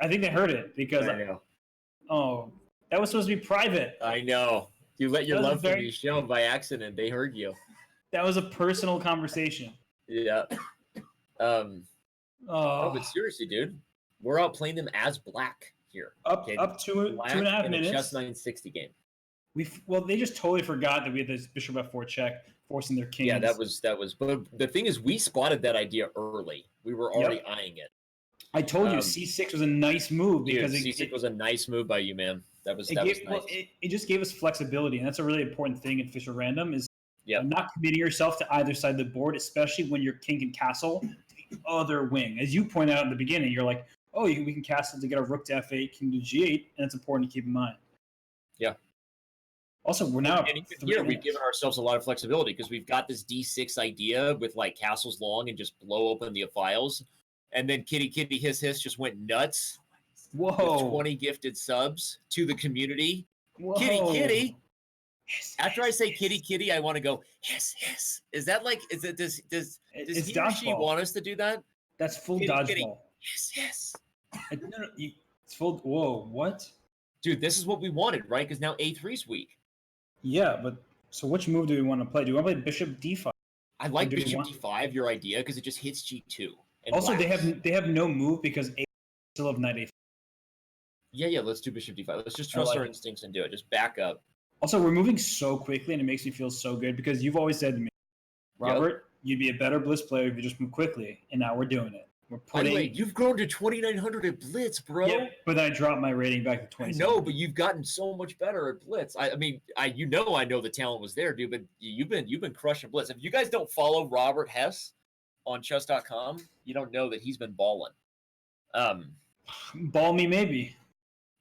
I think they heard it because I know. oh, that was supposed to be private. I know. You let your That was love for very- me show by accident. They heard you. That was a personal conversation. Yeah. No, Oh, but seriously, dude, we're out playing them as black here. up Okay? up to Black 2.5 in a minutes. chess 960 game. Well, they just totally forgot that we had this bishop f4 check forcing their kings. Yeah, that was. But the thing is, we spotted that idea early. We were already eyeing it. I told you Um, c6 was a nice move because Dude, C6 was a nice move by you, man. That was it nice. just gave us flexibility, and that's a really important thing in Fisher Random is Yep. not committing yourself to either side of the board, especially when your king can castle to the other wing. As you point out in the beginning, you're like, oh, we can castle to get a rook to f8, king to g8, and it's important to keep in mind. Yeah. Also, we're now And even here, we've given ourselves a lot of flexibility because we've got this d6 idea with like castles long and just blow open the files. And then Kitty Hiss just went nuts. Whoa. With 20 gifted subs to the community. Whoa. Kitty. Yes, After I say kitty, I want to go, yes. Is that like, does it's he or she dodgeball. want us to do that? That's full Kitty. dodgeball. Yes. No, it's full. Whoa, what? Dude, this is what we wanted, right? Because now A3's weak. Yeah, but so which move do we want to play? Do we want to play bishop d5? I like do we bishop want- d5, your idea, because it just hits g2. And Also, blacks. they have no move because a still have knight a3. Yeah, let's do bishop d5. Let's just I trust like our it. instincts and do it. Just back up. Also, we're moving so quickly, and it makes me feel so good because you've always said to me, Robert, you'd be a better Blitz player if you just move quickly, and now we're doing it. We're By the putting. way, you've grown to 2,900 at Blitz, bro. Yeah, but then I dropped my rating back to I 20. know, but you've gotten so much better at Blitz. I mean, I know the talent was there, dude, but you've been crushing Blitz. If you guys don't follow Robert Hess on Chess.com, you don't know that he's been balling. Ball me, maybe.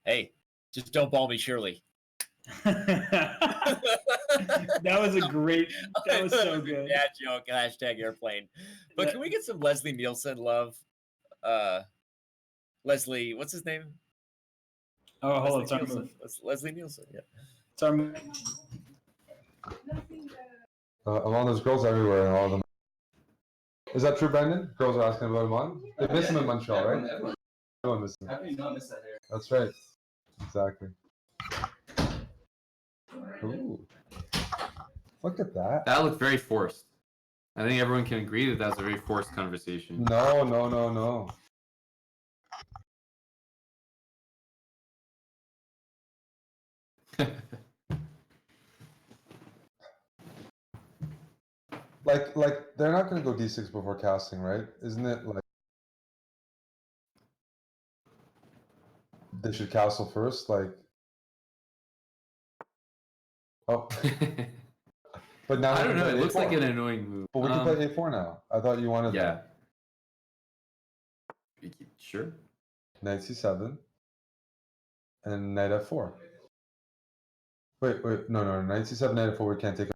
Hey, just don't ball me, Shirley. That was a great. That was so good. Dad joke. # airplane. But can we get some Leslie Nielsen love? Leslie, what's his name? Oh, hold on, Leslie it's our Nielsen. move. Leslie Nielsen. Yeah. It's our move. Aman, there's girls everywhere and all of them. Is that true, Brandon? Girls are asking about Aman? They miss him in Montreal, right? Everyone misses him. How can you not miss that hair? That's right. Exactly. Ooh. Look at that. That looked very forced. I think everyone can agree that that's a very forced conversation. No. Like they're not gonna go d6 before casting, right? Isn't it like they should castle first? Like, oh, but now I don't know. play It looks A4. like an annoying move. But we can play a4 now. I thought you wanted Yeah. that. Sure. Knight c7 and knight f4. Wait, no, knight c7, knight f4. We can't take.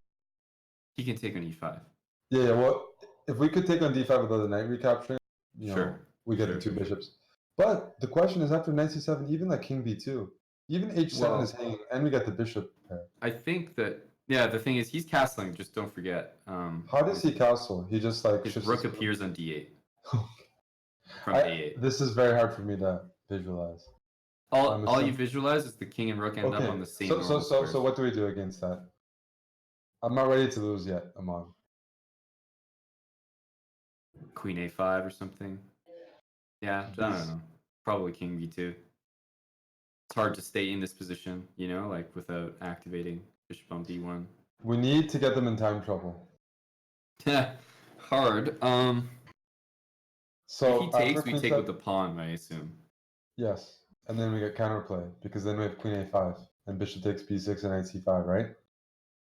He can take on e5. Yeah, well, if we could take on d5 without the knight recapturing, Sure, we get sure, the two sure. bishops. But the question is, after knight c7, even like king b2, even h7 Well, is hanging, and we get the bishop pair. I think that the thing is he's castling. Just don't forget. How does he castle? He just like His shifts rook his- appears on d8 from I- a8. This is very hard for me to visualize. All you visualize is the king and rook end up on the same normal squares. So what do we do against that? I'm not ready to lose yet, Aman. Queen a5 or something. Yeah, I don't know. Probably king b2. It's hard to stay in this position, like without activating bishop on b1. We need to get them in time trouble. Yeah, hard. So if he takes, after we queen take set- with the pawn, I assume. Yes, and then we get counterplay because then we have queen a5 and bishop takes b6 and knight c5, right?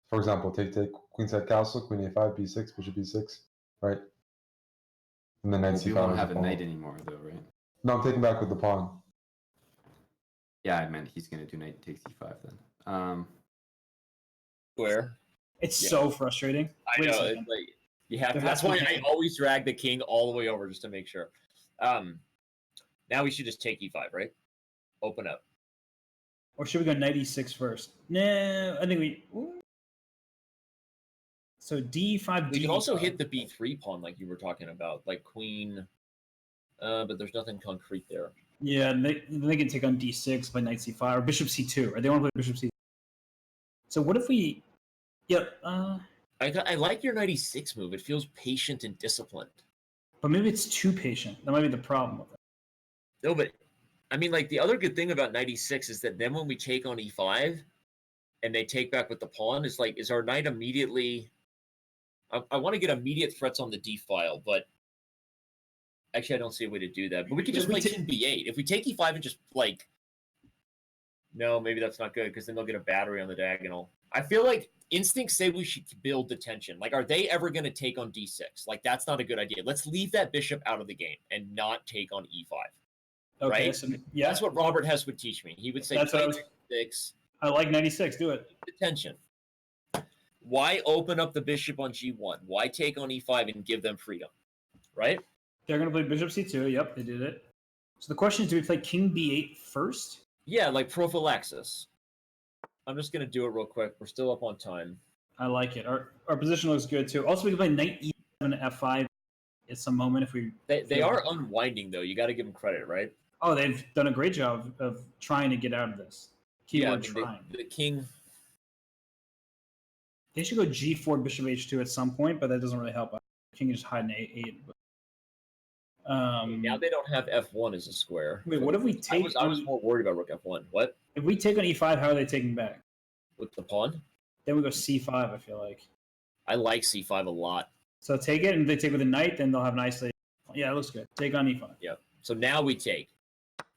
For example, take queen side castle, queen a5, b6, bishop b6, right? And then knight Well, we c5. won't as have a follow. knight anymore, though, right? No, I'm taking back with the pawn. Yeah, I meant he's gonna do knight takes e5 then. Square. It's Yeah. so frustrating. I Wait a know. second. It's like, you have There to, has that's to why be- I always drag the king all the way over just to make sure. Now we should just take e5, right? Open up. Or should we go knight e6 first? Nah, I think we. Ooh. So d5, We d5. can also hit the b3 pawn like you were talking about, like queen. But there's nothing concrete there. Yeah, and they can take on d6 by knight c5 or bishop c2, or they want to play bishop c2. So what if we? Yep. I like your knight e6 move. It feels patient and disciplined. But maybe it's too patient. That might be the problem with it. No, but I mean, like the other good thing about knight e6 is that then when we take on e5, and they take back with the pawn, is our knight immediately? I want to get immediate threats on the d file, but actually I don't see a way to do that. But we could just play king b8 if we take e5 and just like. No, maybe that's not good because then they'll get a battery on the diagonal. I feel like instincts say we should build the tension. Like, are they ever going to take on d6? Like, that's not a good idea. Let's leave that bishop out of the game and not take on e5. Okay, Right? so yeah, That's what Robert Hess would teach me. He would say, That's what I play was- d6, I like 96. Do it. the tension. Why open up the bishop on g1? Why take on e5 and give them freedom? Right? They're going to play bishop c2. Yep, they did it. So the question is, do we play king b8 first? Yeah, like prophylaxis. I'm just going to do it real quick. We're still up on time. I like it. Our position looks good too. Also, we can play knight e7 f5 at some moment if we. They are unwinding, though. You got to give them credit, right? Oh, they've done a great job of trying to get out of this. Keyword I mean, trying. the king. They should go g4 bishop h2 at some point, but that doesn't really help. King can just hide in a8. Now they don't have f1 as a square. Wait, what if we take? I was more worried about rook f1. What? If we take on e5, how are they taking back? With the pawn? Then we go c5. I feel like. I like c5 a lot. So take it, and if they take with a knight, then they'll have nicely. Yeah, it looks good. Take on e5. Yeah. So now we take.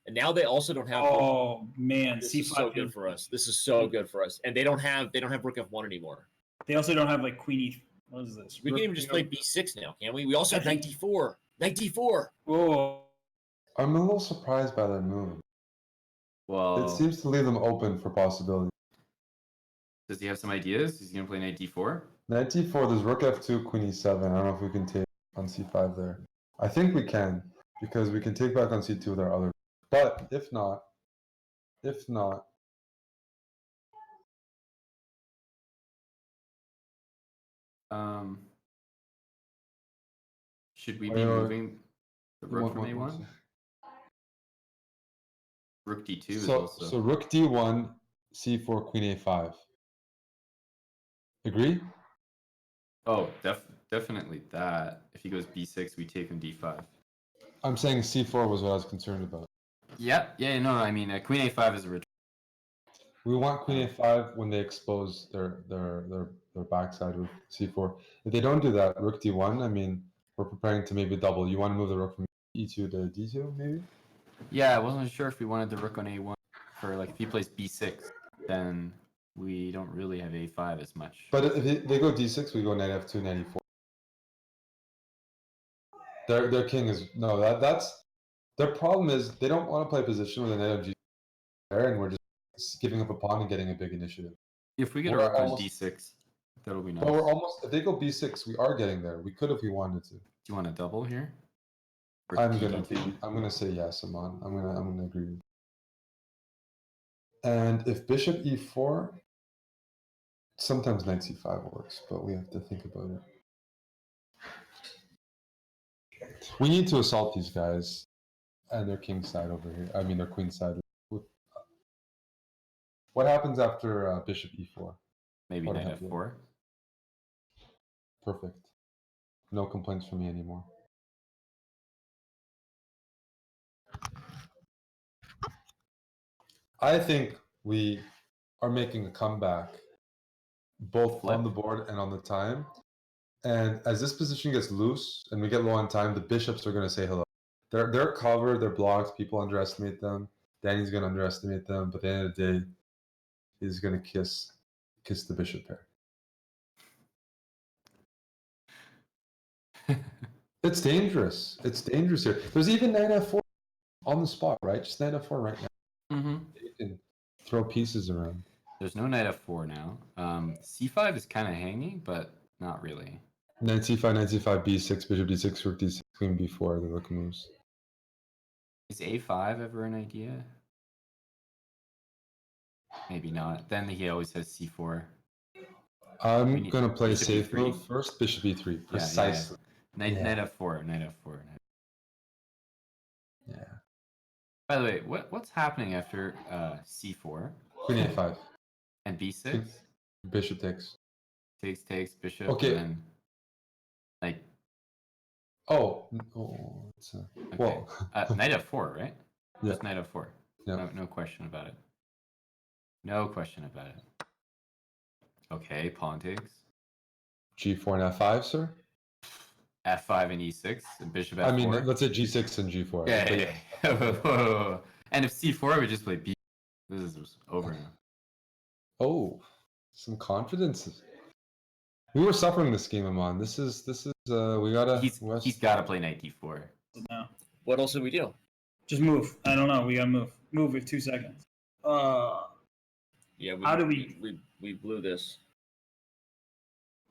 And now they also don't have. Oh man, This c5 is so good for us. This is so good for us. And they don't have rook f1 anymore. They also don't have like queen e. What is this? We can even just play b6 now, can't we? We also have knight d4. Knight d4. Oh, I'm a little surprised by their move. Well, It seems to leave them open for possibilities. does he have some ideas? Is he gonna play knight d4? Knight d4, there's rook f2, queen e7. I don't know if we can take on c5 there. I think we can, because we can take back on c2 with our other. But if not, Should we be moving the rook from one a1? Rook d2 is so, also. so rook d1, c4, queen a5. Agree? Oh, definitely that. If he goes b6, we take him d5. I'm saying c4 was what I was concerned about. Yeah, no, I mean, queen a5 is a retreat. We want queen a5 when they expose their backside with c4. If they don't do that, rook d1, I mean, we're preparing to maybe double. You want to move the rook from e2 to d2, maybe? Yeah, I wasn't sure if we wanted the rook on a1 for, like, if he plays b6, then we don't really have a5 as much. But if they go d6, we go knight f2, knight e4. Their king is no. That's their problem is they don't want to play position with a knight on g there, and we're just giving up a pawn and getting a big initiative. If we get a We're rook on almost- d6, That'll be nice. But we're almost. If they go b6, we are getting there. We could if we wanted to. Do you want to double here? Or I'm DD2? gonna say yes, Aman. I'm gonna agree. And if bishop e4, sometimes knight c5 works, but we have to think about it. We need to assault these guys and their king side over here. I mean their queen side. What happens after bishop e4? Maybe What knight happened? f4. Perfect. No complaints from me anymore. I think we are making a comeback, both Flip. on the board and on the time. And as this position gets loose and we get low on time, the bishops are going to say hello. They're covered, they're blocked. People underestimate them. Danny's going to underestimate them. But at the end of the day, he's going to kiss the bishop pair. It's dangerous. It's dangerous here. There's even knight f4 on the spot, right? Just knight f4 right now. Mm-hmm. You can throw pieces around. There's no knight f4 now. C5 is kind of hanging, but not really. Knight c5, b6, bishop d6, rook d6, queen b4, the rook moves. Is a5 ever an idea? Maybe not. Then he always has c4. I'm going to play bishop safe e3? move first, bishop e3, precisely. Knight f4, knight f4. Yeah. By the way, what's happening after c4 Queen a5. and b6? Bishop takes. Takes bishop, Okay. and then like Oh, it's okay. well. Knight f4, right? Yeah. Just knight f4. Yeah. No question about it. No question about it. Okay, pawn takes. G4 and f5, sir. F5 and e6, and bishop f4. I mean, let's say G6 and G4. Yeah. And if c4, we just play b. This is over now. Oh, some confidence. We were suffering this game, Aman. This is we gotta. He's got to play knight d4. No. What else do we do? Just move. I don't know. We gotta move. Move with 2 seconds. Yeah, How do we blew this.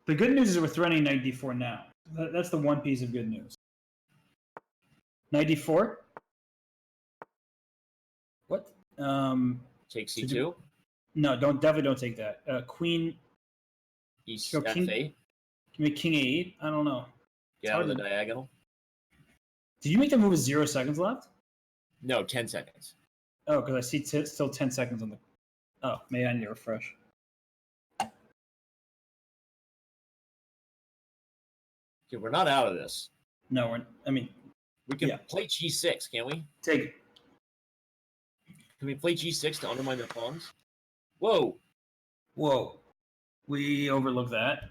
The good news is we're threatening knight d4 now. That's the one piece of good news. Knight d4. What? Take c2. No, definitely don't take that. Queen. Go King. f8. Can you make king a8? I don't know. Get out of the diagonal. Did you make the move with 0 seconds left? No, 10 seconds. Oh, because I see still 10 seconds on the. Oh, maybe I need to refresh. Okay, we're not out of this. No, we can play g6, can't we? Take it. Can we play g6 to undermine their pawns? Whoa. We overlooked that.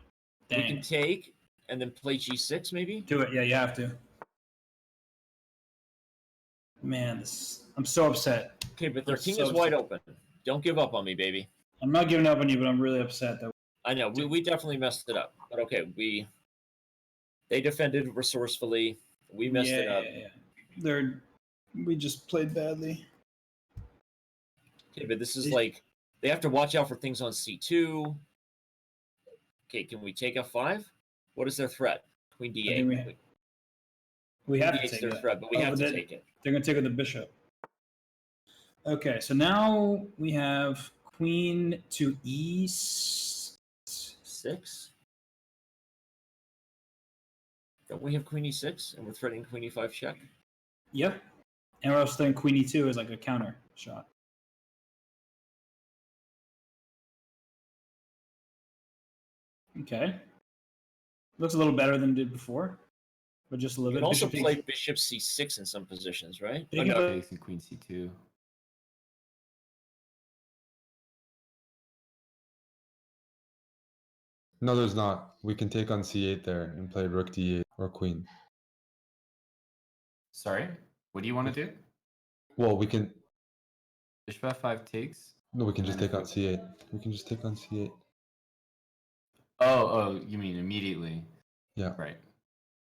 Dang. We can take and then play g6, maybe? Do it. Yeah, you have to. Man, I'm so upset. Okay, but their king is wide open. Don't give up on me, baby. I'm not giving up on you, but I'm really upset that. I know we definitely messed it up, but okay, they defended resourcefully. We messed it up. Yeah. We just played badly. Okay, but this is like they have to watch out for things on c2. Okay, can we take f5? What is their threat? Queen d8. We have to take their it. threat, but we have to take it. They're going to take with the bishop. Okay, so now we have queen to e6. Don't we have queen e6 and we're threatening queen e5 check? Yep. And we're also thinking queen e2 is like a counter shot. Okay. Looks a little better than it did before, but just a little You bit. can also play bishop c6 in some positions, right? Takes and queen c2. No, there's not. We can take on c8 there and play rook d8 or queen. Sorry, what do you want to do? Well, we can. Bishop f5 takes. No, we can just take on c8. We can just take on c8. Oh, you mean immediately? Yeah. Right.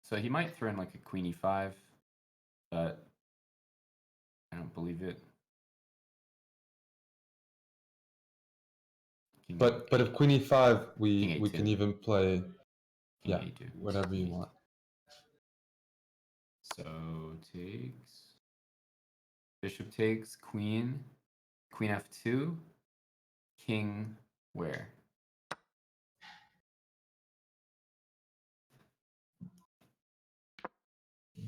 So he might throw in like a queen e5, but I don't believe it. King But if queen e5, we King we A2. can even play King yeah A2. whatever you want. So takes. Bishop takes, queen f2, king where?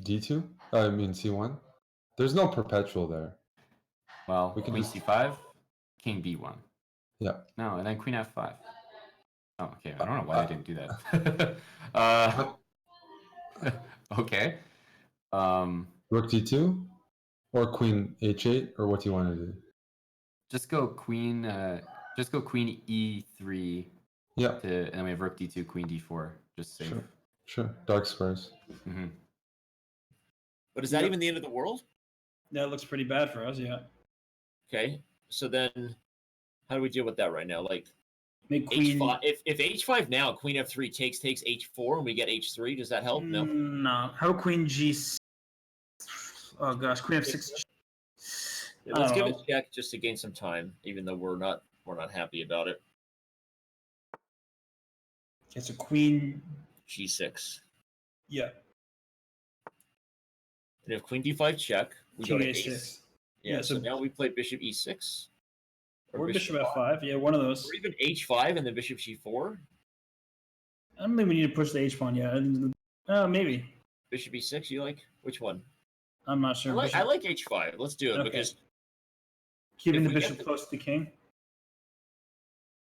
D2? I mean c1. There's no perpetual there. Well, We can queen just- c5, king b1. Yeah. No, and then queen f5. Oh, okay. I don't know why they didn't do that. Okay. Rook d2 or queen h8, or what do you want to do? Just go queen. Just go queen e3. Yeah. And then we have rook d2, queen d4. Just safe. Sure. Dark squares. Mm-hmm. But is that even the end of the world? That looks pretty bad for us. Yeah. Okay. So then, how do we deal with that right now? Like Make queen. h5. If h5 now, queen f3 takes h4, and we get h3. Does that help? No. No. How queen g? Oh gosh, queen f6. Yeah, let's give it a check just to gain some time, even though we're not happy about it. It's a queen. G6. Yeah. And if queen d5 check, we King go to a6. ace. Yeah, so now we play bishop e6. Or bishop f5. Yeah, one of those. Or even h5 and then bishop g4. I don't think we need to push the h pawn yet. Maybe. Bishop e6, you like? Which one? I'm not sure. I like h5. Let's do it because keeping the bishop close to the king.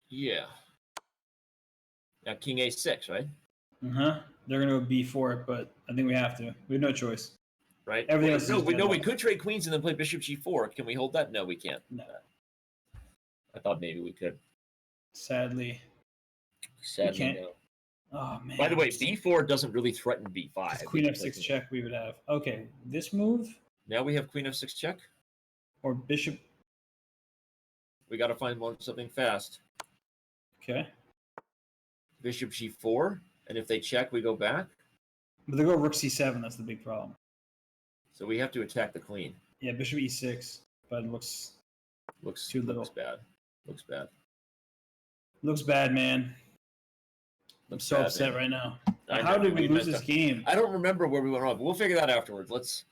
Yeah. Now king a6, right? They're gonna go b4, but I think we have to. We have no choice. Right. Everything else. No, we could trade queens and then play bishop g4. Can we hold that? No, we can't. No. I thought maybe we could. Sadly, we can't. No. Oh man. By the way, b4 doesn't really threaten b5. Queen f6 check we would have. Okay, this move. Now we have queen f6 check. Or bishop. We got to find something fast. Okay. Bishop g4, and if they check, we go back. But they go rook c7. That's the big problem. So we have to attack the queen. Yeah, bishop e6, but it looks too little. Looks bad. Looks bad. Looks bad, man. I'm so upset right now. How did we lose this game? I don't remember where we went wrong, but we'll figure that afterwards. Let's.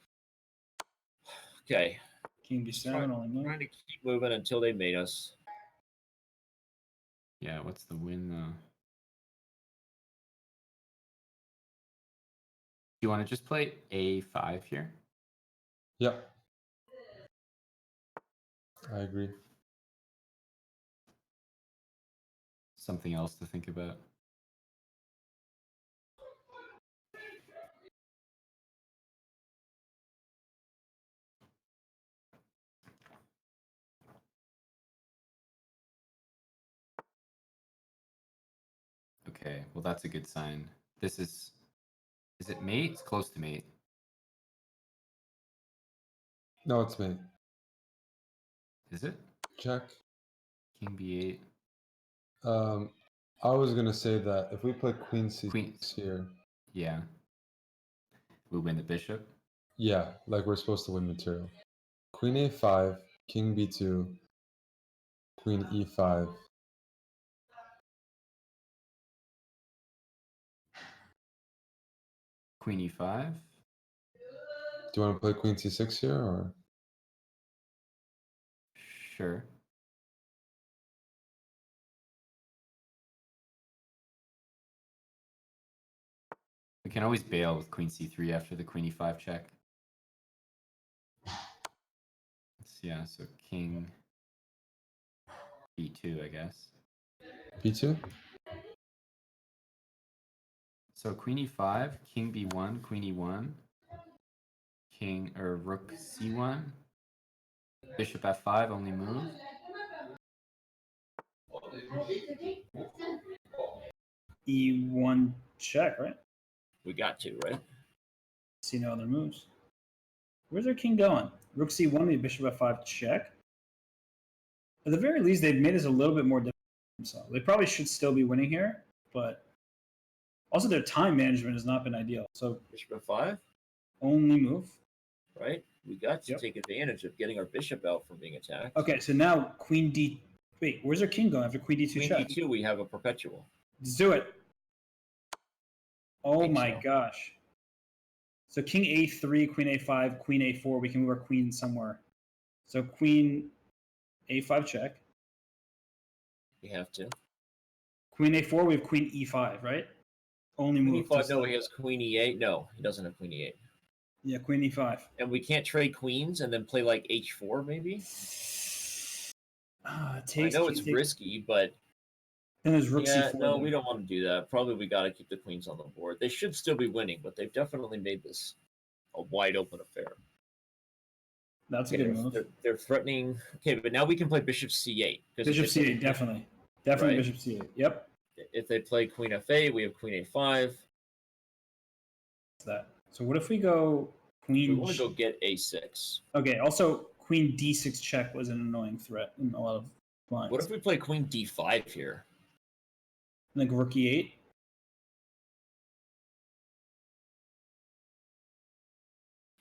Okay. King b7 only move. Trying to keep moving until they mate us. Yeah, what's the win though? Do you want to just play a5 here? Yep. I agree. Something else to think about. Okay, well that's a good sign. This is it mate? It's close to mate. No, it's mate. Is it? Check. King b8. I was gonna say that if we play queen c6 here. Yeah. We win the bishop. Yeah, like we're supposed to win material. Queen a5, king b2, queen e5. Queen e5. Do you want to play queen c6 here, or? Sure. We can always bail with queen c3 after the queen e5 check. Yeah, so king b2, I guess. b2? So queen e5, king b1, queen e1, king or rook c1, bishop f5, only move. E1 check, right? We got to, right? See no other moves. Where's their king going? Rook c1, maybe bishop f5 check. At the very least, they've made us a little bit more difficult for themselves. They probably should still be winning here, but also their time management has not been ideal. So bishop f5, only move. Right? We got to take advantage of getting our bishop out from being attacked. Okay, so now queen d Wait, where's our king going after queen d2 Queen check? d2, we have a perpetual. Let's do it. Oh Think my so. gosh. So king a3, queen a5, queen a4. We can move our queen somewhere. So queen a5 check. We have to. Queen a4, we have queen e5, right? Only Queen move. e5, no, he has queen e8. No, he doesn't have queen e8. Yeah, queen e5. And we can't trade queens and then play like h4, maybe? Takes, I know king it's takes. risky, but Then there's rook yeah, c4. no, then. we don't want to do that. Probably we got to keep the queens on the board. They should still be winning, but they've definitely made this a wide open affair. That's a Okay, good move. they're threatening. Okay, but now we can play bishop c8. Bishop c8, definitely. Definitely Right? bishop c8. Yep. If they play queen f8, we have queen a5. That. So what if we go queen? We want to go get a6. Okay. Also, queen d6 check was an annoying threat in a lot of lines. What if we play queen d5 here? Like rook e8?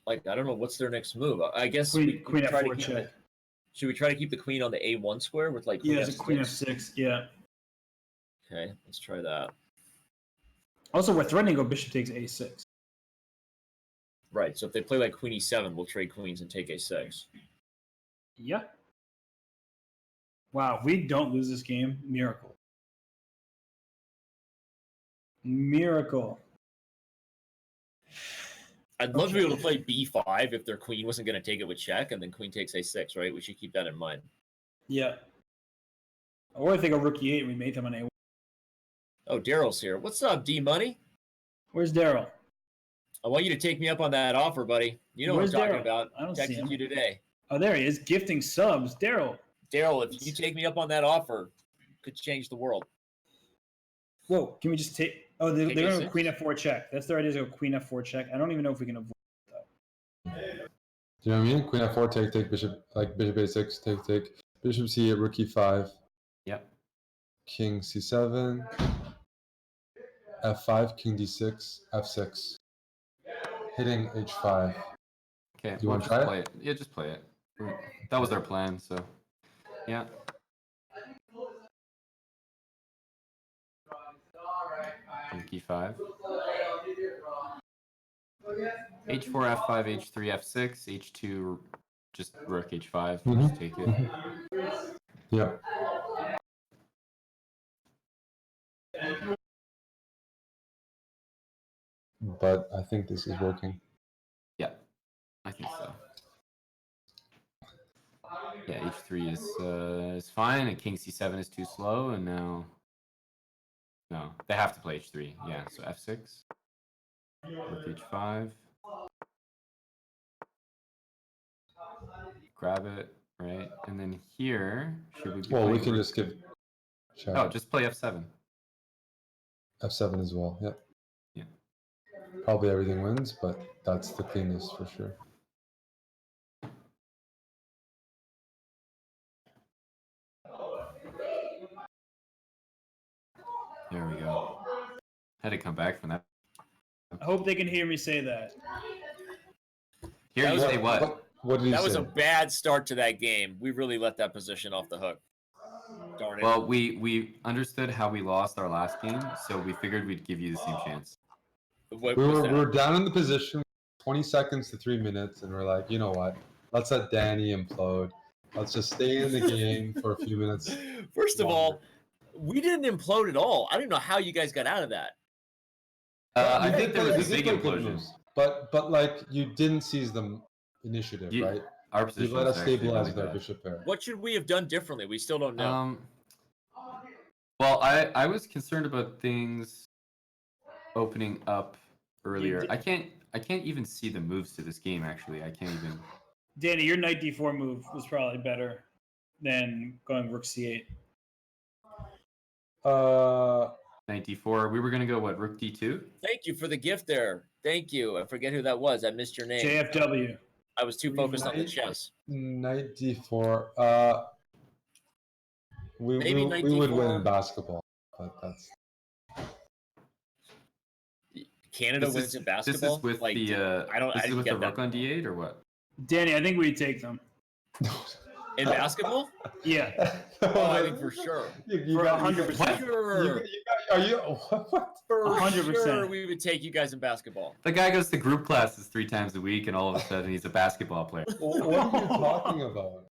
Like, I don't know what's their next move. I guess Queen try to f4 keep check. should we try to keep the queen on the a1 square with like queen Yeah, f6? it's a queen f6. Yeah. Okay, let's try that. Also, we're threatening to go bishop takes a6. Right, so if they play like queen e7, we'll trade queens and take a6. Yeah. Wow, we don't lose this game. Miracle. Miracle. I'd love to be able to play b5 if their queen wasn't going to take it with check, and then queen takes a6, right? We should keep that in mind. Yeah. Or if they go rook e8 and we made them on a1. Oh, Daryl's here. What's up, D-Money? Where's Daryl? I want you to take me up on that offer, buddy. You know Where's what I'm talking Daryl? about. I don't see Texted him. you today. Oh, there he is, gifting subs. Daryl. Daryl, if you take me up on that offer, could change the world. Whoa, can we just take... Oh, they're Take going to a6? go queen f4 check. That's their idea, to go queen f4 check. I don't even know if we can avoid it, though. Do you know what I mean? Queen f4, take, bishop, like bishop a6, take, bishop c8, rook e5, Yep. king c7, f5, king d6, f6, hitting h5. Okay, You want to try play it? it? Yeah, just play it. That was our plan, so yeah. Rook e5. h4, f5, h3, f6, h2, just rook h5, just take it. Yeah. But I think this is working. Yeah, I think so. Yeah, h3 is fine, and king c7 is too slow, and now... No, they have to play h3. Yeah, so f6, rook h5. Grab it, right? And then here, should we be Well, we playing can rook? just give check. Oh, just play f7. f7 as well. Yep. Yeah. Probably everything wins, but that's the cleanest for sure. There we go. Had to come back from that. I hope they can hear me say that. Here That you was say what? What did he That say? was a bad start to that game. We really let that position off the hook. Darn it. Well, we understood how we lost our last game, so we figured we'd give you the same chance. What we was were that? down in the position, 20 seconds to 3 minutes, and we're like, you know what? Let's let Danny implode. Let's just stay in the game for a few minutes. First of longer. all, we didn't implode at all. I don't even know how you guys got out of that. I You think did there play- was a you did big play good implosion. moves, but like you didn't seize the initiative, You- right? Our You position let was us actually stabilize really with our bad. bishop pair. What should we have done differently? We still don't know. Well, I was concerned about things opening up earlier. I can't even see the moves to this game. Actually, I can't even. Danny, your knight d4 move was probably better than going rook c8. Knight d4. We were gonna go what? Rook d2. Thank you for the gift there. Thank you. I forget who that was. I missed your name. JFW. I was too focused on the chess. Knight d4. We Maybe knight would win d4. in basketball, but that's Canada wins in basketball. This is with like, the I don't. This I is didn't with get the that. rook on d8 or what? Danny, I think we take them. In basketball? Yeah. Oh, I think for sure. For 100%. Sure. Are you what? For 100%. sure, we would take you guys in basketball. The guy goes to group classes 3 times a week, and all of a sudden he's a basketball player. What are you talking about?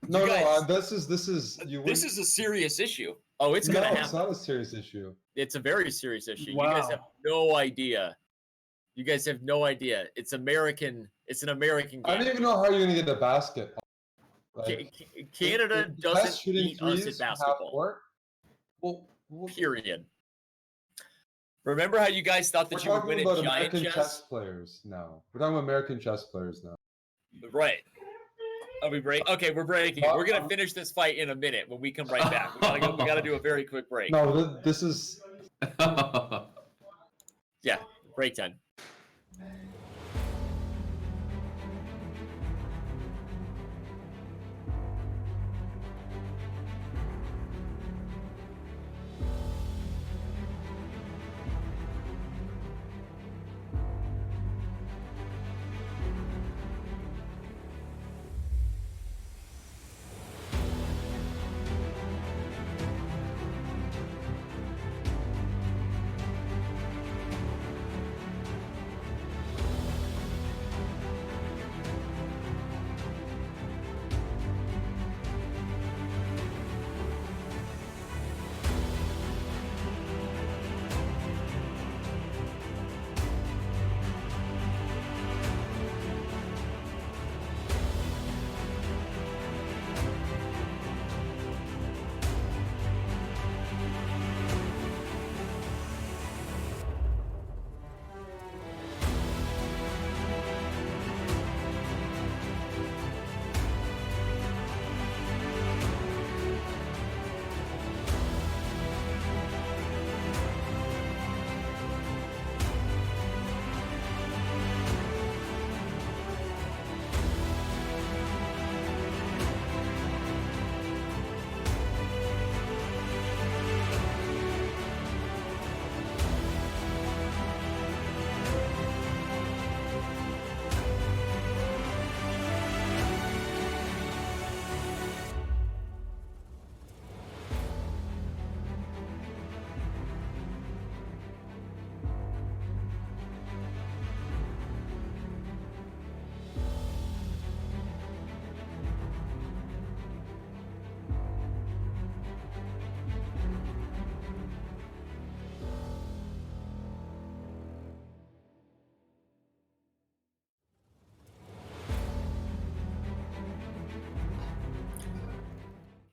No, guys- this is you. This is a serious issue. Oh, it's gonna no, happen. it's not a serious issue. It's a very serious issue. Wow. You guys have no idea. You guys have no idea. It's American. It's an American I game. don't even know how you're gonna get the basket. Like, Canada if doesn't Hess shooting beat us at threes basketball. Work, well, Period. Remember how you guys thought we're that you would talking win about at Giant American Chess? chess players now. We're talking about American chess players now. Right. Are we break? Okay, we're breaking. We're gonna finish this fight in a minute when we come right back. We gotta do a very quick break. No, this is. Yeah, break time.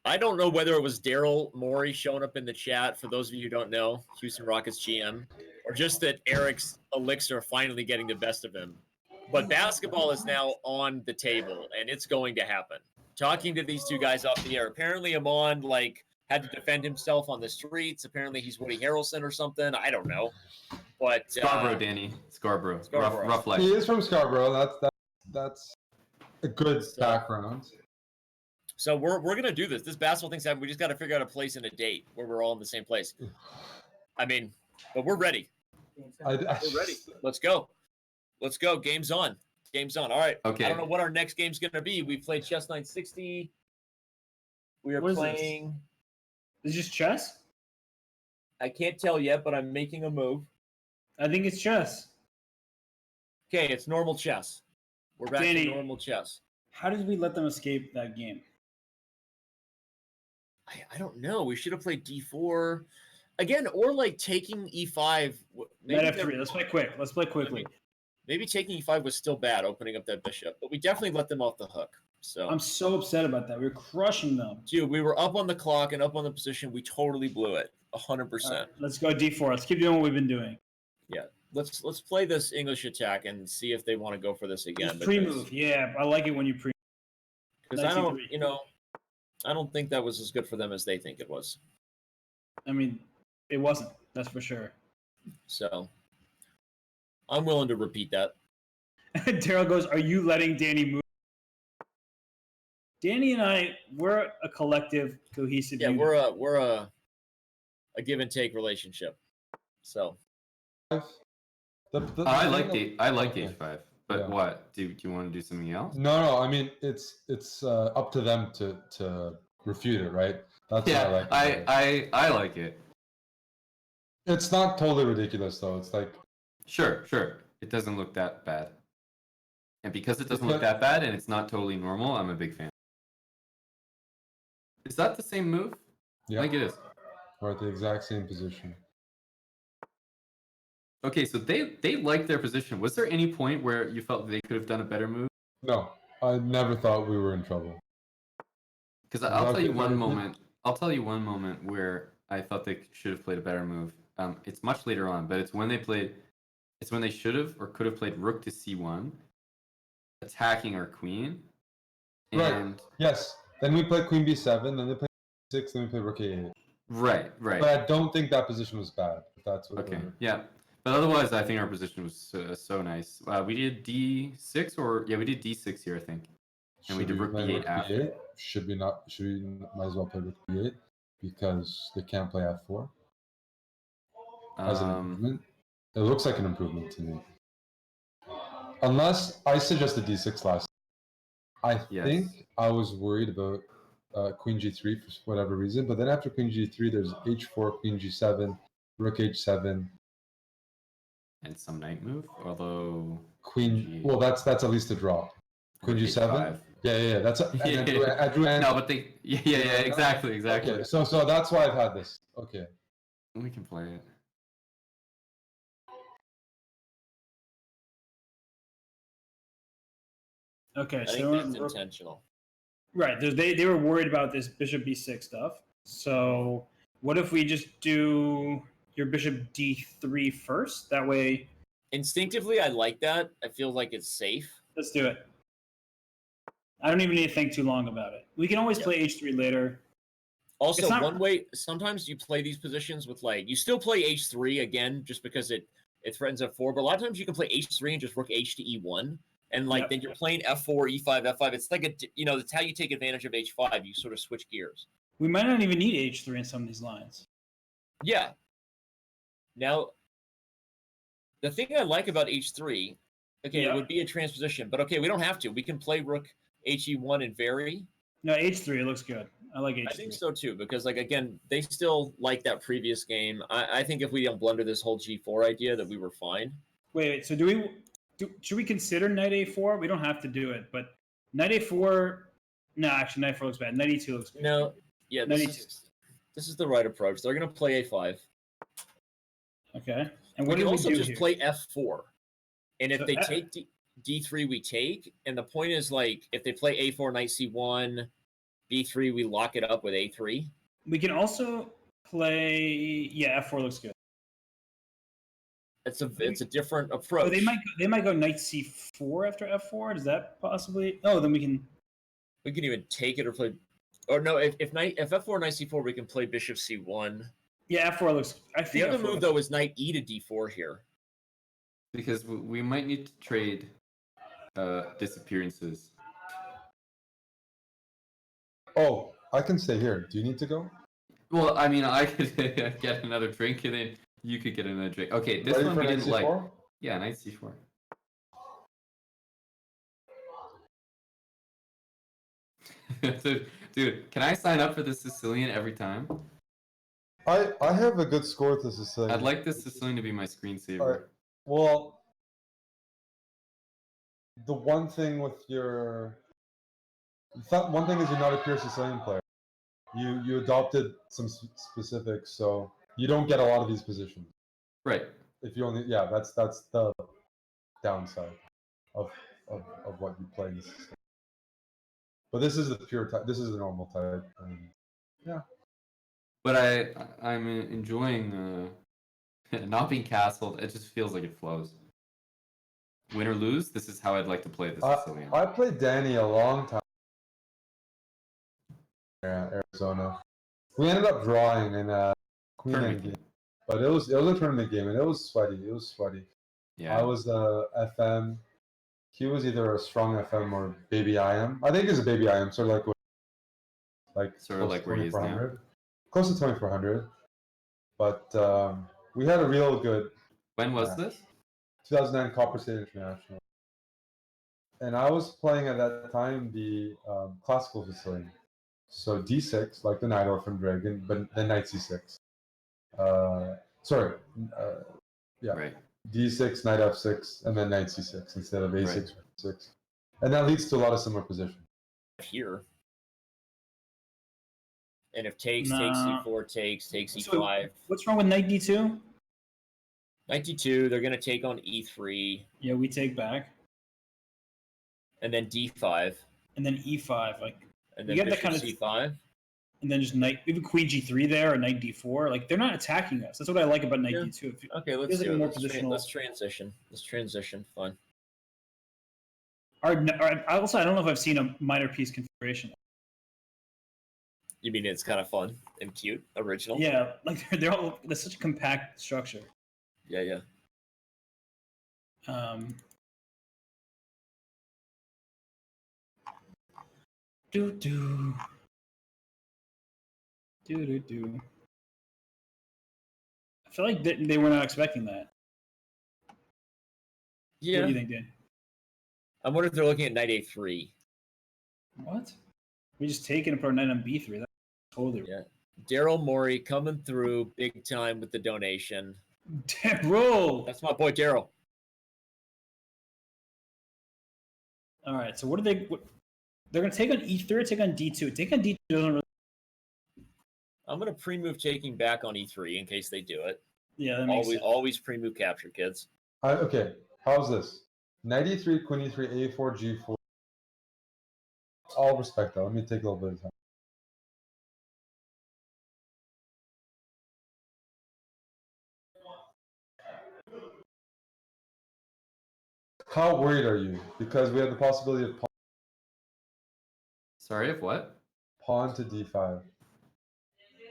I don't know whether it was Daryl Morey showing up in the chat, for those of you who don't know, Houston Rockets GM, or just that Eric's elixir finally getting the best of him. But basketball is now on the table, and it's going to happen. Talking to these two guys off the air, apparently Aman had to defend himself on the streets. Apparently he's Woody Harrelson or something. I don't know. But Scarborough, Danny. Scarborough. Scarborough. Rough life. He is from Scarborough. That's a good background. So we're gonna do this. This basketball thing's happening. We just got to figure out a place and a date where we're all in the same place. I mean, but we're ready. We're ready. Let's go. Let's go. Game's on. Game's on. All right. Okay. I don't know what our next game's gonna be. We played Chess 960. We are What is playing. Is this chess? I can't tell yet, but I'm making a move. I think it's chess. Okay, it's normal chess. We're back Danny. to normal chess. How did we let them escape that game? I don't know. We should have played D4 again, or taking E5. Knight F3. Let's play quick. Let's play quickly. Maybe taking E5 was still bad, opening up that bishop, but we definitely let them off the hook. So I'm so upset about that. We were crushing them. dude, we were up on the clock and up on the position. We totally blew it, 100%. All right, let's go D4. Let's keep doing what we've been doing. Yeah, let's play this English attack and see if they want to go for this again. Pre-move. Yeah, I like it when you pre. Because I don't, I don't think that was as good for them as they think it was. I mean, it wasn't. That's for sure. So I'm willing to repeat that. Daryl goes, "Are you letting Danny move?" Danny and I, we're a collective, cohesive. Yeah, unit. we're a give and take relationship. So I like H5. But Yeah. what? Do you want to do something else? No. I mean, it's up to them to refute it, right? That's what I Yeah, like. About it. I like it. It's not totally ridiculous though. It's like Sure. It doesn't look that bad. And because it doesn't look Because- that bad and it's not totally normal, I'm a big fan. Is that the same move? yeah, I think it is. we're at the exact same position. Okay, so they liked their position. Was there any point where you felt they could have done a better move? No, I never thought we were in trouble. Because Is I'll that tell you okay, one Jonathan? moment. I'll tell you one moment where I thought they should have played a better move. It's much later on, but it's when they played. It's when they should have or could have played rook to c1, attacking our queen. Right. And Yes. Then we played Queen B7. Then they played 6. Then we played Rook A8. right. But I don't think that position was bad. If that's what. Okay. we're- Yeah. But otherwise, I think our position was so nice. We did d6 we did d6 here, I think. And we Should did rook play b8 after. B8? Should we not? Should we might as well play Rook B8 because they can't play F4 as an improvement. It looks like an improvement to me. Unless I suggested D6 last. I Yes. think I was worried about Queen G3 for whatever reason, but then after Queen G3, there's H4, Queen G7, Rook H7, And some knight move, although Queen. G- Well, that's at least a draw. Queen Rook G7. H5. Yeah. That's and I drew No, but they. Yeah. Exactly. Okay, so that's why I've had this. Okay. We can play it. Okay, I so think we're- that's intentional. right. They were worried about this bishop b6 stuff. So what if we just do your bishop d3 first? That way, Instinctively, I like that. I feel like it's safe. let's do it. I don't even need to think too long about it. We can always Yeah. play h3 later. Also, It's not- one way sometimes you play these positions with like you still play h3 again just because it threatens f4, but a lot of times you can play h3 and just rook h to e1, and like Yep. then you're playing f4, e5, f5. It's like it's how you take advantage of h5. You sort of switch gears. We might not even need h3 in some of these lines. Yeah. Now, the thing I like about h3, okay, Yeah. it would be a transposition, but okay, we don't have to. We can play rook he1 and vary. No, h3 it looks good. I like h3. I think so too, because like again, they still like that previous game. I think if we don't blunder this whole g4 idea, that we were fine. Wait. So should we consider knight a4? We don't have to do it, but knight a4. No, actually, knight 4 looks bad. Knight e2 looks good. No, yeah, this is the right approach. They're gonna play a5. Okay. And We what can do we also do just here? play f4, and if So they take d3, we take. And the point is like if they play a4, knight c1, b3, we lock it up with a3. We can also play. Yeah, f4 looks good. It's a different Oh, approach. they might go knight c4 after f4. Does that possibly? Oh, then we can. We can even take it or play. Or no, if f4 knight c4, we can play bishop c1. Yeah, f4 looks. I The think other F4 move looks- though is knight e to d4 here. Because we might need to trade disappearances. Oh, I can stay here. Do you need to go? Well, I mean, I could get another drink, and then you could get another drink. Okay, this Ready one for we knight didn't like. C4? Yeah, knight c4. Dude, can I sign up for the Sicilian every time? I have a good score with the Sicilian. I'd like this Sicilian to be my screensaver. Alright. Well, the one thing with one thing is you're not a pure Sicilian player. You adopted some specifics, so you don't get a lot of these positions. Right. If you only, that's the downside of what you play in this system. But this is the pure type. This is the normal type. Yeah. But I'm enjoying not being castled. It just feels like it flows. Win or lose, this is how I'd like to play the Sicilian. I played Danny a long time. Arizona. We ended up drawing in Queen Tournament Endgame, game. but it was a tournament game and it was sweaty. It was sweaty. Yeah. I was FM. He was either a strong FM or baby IM. I think he's a baby IM, sort of Sort of close like to where he is now. 2400. Close to 2400. But we had a real good When was Yeah. this? 2009 Copper State International. and I was playing at that time the classical Sicilian. So d6, like the knight orphan dragon, but then knight c6. Sorry, yeah, Right. d6, knight f6, and then knight c6 instead of a6 Right. or 6. And that leads to a lot of similar positions. Here. And if takes Nah. e4, takes e5. So what's wrong with knight d2? Knight d2, they're going to take on e3. Yeah, we take back. And then d5. And then e5. Like, And you then get that bishop kind of c5. And then just knight, even queen g3 there or knight d4. Like, they're not attacking us. That's what I like about knight Yeah. d2. Okay, let's feels like do a it. more Let's, positional. let's transition. Let's transition. Fun. I don't know if I've seen a minor piece configuration. You mean it's kind of fun and cute, original? Yeah, like they're such a compact structure. Yeah, yeah. Do do do do do. I feel like they were not expecting that. Yeah. What do you think, Dan? I wonder if they're looking at knight a3. What? We just take it and put our knight on b3. That's totally Yeah. Daryl Morey coming through big time with the donation. Bro. That's my boy Daryl. All right. So what are they? They're gonna take on e3. Take on d2. Take on d2 doesn't really. I'm gonna pre-move taking back on e3 in case they do it. Yeah, that makes sense. Always pre-move capture, kids. Okay, how's this? Knight e3, queen e3, a4, g4. I'll respect that. Let me take a little bit of time. How worried are you? Because we have the possibility of Sorry, of what? pawn to d5.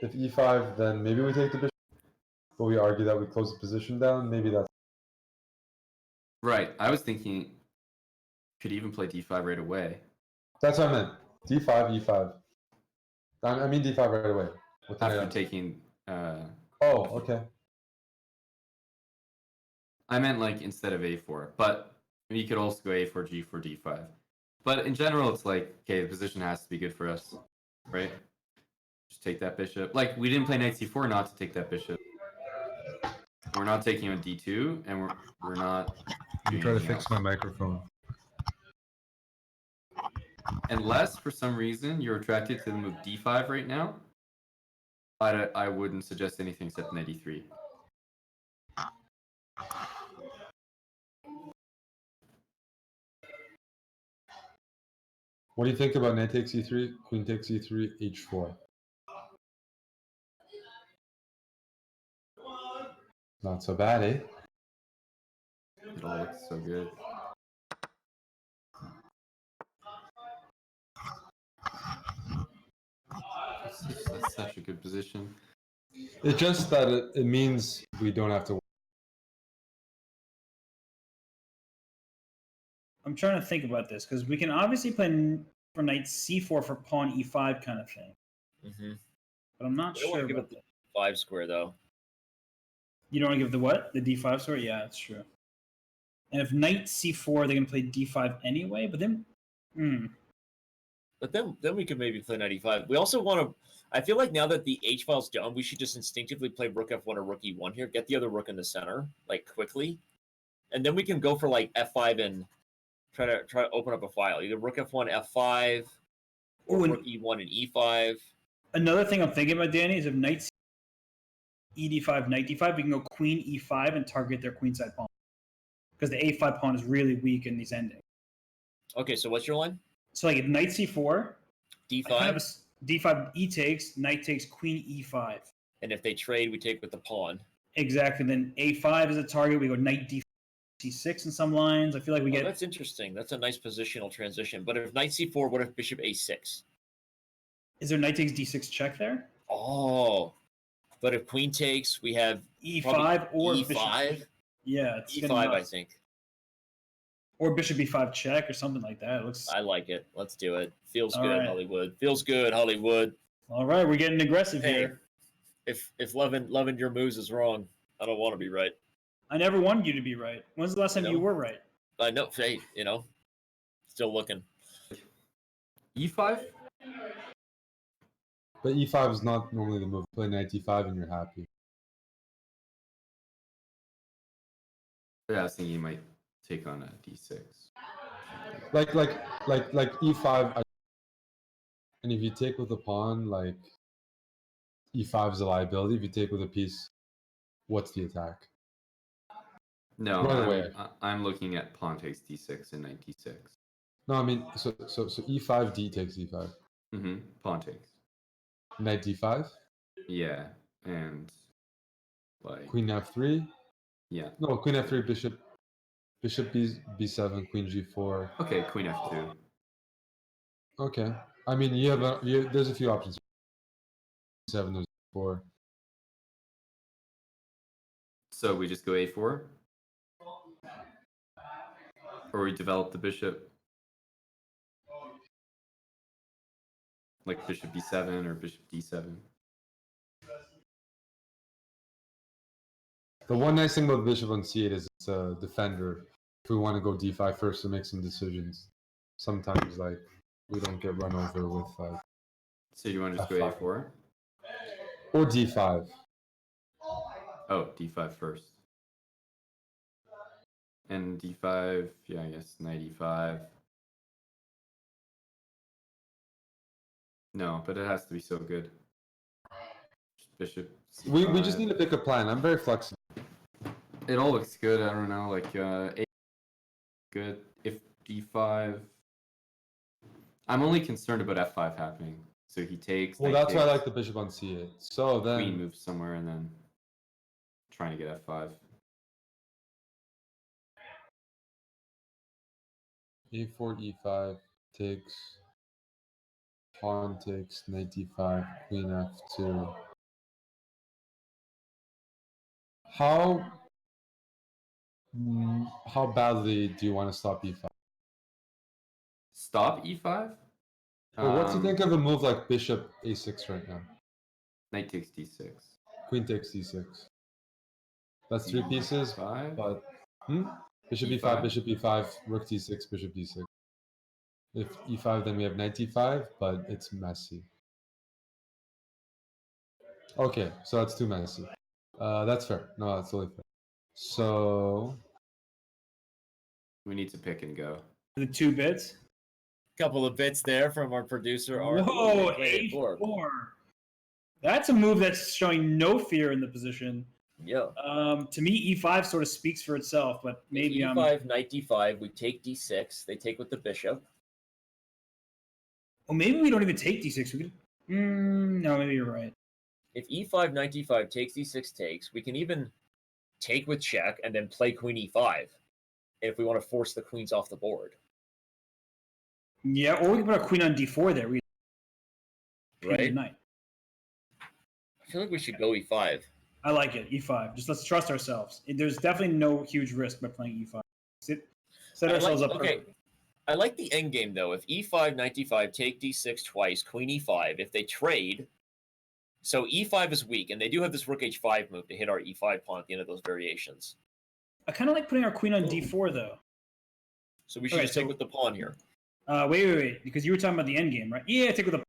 If e5, then maybe we take the bishop, but we argue that we close the position down. Maybe that's Right. I was thinking could even play d5 right away. what I meant. d5, e5. I mean d5 right away. With the After knight. taking Oh, okay. I meant like instead of a4, but you could also go a4, g4, d5. But in general, it's like, okay, the position has to be good for us, right? Just take that bishop. Like, we didn't play knight c4 not to take that bishop. We're not taking on d2, and we're not doing Try to anything fix else. my microphone. Unless, for some reason, you're attracted to the move d5 right now, I wouldn't suggest anything except knight e3. What do you think about knight takes e3, queen takes e3, h4? Not so bad, eh? It all looks so good. That's such a good position. It's just that it means we don't have to. I'm trying to think about this because we can obviously play for knight c4 for pawn e5 kind of thing. Mm-hmm. But I'm not I don't want sure to give about it that. the 5 square though. You don't want to give the what? The d5 square? Yeah, that's true. And if knight c4, they're going to play d5 anyway, but then... But then we could maybe play knight e5. We also want to... I feel like now that the h-file's done, we should just instinctively play rook f1 or rook e1 here. Get the other rook in the center, like, quickly. And then we can go for, like, f5 and try to open up a file. Either rook f1, f5, or rook e1 and e5. Another thing I'm thinking about, Danny, is if knight ed5, knight d5, we can go queen e5 and target their queenside pawn. Because the a5 pawn is really weak in these endings. Okay, so what's your line? So like if knight c4, d5, kind of d5 e takes, knight takes queen e5. And if they trade, we take with the pawn. Exactly. Then a5 is a target. We go knight c6 in some lines. I feel like we get... That's interesting. That's a nice positional transition. But if knight c4, what if bishop a6? Is there knight takes d6 check there? Oh. But if queen takes, we have e5 or e5. bishop. Yeah, it's e5, I think. Or bishop b5 check or something like that. It looks... I like it. Let's do it. Feels All good, right. Hollywood. Feels good, Hollywood. All right, we're getting aggressive here. If loving your moves is wrong, I don't want to be right. I never wanted you to be right. When's the last time you were right? I know. Hey, Still looking. E5? But E5 is not normally the move. Play knight D5 and you're happy. Yeah, I was thinking you might take on a D6. Like E5. And if you take with a pawn, like E5 is a liability. If you take with a piece, what's the attack? No, Run away. I'm looking at pawn takes D6 and knight D6. No, I mean, so E5, D takes E5. Mm-hmm. Pawn takes. Knight D5. Yeah, and like Queen F3. yeah. No, Queen F3, Bishop B7, Queen G4. Okay, Queen F2. Okay. I mean, you have there's a few options. 7, there's 4. So we just go A4? Or we develop the bishop? Like Bishop B7 or Bishop D7? The one nice thing about Bishop on C8 is it's a defender. If we want to go D5 first to make some decisions, sometimes like we don't get run over with So you want to just go F5. A4? Or D5. Oh, D5 first. And D5, yeah, I guess knight E5. No, but it has to be so good. Just Bishop C5. We just need to pick a plan. I'm very flexible. It all looks good. I don't know, like A good. If D5, I'm only concerned about F5 happening. So he takes. Well, knight that's why I takes, like the Bishop on C8. So then Queen moves somewhere and then trying to get F5. A4, E5 takes. Pawn takes, knight D5, Queen F2. How badly do you want to stop E5? Stop E5. Well, what do you think of a move like Bishop A6 right now? Knight takes D6. Queen takes D6. That's 3 pieces, E5? but Bishop E5? E5, Bishop E5, Rook D6, Bishop D6. If E5, then we have knight D5, but it's messy. Okay, so that's too messy. That's fair. No, that's totally fair. So We need to pick and go. The 2 bits. Couple of bits there from our producer. Art. Whoa, Ooh, played it A4. for. That's a move that's showing no fear in the position. Yeah. To me, E5 sort of speaks for itself, but maybe if E5, knight D5, we take D6. They take with the bishop. Well, maybe we don't even take D6. We could. No, maybe you're right. If E5, knight D5 takes D6 takes, we can even take with check and then play Queen E5 if we want to force the queens off the board. Yeah, or we can put a queen on D4 there. Right? Knight. I feel like we should go E5. I like it. E5. Just let's trust ourselves. There's definitely no huge risk by playing E5. Set ourselves up. Okay. I like the end game though. If E5, knight D5, take D6 twice, Queen E5. If they trade, so E5 is weak, and they do have this Rook H5 move to hit our E5 pawn at the end of those variations. I kind of like putting our queen on D4 though. So we should just take with the pawn here. Wait, because you were talking about the end game, right? Yeah, take with the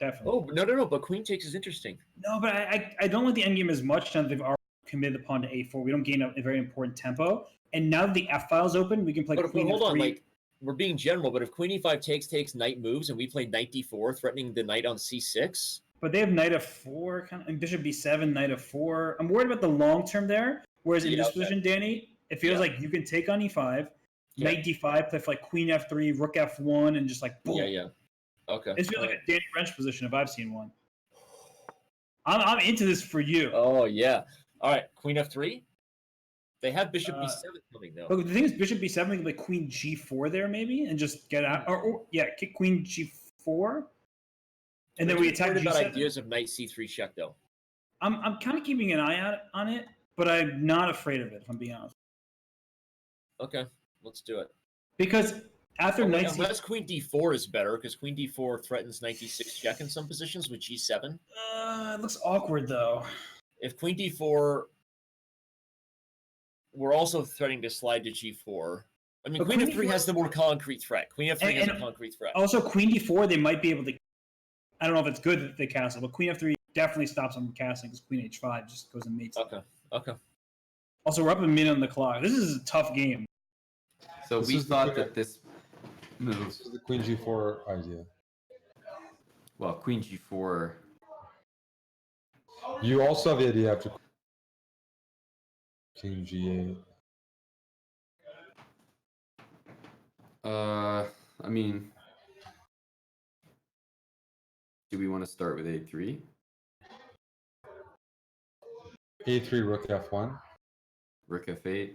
definitely. Oh no! But queen takes is interesting. No, but I don't like the end game as much now that they've already committed the pawn to A4. We don't gain a very important tempo. And now that the F file's open, we can play queen hold F3. on, like we're being general, but if Queen E5 takes, knight moves, and we play knight D4, threatening the knight on C6. But they have knight F4, kind of, and bishop B7, knight F4. I'm worried about the long term there. Whereas in this position, Danny, it feels like you can take on E5, knight D5, play for like queen F3, rook F1, and just like boom. Yeah. Okay. It feels like a Danny Rensch position if I've seen one. I'm into this for you. Oh yeah. All right, Queen F3. They have Bishop B7 coming though. But the thing is, Bishop B7, we can play Queen G4 there maybe, and just get out. Or kick Queen G4, and then we attack G7. About ideas of Knight C3 check though. I'm kind of keeping an eye out on it, but I'm not afraid of it if I'm being honest. Okay, let's do it. Because after Knight C, unless Queen D4 is better, because Queen D4 threatens Knight D6 check in some positions with G7. It looks awkward though. If Queen D4. We're also threatening to slide to G4. I mean, But queen queen f3 has D4 the more concrete threat. Queen f3 has a and- concrete threat. Also, queen d4, they might be able to. I don't know if it's good that they castle, but queen f3 definitely stops them from castling because queen h5 just goes and mates. Okay. Also, we're up a minute on the clock. This is a tough game. So This we is the thought quick- that this move, This is the queen g4 idea. well, queen g4. You also have the idea after king g8. I mean, do we want to start with a3? a3 rook f1. Rook f8.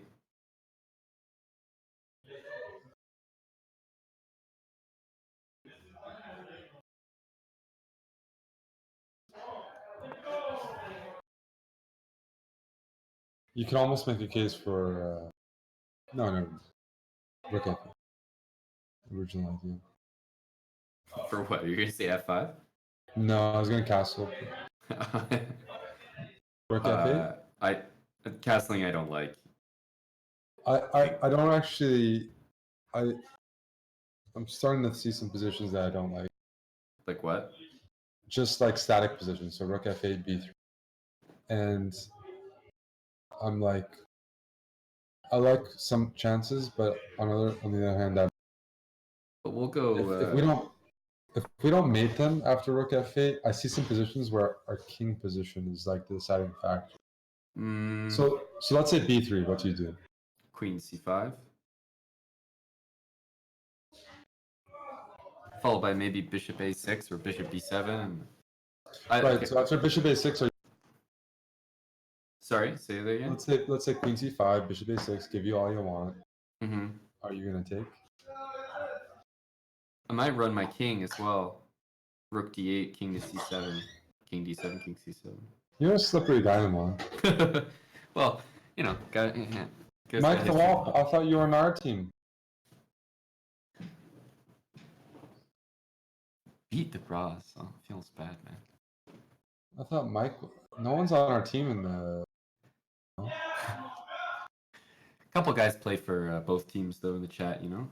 You can almost make a case for no rook f8. Original idea. For what? You're gonna say f5? No, I was gonna castle. Rook f8. Castling I don't like. I don't actually. I'm starting to see some positions that I don't like. Like what? Just like static positions, so rook f8, b3, and I'm like, I like some chances, but on the other hand, But we'll go. if we don't mate them after rook f8, I see some positions where our king position is like the deciding factor. So let's say b3. What do you do? Queen c5. Followed by maybe bishop a6 or bishop b7. Right. Okay. So after bishop a6, Sorry, say that again. let's say queen c5, bishop a6, give you all you want. Mm-hmm. Are you gonna take? I might run my king as well. Rook d8, king to c7, king d7, king c7. You're a slippery dynamo. Well, you know, got yeah. Mike the Wall, I thought you were on our team. Beat the Bras. Oh, feels bad, man. I thought Mike. No one's on our team in the. A couple guys play for both teams though in the chat, you know.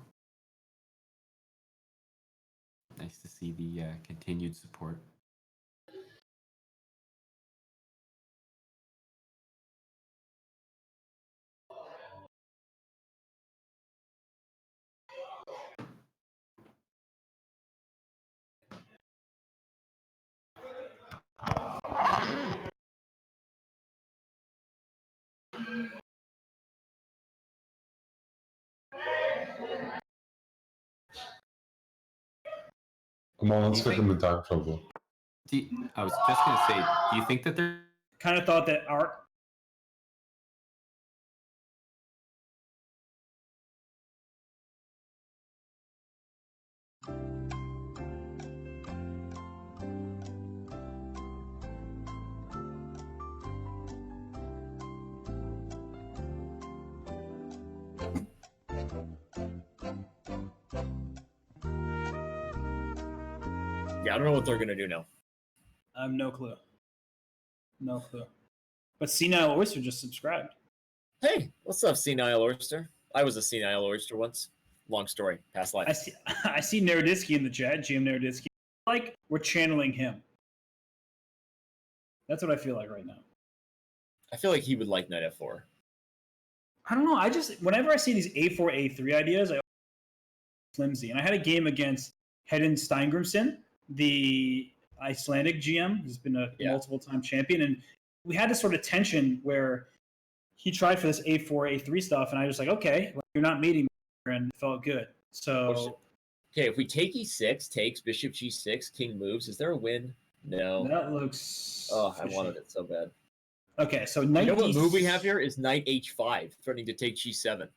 Nice to see the continued support. Come on, let's get them in time trouble. I was just gonna say, do you think that they're Kind of thought that our. Yeah, I don't know what they're gonna do now. I have no clue. No clue. But Senile Oyster just subscribed. Hey, what's up, Senile Oyster? I was a Senile Oyster once. Long story, past life. I see Naroditsky in the chat, GM Naroditsky. Like we're channeling him. That's what I feel like right now. I feel like he would like knight f4. I don't know. I just whenever I see these a4, a3 ideas, I flimsy. And I had a game against Hedin Steingrimsson, the Icelandic GM, who's been a multiple-time champion, and we had this sort of tension where he tried for this a4, a3 stuff, and I was like, okay, well, you're not meeting me, and it felt good. So okay, if we take e6, takes bishop g6, king moves, is there a win? No. That looks. Oh, I wanted it so bad. Okay, so knight. You know what move we have here is knight h5, threatening to take g7.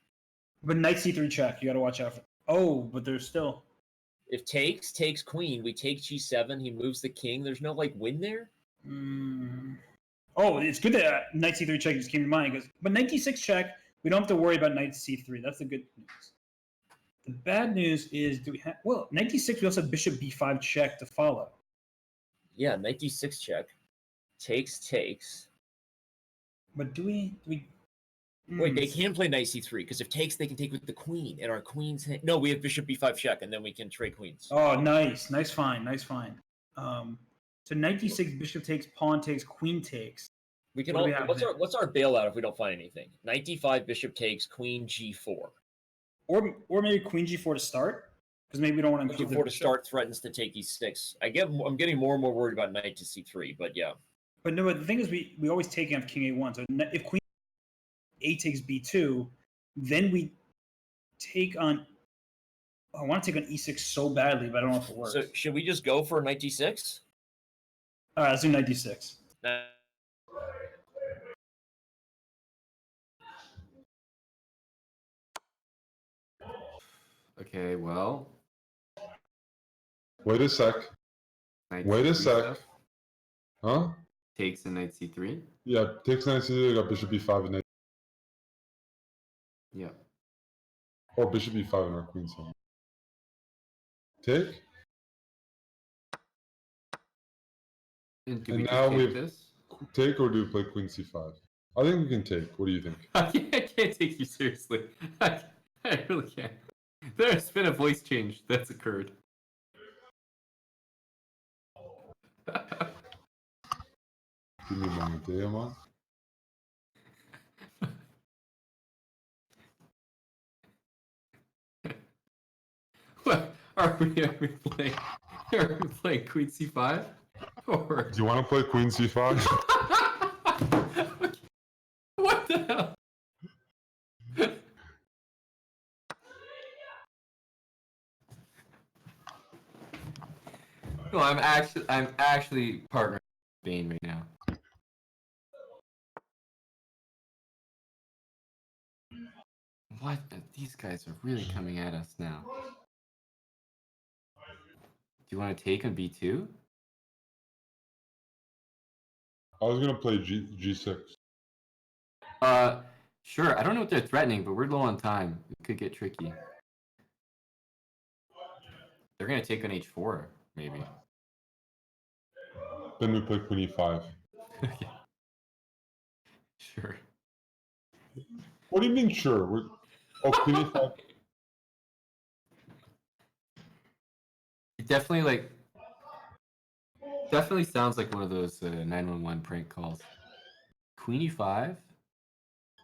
But knight c3 check. You got to watch out for. Oh, but there's still. If takes queen, we take g7. He moves the king. There's no like win there. Oh, it's good that knight c3 check just came to mind because. But knight d6 check, we don't have to worry about knight c3. That's the good news. The bad news is, do we have? Well, knight d6. We also have bishop b5 check to follow. Yeah, knight d6 check. Takes. But do we Wait, they can play knight c3 because if takes, they can take with the queen, and our queen's no. We have bishop b5 check, and then we can trade queens. Oh, nice, nice find, nice find. So knight d6, bishop takes, pawn takes, queen takes. We can What do all. we have What's our bailout if we don't find anything? Knight d5, bishop takes, queen g4. Or maybe queen g4 to start, because maybe we don't want to Queen g4 to start threatens to take e6. I'm getting more and more worried about knight to c3, but yeah. But no, but the thing is, we always take on king a1. So if queen a takes b2, then we take on. Oh, I want to take on e6 so badly, but I don't know if it works. So should we just go for knight d6? All right, let's do knight d6. Okay, well. Wait a sec. Knight Wait a C3 sec. stuff. Huh? Takes a knight c3. Yeah, takes knight c3, got bishop b5 and knight. Yeah. Or bishop b5 and our queen side. Take. And do And we now just take we've- this? Take or do we play queen c5? I think we can take. What do you think? I can't take you seriously. I really can't. There's been a voice change that's occurred. Give me a moment, Aman. What are we playing? Are we playing queen c5? Or Do you want to play queen c5? what the hell? No, I'm actually partnering with Bane right now. What? These guys are really coming at us now. Do you want to take on b2? I was gonna play g6. Sure. I don't know what they're threatening, but we're low on time. It could get tricky. They're gonna take on h4, maybe. Then we play queen e5. Okay. Sure. What do you mean, sure? Oh, queen e5. It definitely sounds like one of those 911 prank calls. Queen e5?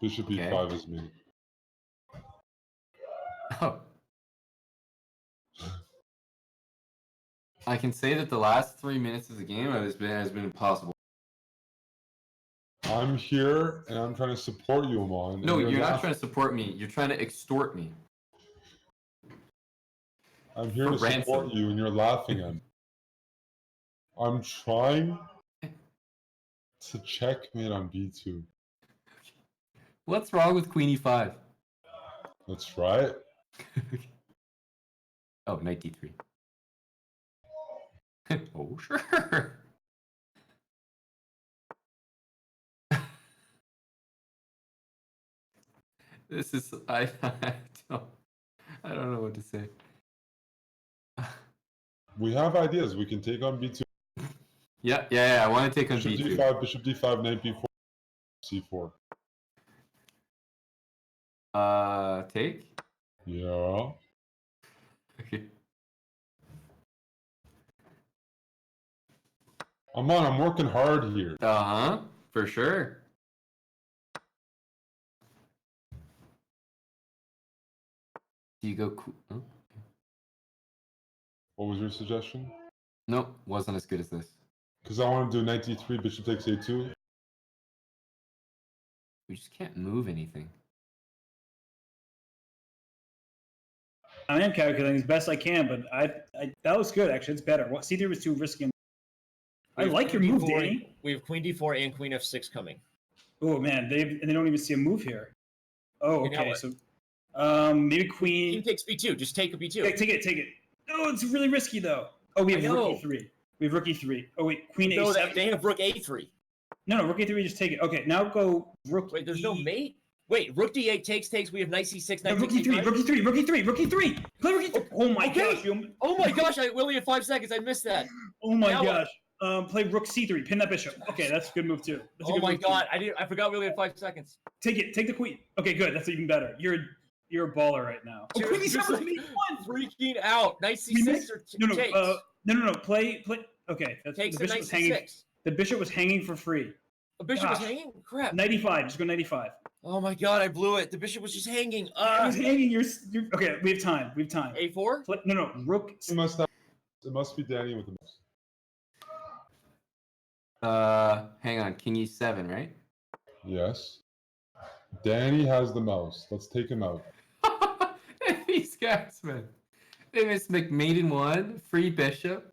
Bishop Okay. e5 is me. Oh. I can say that the last 3 minutes of the game has been impossible. I'm here and I'm trying to support you, Aman. No, you're not trying to support me. You're trying to extort me. I'm here for to support ransom. you and you're laughing at me. I'm trying to checkmate on b2. What's wrong with queen e5? That's right. Oh, knight d3. Oh, sure. This is I don't know what to say. We have ideas. We can take on b2. Yeah. I want to take on Bishop b2. d5, bishop d5, knight b4, c4. Take. Yeah. Okay. Aman, I'm working hard here. For sure. Do you go? Oh. What was your suggestion? Nope, wasn't as good as this. Because I want to do knight d3, bishop takes a2. We just can't move anything. I am calculating as best I can, but that was good actually. It's better. What C3 was too risky. I like your move, Danny. We have queen d4 and queen f6 coming. Oh man, they don't even see a move here. Oh, okay. So maybe queen. King takes b2. Just take a b2. Take it. Oh, it's really risky though. Oh, we have rook e3. We have rook e3. Oh wait, queen a7. They have rook a3. No, rook a3. Just take it. Okay, now go rook. Wait, there's no mate. Wait, rook d8 takes. We have knight c6. Knight rook e3. Rook e3. Play rook e3. Oh my gosh. Oh my gosh! We only have 5 seconds. I missed that. Oh my gosh. Play rook c3. Pin that bishop. Okay, that's a good move too. That's a Oh good my move, too. god, I forgot we only had 5 seconds. Take it. Take the queen. Okay, good. That's even better. You're a baller right now. Oh, Dude, queen just d7 like made one. freaking out. Knight Remix? c6 or No. takes. No. Play. Okay, that's Takes the and bishop knight was hanging. c6. The bishop was hanging for free. A bishop was Gosh. hanging? Crap. 95. Just go 95. Oh my god, I blew it. The bishop was just hanging. It was hanging. You're okay. We have time. A4? No. Rook. It must be Danny with the most. Hang on. King e7, right? Yes. Danny has the mouse. Let's take him out. These guys, man. They missed McMaiden 1, free bishop.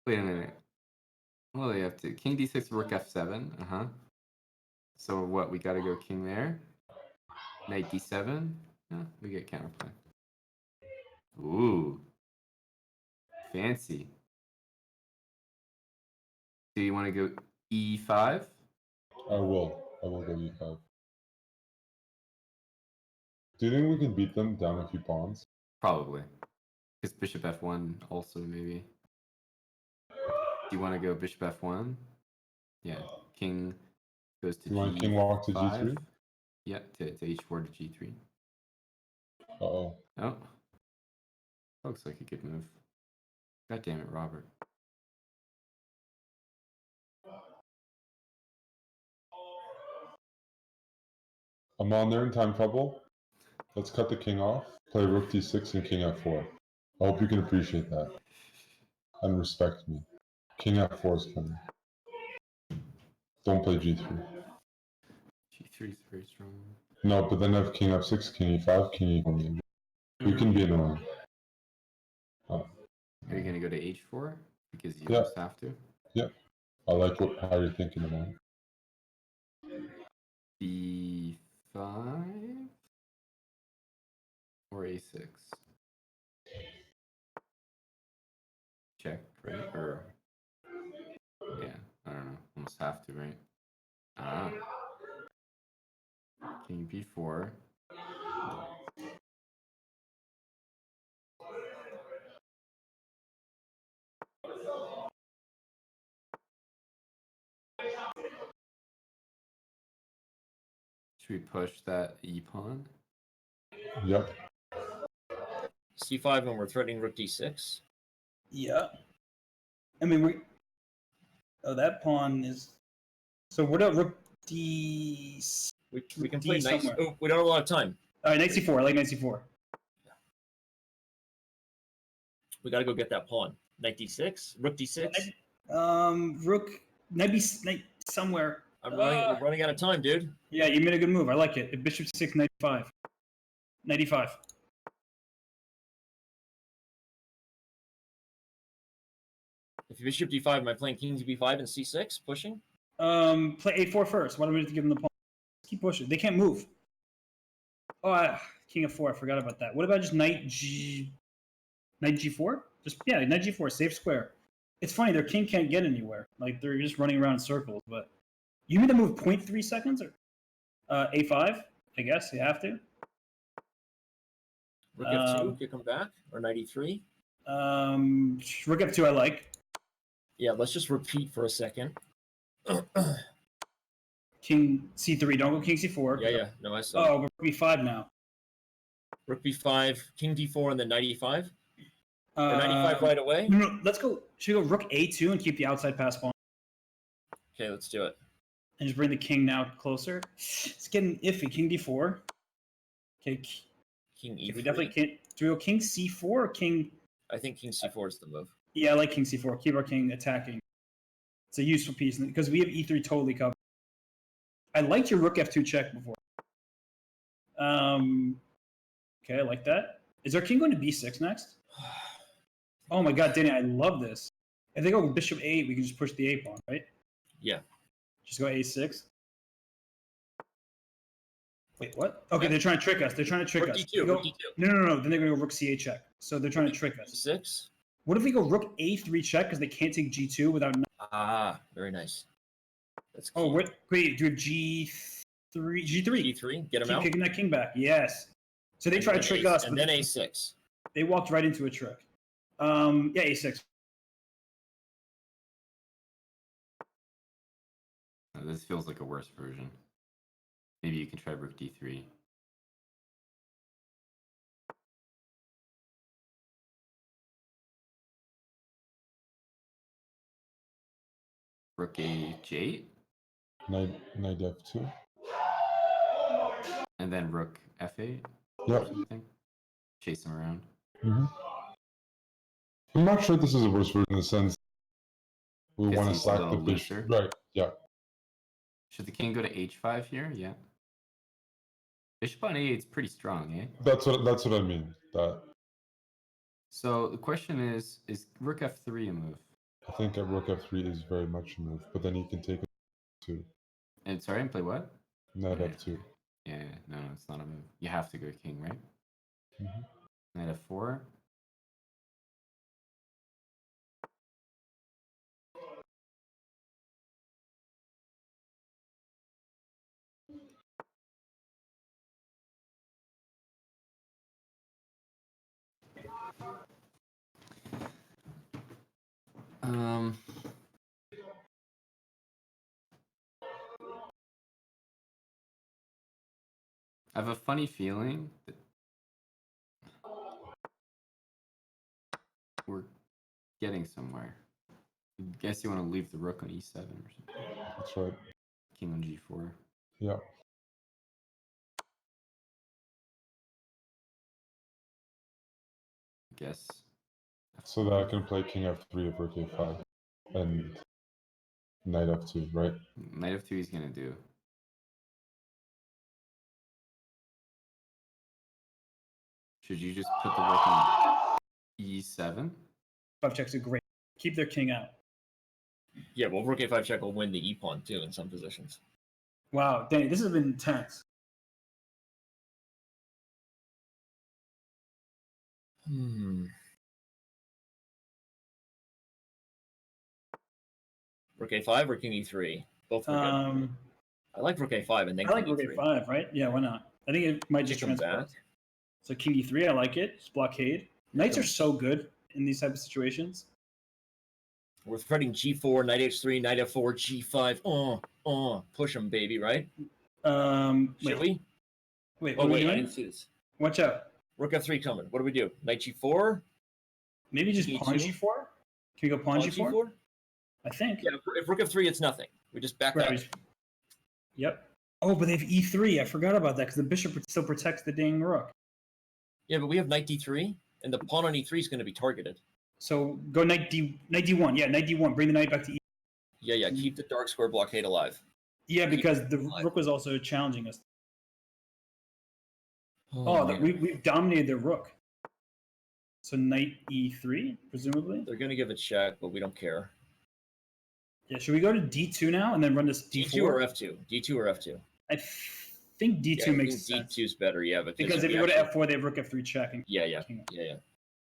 Wait a minute. What do they have to? King d6, rook f7. So what? We got to go king there. Knight d7. Yeah, we get counterplay. Ooh. Fancy. Do you want to go e5? I will go e5. Do you think we can beat them down a few pawns? Probably. Because bishop f1 also, maybe. Do you want to go bishop f1? Yeah. King goes to You want g5. king walk to g3? Yeah, to h4 to g3. Uh-oh. Oh. Looks like a good move. God damn it, Robert. Aman, they're in time trouble. Let's cut the king off. Play rook d6 and king f4. I hope you can appreciate that. And respect me. King f4 is coming. Don't play g3. g3 is very strong. No, but then have king f6, king e5, king e4 maybe. You can be annoying. Are you going to go to h4? Because you Yeah. just have to? Yeah. I like how you're thinking about it. b5 or a6? Check, right? Or yeah, I don't know. Almost have to, right? Ah. King b4. Should we push that e pawn? Yep. C5 when we're threatening rook d6. Yeah. I mean, that pawn is. So what about rook d? We can play D knight. somewhere. Oh, we don't have a lot of time. All right, knight c4. I like knight c4. We got to go get that pawn. Knight d6, rook d6. Rook. Knight somewhere. We're running out of time, dude. Yeah, you made a good move. I like it. Bishop 6, knight 5. Knight e5. If you bishop d5, am I playing king to b5 and c6, pushing? Play a4 first. Why don't we just give them the pawn? Let's keep pushing. They can't move. Oh, king f4. I forgot about that. What about just knight g4? Just knight g4, safe square. It's funny, their king can't get anywhere. Like they're just running around in circles. But you made the move 0.3 seconds or a5. I guess you have to. Rook f2, kick him back, or knight e3. Rook f2. I like. Yeah, let's just repeat for a second. King c3. Don't go king c4. Yeah. No, I saw. Oh, we're rook b5 now. Rook b5, king d4, and then knight e5. Or knight e5 right away. No. Let's go. Should we go rook a2 and keep the outside pass pawn? Okay, let's do it. And just bring the king now closer. It's getting iffy. King d4. Okay. King e3. We definitely can't. Do we go king c4 or king? I think king c4 is the move. Yeah, I like king c4. Keep our king attacking. It's a useful piece because we have e3 totally covered. I liked your rook f2 check before. Okay, I like that. Is our king going to b6 next? Oh my god, Danny, I love this. If they go bishop 8, we can just push the a pawn, right? Yeah. Just go a6. Wait, what? Okay, they're trying to trick us. Rook d2, rook d2. No. Then they're going to go rook c8 check. So they're trying to trick us. C6. What if we go rook a3 check because they can't take g2 without... Ah, very nice. That's key. Oh, wait, do we have g3? G3, get him Keep out. kicking that king back. Yes. So they And try to then trick A- us. And but then a6. They walked right into a trick. Yeah, a6. This feels like a worse version. Maybe you can try rook d3. Rook h8. Knight f2. And then rook f8. Yep. Something. Chase him around. Mm-hmm. I'm not sure this is a worse version in the sense we Because want to he's a sack the little bishop. looser. Right. Yeah. Should the king go to h5 here? Yeah. Bishop on a8 is pretty strong, eh? That's what I mean. That So the question is rook f3 a move? I think a rook f3 is very much a move, but then he can take it to And sorry, and play what? knight Yeah, f2. Yeah, no, it's not a move. You have to go king, right? Mhm. Knight f4. Um, I have a funny feeling that we're getting somewhere. I guess you want to leave the rook on e7 or something. That's right. King on g4. Yeah. I guess. So that I can play king f3 of rook a5 and knight f2, right? Knight f2 he's gonna do. Should you just put the rook on e7? 5 checks are great. Keep their king out. Yeah, well, rook a5 check will win the e pawn too in some positions. Wow, Danny, this has been intense. Rook a5 or king e3? Both are good. I like rook a5 and then I like king rook e3. a5, right? Yeah, why not? I think it might just Kick 'em transfer. back. So king e3, I like it. It's blockade. Knights are Cool. so good in these type of situations. We're threading g4, knight h3, knight f4, g5. Push them, baby, right? Should we? Wait, Oh, what are we wait, I doing? didn't see this. Watch out. Rook f3 coming. What do we do? Knight g4? Maybe just pawn E2? g4? Can we go pawn g4? g4? I think. Yeah, if rook f3, it's nothing. We just back Right, up. Yep. Oh, but they have e3. I forgot about that because the bishop still protects the dang rook. Yeah, but we have knight d3, and the pawn on e3 is going to be targeted. So go knight d1. Yeah, knight d1. Bring the knight back to e. Yeah, keep the dark square blockade alive. Yeah, because the rook was also challenging us. We've dominated their rook. So knight e3, presumably. They're going to give a check, but we don't care. Yeah, should we go to d2 now and then run this d4? D2 or f2? D2 or f2? I think d2 makes sense. D2 is better, yeah. Because if you go to f4, they have rook f3 check. And Yeah. King up. Yeah.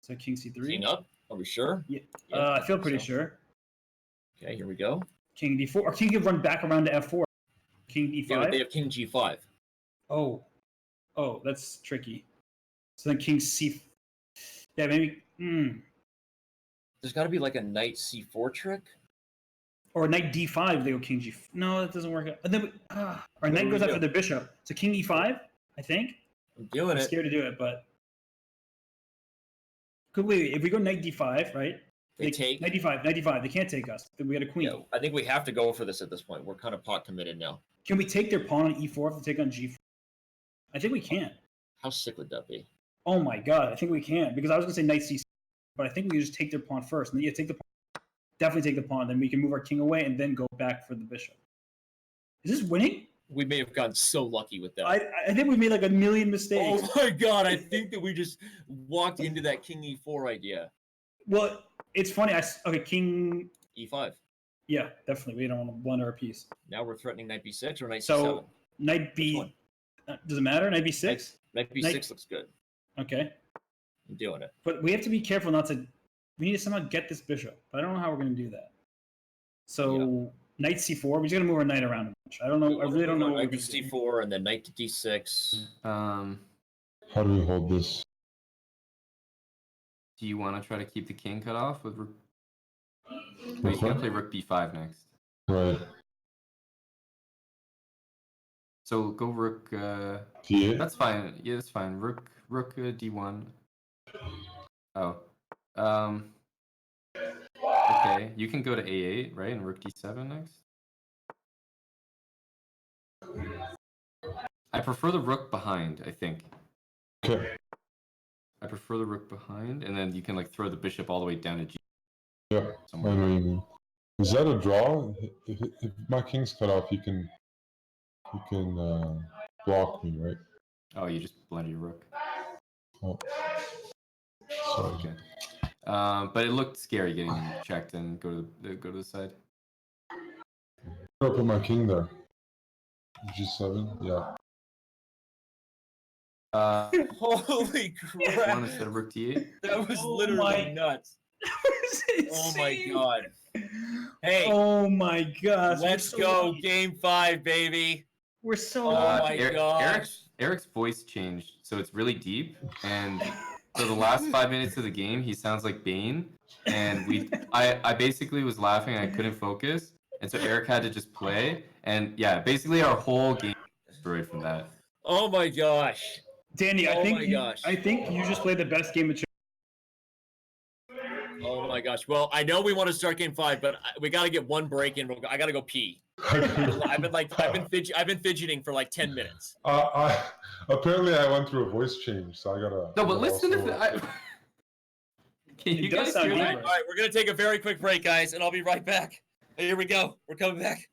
So king c3. King up? Are we sure? Yeah. Yeah, I feel pretty sure. Okay, here we go. King d4. Or king can run back around to f4. King d5. Yeah, but they have king g5. Oh, that's tricky. So then king c. Yeah, maybe. There's got to be like a knight c4 trick. Or knight d5, they go king g. No, that doesn't work out. And then our knight goes after the bishop. So king e5, I think. I'm doing I'm it. scared to do it, but. Wait, if we go knight d5, right? They take. Knight d5, knight d5. They can't take us. We got a queen. Yeah, I think we have to go for this at this point. We're kind of pot committed now. Can we take their pawn on e4 if they take on g4? I think we can. How sick would that be? Oh my god, I think we can. Because I was going to say knight c6, but I think we just take their pawn first. And then take the pawn. Definitely take the pawn. Then we can move our king away and then go back for the bishop. Is this winning? We may have gotten so lucky with that. I think we made like a million mistakes. Oh my god, I think that we just walked into that king e4 idea. Well, it's funny. Okay, king e5. Yeah, definitely. We don't want to blunder our piece. Now we're threatening knight b6 or knight c7. So knight b. Does it matter? Knight b6. Knight b6 looks good. Okay. I'm doing it. But we have to be careful not to. We need to somehow get this bishop, but I don't know how we're going to do that. So knight c4. We're just going to move our knight around a bunch. I don't know. I really don't know. Knight to c4 and then knight to d6. How do we hold this? Do you want to try to keep the king cut off with rook? Wait, you gotta play rook b5 next. Right. So go rook. D8. That's fine. Yeah, that's fine. Rook d1. Oh. Okay, you can go to a8, right? And rook d7 next. I prefer the rook behind, I think. Okay. I prefer the rook behind, and then you can like throw the bishop all the way down to g. Yeah, I Somewhere. know what you mean. Is that a draw? If my king's cut off, you can block me, right? Oh, you just blend your rook. Oh, sorry. Okay. But it looked scary getting checked and go to the side. I'll put my king there. G7. Yeah. Holy crap! One instead of rook d8. That was Oh literally my- nuts. Oh my Insane. god. Hey, Oh my gosh. let's we're so go. lucky. Game 5, baby. We're so Oh lucky. my gosh. Eric's voice changed, so it's really deep. And for the last 5 minutes of the game, he sounds like Bane. And I basically was laughing. I couldn't focus, and so Eric had to just play. And yeah, basically our whole game was destroyed from that. Oh my gosh. Danny, Oh my gosh. I think you just played the best game of chess. Oh my gosh. Well, I know we want to start game 5, but we got to get one break in. I got to go pee. I've been fidgeting for like 10 minutes. Apparently I went through a voice change, so I gotta. No, but listen to also- that. Can you It does guys sound hear deep. that? All right, we're going to take a very quick break, guys, and I'll be right back. Here we go. We're coming back.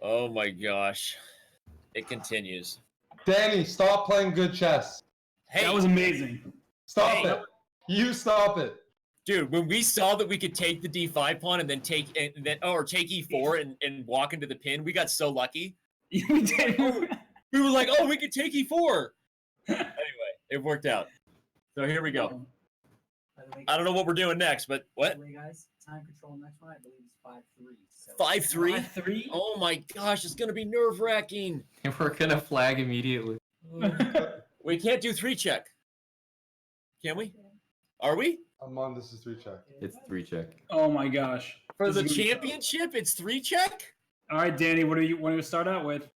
Oh my gosh. It continues. Danny, stop playing good chess. Hey, That was amazing. Stop Hey. it. You stop it. dude, when we saw that we could take the d5 pawn and then take e4 and walk into the pin, we got so lucky. We did. We were like, oh, we could take e4. Anyway, it worked out. So here we go. the way, I don't know what we're doing next, but by what? the way, guys, time control next one, I believe, is 5-3. So 5-3? 5-3? Oh my gosh, it's gonna be nerve wracking. We're gonna flag immediately. We can't do 3-check. Can we? Are we? Aman, this is 3-check. It's 3-check. Oh my gosh. For This the is gonna be- championship, it's 3-check? All right, Danny, what do you want to start out with?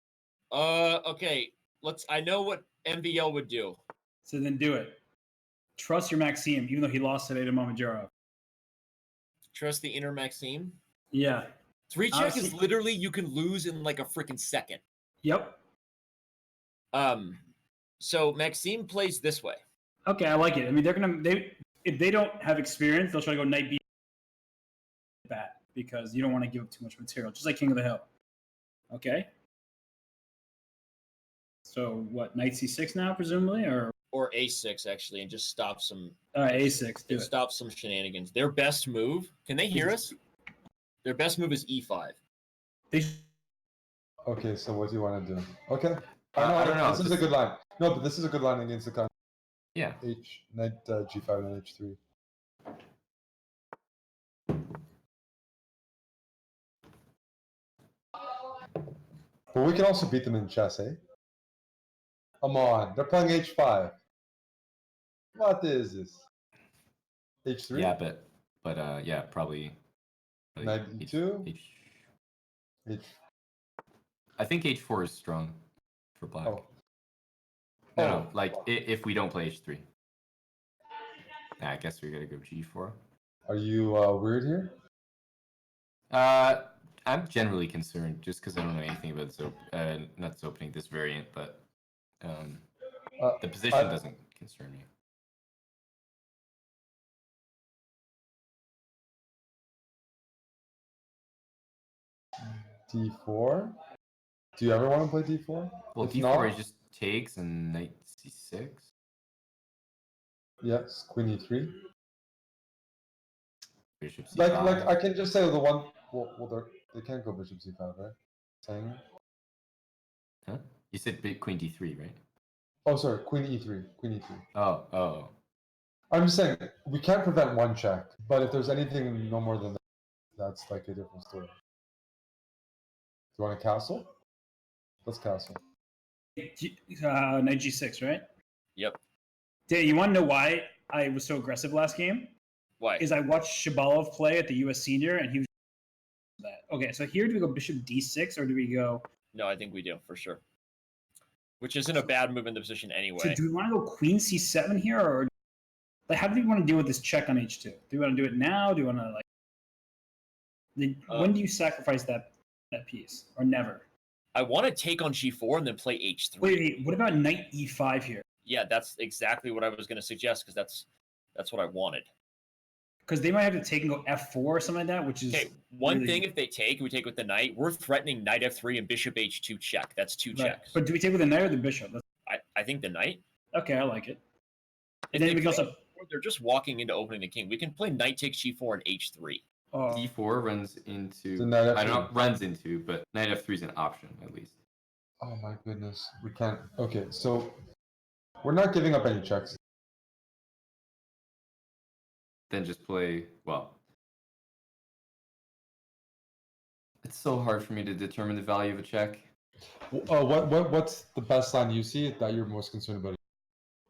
Okay. I know what MVL would do. So then do it. Trust your Maxime, even though he lost today to Mamadjarov. Trust the inner Maxime. Yeah. 3-check is Honestly- literally you can lose in like a freaking second. Yep. So Maxime plays this way. Okay, I like it. I mean, if they don't have experience, they'll try to go knight b bat because you don't want to give up too much material, just like King of the Hill. Okay. So what? Knight c6 now, presumably, or A6 actually, and just stop some a6? Do and it. stop some shenanigans. Their best move. Can they hear us? Their best move is E5. They Okay, so what do you want to do? Okay. I don't know. This is a good line. No, but this is a good line against the con. Yeah. Knight G5 and H3. But we can also beat them in chess, eh? Come on, they're playing H5. What is this? H3? Yeah, but yeah, probably. Knight E2? H. I think H4 is strong for black. Oh. No, like if we don't play H3. I guess we gotta go G4. Are you weird here? I'm generally concerned just because I don't know anything about not this opening, this variant, but the position doesn't concern me. D4? Do you ever want to play D4? Well, If D4 not, just takes and knight C6. yes, Queen E3. Bishop C5. Like I can just say the one. Well, they can't go Bishop C5, right? Saying. Huh? You said Queen D3, right? Oh, sorry, Queen E3. Queen E3. Oh. I'm just saying we can't prevent one check, but if there's anything no more than that, that's like a different story. Do you want a castle? Let's castle. knight g6, right? Yep. Danny, you want to know why I was so aggressive last game? Why? Is I watched Shabalov play at the U.S. Senior, and he was that. Okay, so here do we go Bishop D6, or do we go? No, I think we do for sure. Which isn't a bad move in the position anyway. So do we want to go Queen C7 here, or like how do we want to deal with this check on H2? Do we want to do it now? Do you want to when do you sacrifice that piece, or never? I want to take on G4 and then play H3. Wait, what about Knight E5 here? Yeah, that's exactly what I was going to suggest because that's what I wanted. Because they might have to take and go F4 or something like that, which is Okay, one really- thing if they take, we take with the knight, we're threatening knight F3 and bishop H2 check. That's two Right. checks. But do we take with the knight or the bishop? I think the knight. Okay, I like it. If And then they we can play also H4, they're just walking into opening the king. We can play knight takes G4 and H3. D4 runs into. So knight I F3. don't know, runs into, but knight F3 is an option at least. Oh my goodness, we can't. Okay, so we're not giving up any checks. Then just play well. It's so hard for me to determine the value of a check. What's the best line you see that you're most concerned about?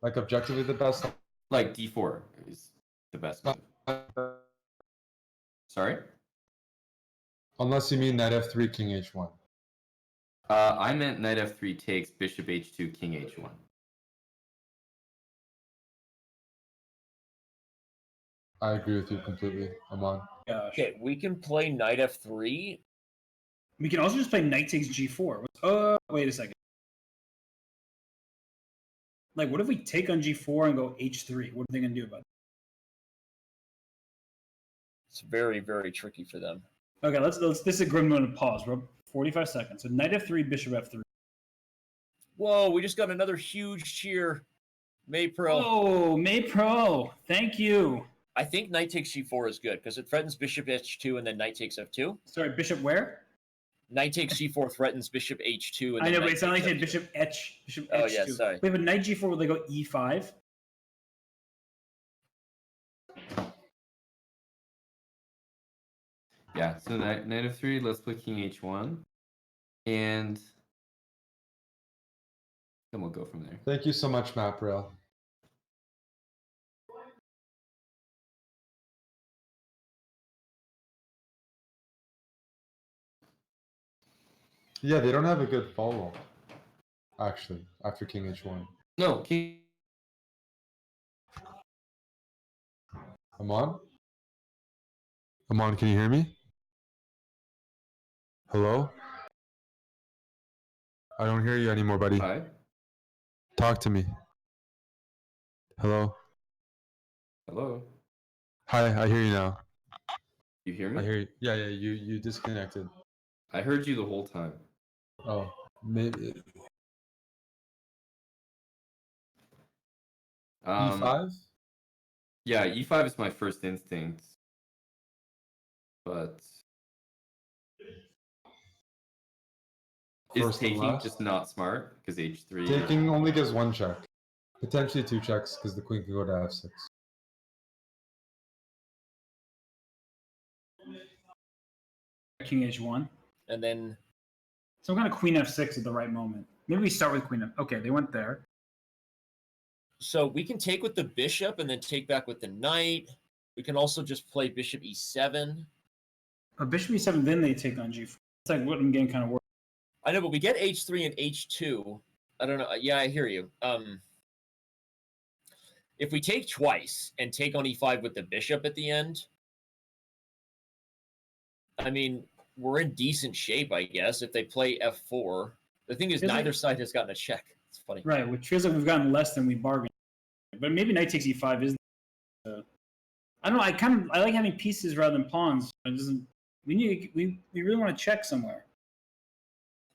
Like objectively, the best. Like D4 is the best move. Sorry? Unless you mean knight F3, King H1. I meant knight F3 takes bishop H2, king H1. I agree with you completely, Aman. gosh. Okay, we can play knight F3. We can also just play knight takes G4. Wait a second. Like, what if we take on G4 and go H3? What are they going to do about it? It's very, very tricky for them. Okay, let's. This is a grim moment to pause. We're 45 seconds. So knight F3, bishop F3. Whoa, we just got another huge cheer. May Pro. Oh, May Pro. Thank you. I think knight takes G4 is good because it threatens bishop H2 and then knight takes F2. Sorry, bishop where? Knight takes G4 threatens bishop H2. And I then know, but knight it sounded like takes you said F2. bishop H. Bishop Oh, H2. yeah, sorry. Wait, but knight G4, will they go E5? Yeah, so knight f3, let's play king h1. And then we'll go from there. Thank you so much, Mapril. Yeah, they don't have a good follow, actually, after king h1. No, king. Aman? Aman, can you hear me? Hello? I don't hear you anymore, buddy. Hi. Talk to me. Hello? Hello. Hi, I hear you now. You hear me? I hear you. Yeah, you disconnected. I heard you the whole time. Oh, maybe. E5? Yeah, e5 is my first instinct. But is First and taking last? just not smart? Because h3. Taking only gives one check. Potentially two checks because the queen can go to f6. King h1. And then Some kind of queen f6 at the right moment. Maybe we start with queen f. Okay, they went there. so we can take with the bishop and then take back with the knight. We can also just play bishop e7. Bishop e7, then they take on g4. It's like what I'm getting kind of worried. I know, but we get h3 and h2. I don't know. Yeah, I hear you. If we take twice and take on e5 with the bishop at the end, I mean, we're in decent shape, I guess, if they play f4. The thing is, Feels neither like- side has gotten a check. It's funny. Right, which feels like we've gotten less than we bargained. But maybe knight takes e5 is. I don't know. I like having pieces rather than pawns. It doesn't. We really want to check somewhere.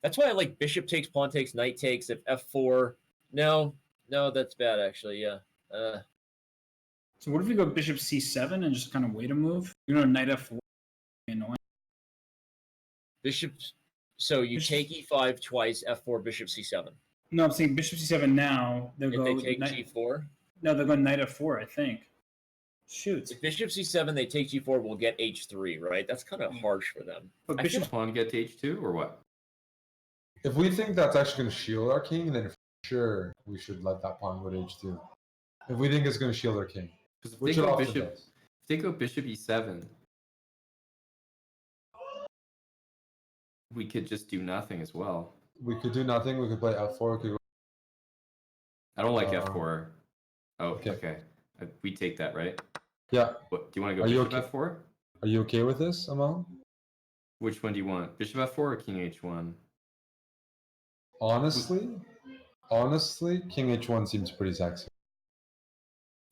That's why I like bishop takes, pawn takes, knight takes. If f4, no, that's bad actually. Yeah. So what if we go bishop c7 and just kind of wait a move? Knight f4. Annoying. Bishop. So you Bishop- take e5 twice, f4, bishop c7. No, I'm saying bishop c7 now. They'll If go. they take knight, g4, no, they'll go knight f4. I think. Shoot. if bishop c7, they take g4, we'll get h3, right? That's kind of harsh for them. But I bishop. feel- Pawn get to h2 or what? If we think that's actually going to shield our king, then for sure we should let that pawn go to h2. If we think it's going to shield our king, Because if which they it go often bishop, does. if they go bishop e7, we could just do nothing as well. We could do nothing. We could play f4. We could go, I don't like f4. Oh, okay. okay. We take that, right? yeah. What, do you want to go Are you bishop okay? f4? Are you okay with this, Amal? Which one do you want? Bishop f4 or king h1? Honestly, king h1 seems pretty sexy.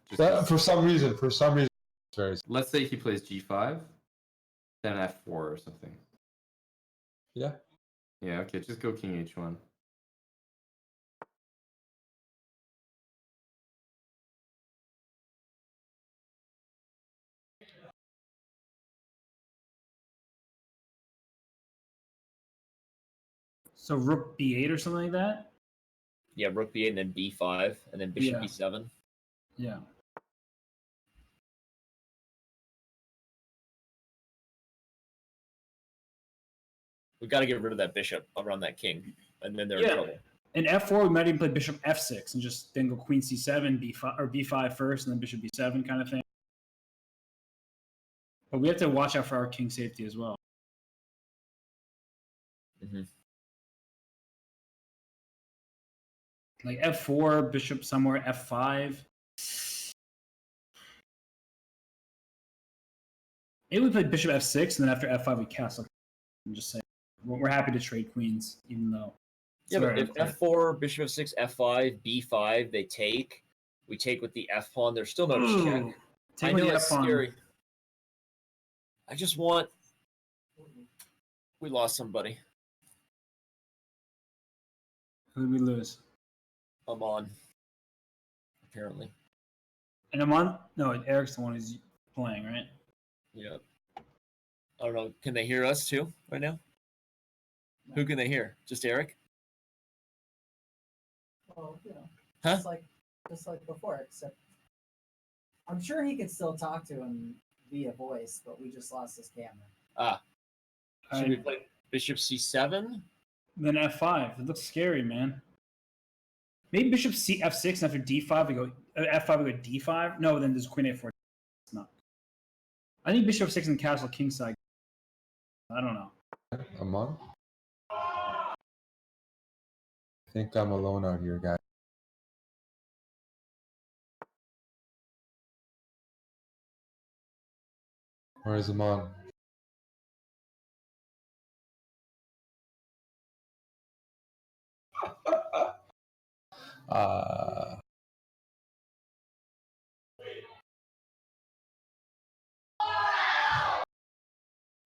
Just But for some reason, it's very. let's say he plays g5, then f4 or something. Yeah. Yeah, okay, just go king h1. So rook b8 or something like that. Yeah, rook b8 and then b5 and then bishop Yeah. e7. Yeah. We got to get rid of that bishop around that king, and then they're in trouble. In f4, we might even play bishop f6 and just then go queen c7, b5 or b5 first, and then bishop b7 kind of thing. But we have to watch out for our king safety as well. Mm-hmm. Like f4, bishop somewhere, f5. Maybe we play bishop f6, and then after f5 we castle. I'm just saying, we're happy to trade queens, even though. Yeah, but if f4, bishop f6, f5, b5, they take. We take with the f pawn. There's still no check. I know it's scary. I just want. We lost somebody. Who did we lose? Aman. Apparently. And Aman? No, Eric's the one who's playing, right? Yeah. I don't know. Can they hear us too right now? No. Who can they hear? Just Eric? Well, Huh? just like before, except I'm sure he could still talk to him via voice, but we just lost his camera. Should we play bishop c7? Then f5. It looks scary, man. Maybe bishop f6 and after d5 we go f5 we go d5. No, then there's queen a4. It's not. I think bishop 6 and castle kingside. I don't know. Aman? I think I'm alone out here, guys. Where's Aman?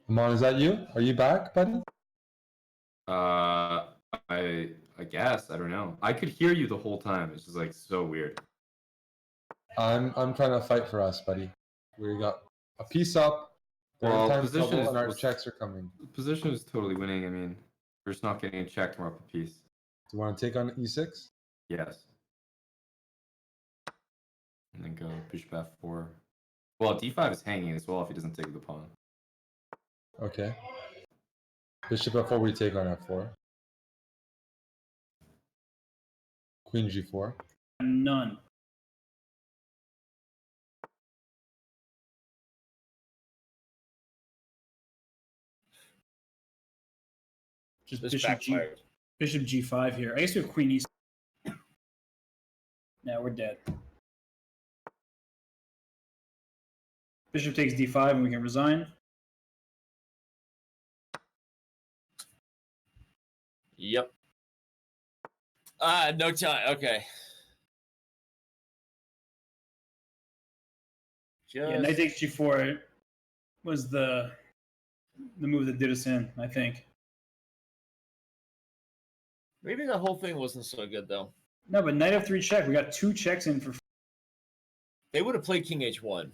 Aman, is that you? Are you back, buddy? I guess I don't know. I could hear you the whole time. It's just like so weird. I'm trying to fight for us, buddy. We got a piece up. They're in time trouble, and our checks are coming. Position is totally winning. I mean, we're just not getting a check from up a piece. Do you want to take on e6? Yes. And then go bishop f4. Well, d5 is hanging as well if he doesn't take the pawn. Okay. Bishop f4, we take on f4. Queen g4. None. Just This bishop backfired. bishop g5 here. I guess we have queen e6. Yeah, we're dead. Bishop takes d5 and we can resign. Yep. No time. Okay. Yeah, knight takes g4 was the move that did us in, I think. Maybe the whole thing wasn't so good though. No, but knight f3 check. We got 2 checks in for. They would have played king h1.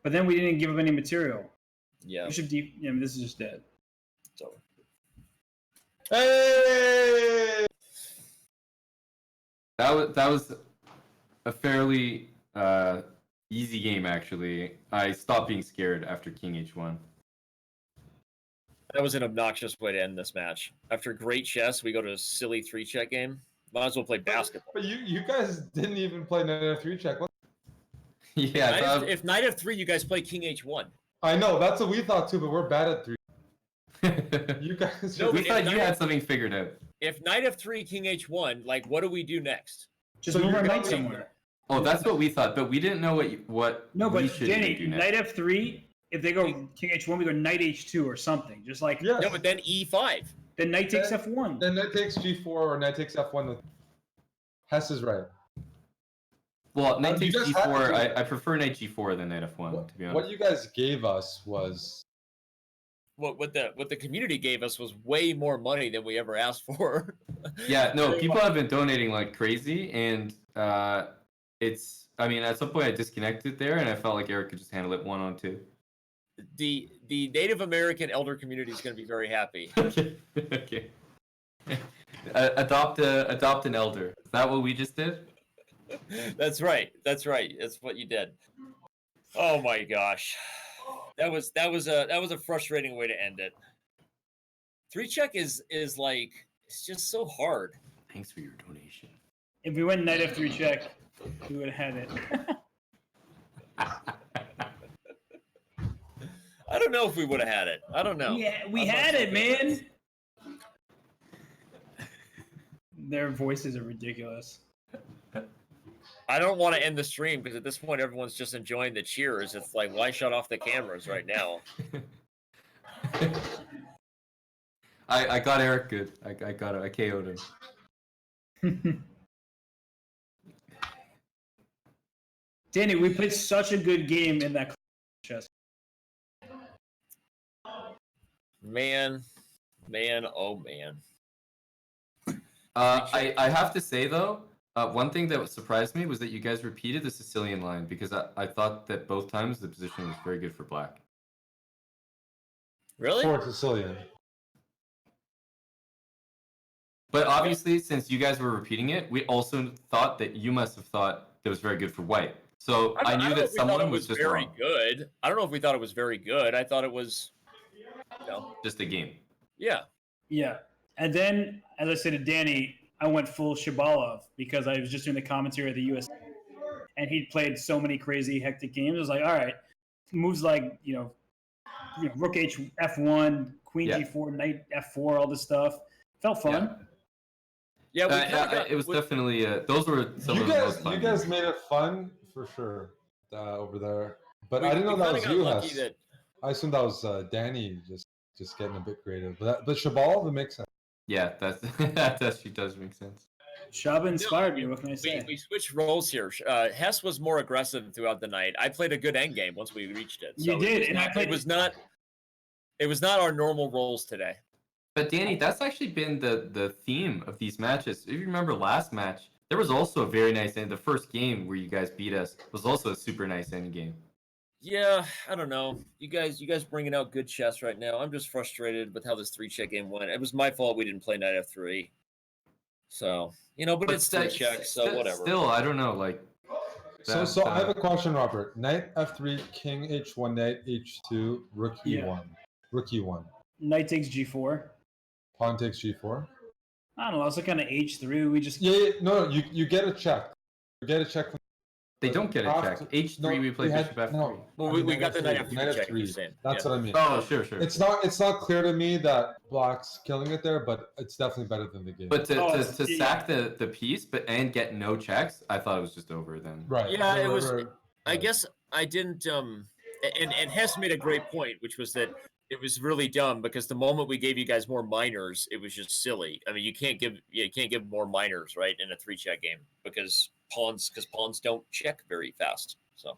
But then we didn't give up any material. Yeah. Bishop d. Yeah, I mean, this is just dead. It's over. Hey! That was a fairly easy game actually. I stopped being scared after king h1. That was an obnoxious way to end this match. After great chess, we go to a silly 3-check game. Might as well play basketball. But you guys didn't even play knight f3 check. What? Yeah. If knight f3, you guys play king h1. I know, that's what we thought too, but we're bad at 3. You guys No, we but thought if you knight- had something figured out. If knight f3, king h1, like, what do we do next? Just So move you're our knight going- somewhere. Oh, that's what we thought, but we didn't know what No, we but should Danny, do next. knight f3. If they go king h1, we go knight h2 or something. Just like Yes. No, but then e5. then knight takes f1. Then knight takes g4 or knight takes f1. Hess is right. Well, knight You takes guys had g4. to- I prefer knight g4 than knight f1, to be honest. What you guys gave us was What the community gave us was way more money than we ever asked for. Yeah, no, people have been donating like crazy, and it's. I mean, at some point I disconnected there, and I felt like Eric could just handle it 1-on-2. The Native American elder community is going to be very happy. Okay. Okay. Adopt an elder. Is that what we just did? That's right. That's right. That's what you did. Oh my gosh, that was a frustrating way to end it. 3-check is like, it's just so hard. Thanks for your donation. If we went knight f3 check, we would have had it. I don't know if we would have had it. I don't know. Yeah, we I'm not had sure. it, man. Their voices are ridiculous. I don't want to end the stream because at this point everyone's just enjoying the cheers. It's like, why shut off the cameras right now? I got Eric good. I got it. I KO'd him. Danny, we played such a good game in that chess. Man, oh man. I have to say though, one thing that surprised me was that you guys repeated the Sicilian line because I thought that both times the position was very good for black. Really? for Sicilian. But obviously, since you guys were repeating it, we also thought that you must have thought that was very good for white. So I don't knew know that if we thought someone it was just very wrong. good. I don't know if we thought it was very good. I thought it was. just a game. Yeah. Yeah. And then, as I said to Danny, I went full Shabalov because I was just doing the commentary of the US, and he'd played so many crazy, hectic games. I was like, all right, moves like, rook H, F1, queen Yeah. G4, knight F4, all this stuff. Felt fun. Yeah, we kinda got, it was definitely those were some You of the most guys, fun you guys games. made it fun for sure over there. But we, I didn't know we that kinda was got you, lucky Hess. that I assumed that was Danny just getting a bit creative. But Shabal, that makes sense. Yeah, that actually does make sense. Shaba inspired me. What can I say? we switched roles here. Hess was more aggressive throughout the night. I played a good endgame once we reached it. So You did, and I it played. was not our normal roles today. But Danny, that's actually been the theme of these matches. If you remember last match, there was also a very nice end. The first game where you guys beat us was also a super nice end game. Yeah, I don't know. You guys bringing out good chess right now. I'm just frustrated with how this 3-check game went. It was my fault we didn't play knight F3. So, but it's 3-check, so whatever. Still, I don't know, like. So I have a question, Robert. Knight F3, King H1, Knight H2, Rook E1, Rook E1. Knight takes G4. Pawn takes G4. I don't know. Also, kind of H3. We just No, you get a check. You get a check. They don't get a check. H3, we play bishop F3. No, well, we got the knight F3 check. You're saying. That's what I mean. Oh, sure. It's not clear to me that Black's killing it there, but it's definitely better than the game. But to sack the piece, and get no checks, I thought it was just over then. Right. Yeah, it was. I guess I didn't. And Hess made a great point, which was that it was really dumb because the moment we gave you guys more minors, it was just silly. I mean, you can't give more minors, right, in a 3-check game because pawns don't check very fast. So,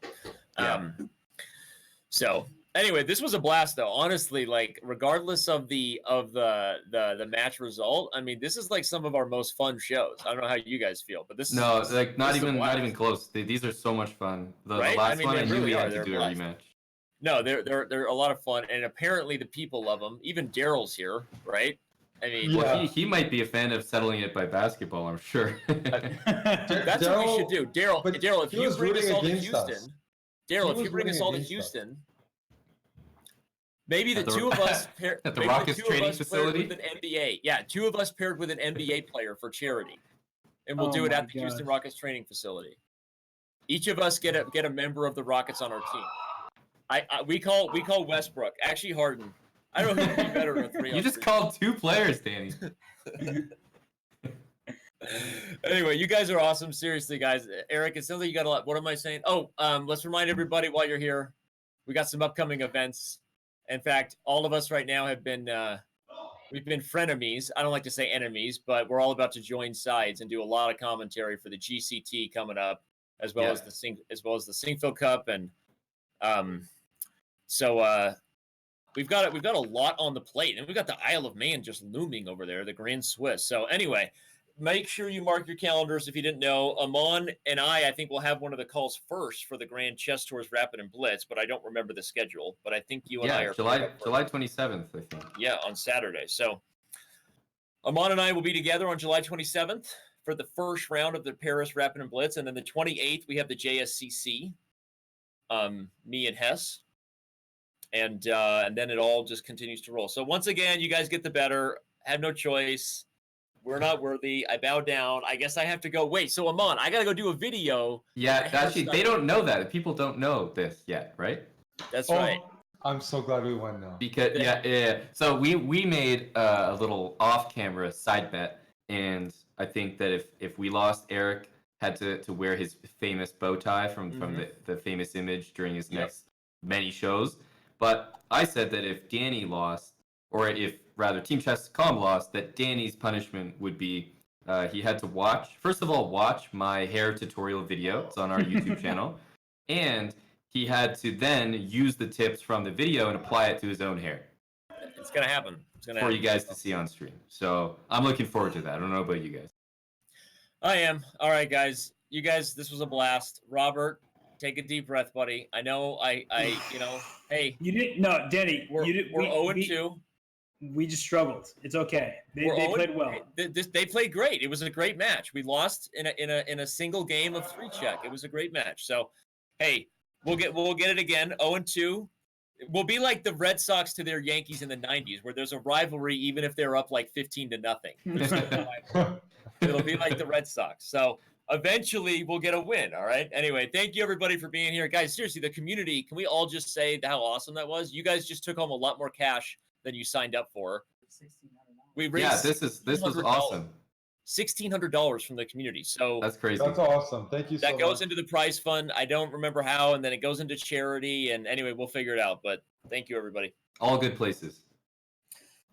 so anyway, this was a blast though. Honestly, like regardless of the match result, I mean, this is like some of our most fun shows. I don't know how you guys feel, but this is like not even close. These are so much fun. The last one, I knew we had to do a rematch. No, they're a lot of fun, and apparently the people love them. Even Daryl's here, right? I mean, well, he might be a fan of settling it by basketball. I'm sure. That's what we should do, Daryl. Daryl, if you bring us all to Houston, maybe the two of us at the Rockets training facility with an NBA. Yeah, two of us paired with an NBA player for charity, and we'll do it at the Houston Rockets training facility. Each of us get a member of the Rockets on our team. We call Westbrook. Actually, Harden. I don't know who would be better in a 3-on-3. You just called 2 players, Danny. Anyway, you guys are awesome. Seriously, guys. Eric, it sounds like you got a lot. What am I saying? Oh, let's remind everybody while you're here, we got some upcoming events. In fact, all of us right now have been we've been frenemies. I don't like to say enemies, but we're all about to join sides and do a lot of commentary for the GCT coming up, as well as the Singfield Cup, and so we've got a lot on the plate, and we've got the Isle of Man just looming over there, the Grand Swiss. So anyway, make sure you mark your calendars if you didn't know. Aman and I think we'll have one of the calls first for the Grand Chess Tours Rapid and Blitz, but I don't remember the schedule. But I think you and I are July 27th, I think. Yeah, on Saturday. So Aman and I will be together on July 27th for the first round of the Paris Rapid and Blitz, and then the 28th we have the JSCC. Me and Hess. And then it all just continues to roll. So once again, you guys get the better. Have no choice. We're not worthy. I bow down. I guess I have to go. Wait, so Aman, I got to go do a video. Yeah, actually, they don't know that. People don't know this yet, right? That's right. I'm so glad we won now. Because yeah. So we made a little off-camera side bet, and I think that if we lost, Eric had to wear his famous bow tie from the famous image during his next many shows. But I said that if Danny lost, or if rather Team Chess.com lost, that Danny's punishment would be he had to watch my hair tutorial video. It's on our YouTube channel. And he had to then use the tips from the video and apply it to his own hair. It's going to happen. For you guys to see on stream. So I'm looking forward to that. I don't know about you guys. I am. All right, guys. You guys, this was a blast. Robert, take a deep breath, buddy. I know hey. You didn't. No, Danny. We're 0-2. We just struggled. It's okay. They played well. They played great. It was a great match. We lost in a single game of 3-check. It was a great match. So, hey, we'll get it again. 0-2. We'll be like the Red Sox to their Yankees in the 90s, where there's a rivalry even if they're up like 15-0. There's still a rivalry. It'll be like the Red Sox. So eventually we'll get a win, all right? Anyway, thank you everybody for being here. Guys, seriously, the community, can we all just say how awesome that was? You guys just took home a lot more cash than you signed up for. We raised Yeah, this was awesome. $1,600 from the community. So That's crazy. That's awesome. Thank you so that much. goes into the prize fund. I don't remember how, and then it goes into charity. And anyway, we'll figure it out. But thank you, everybody. All good places.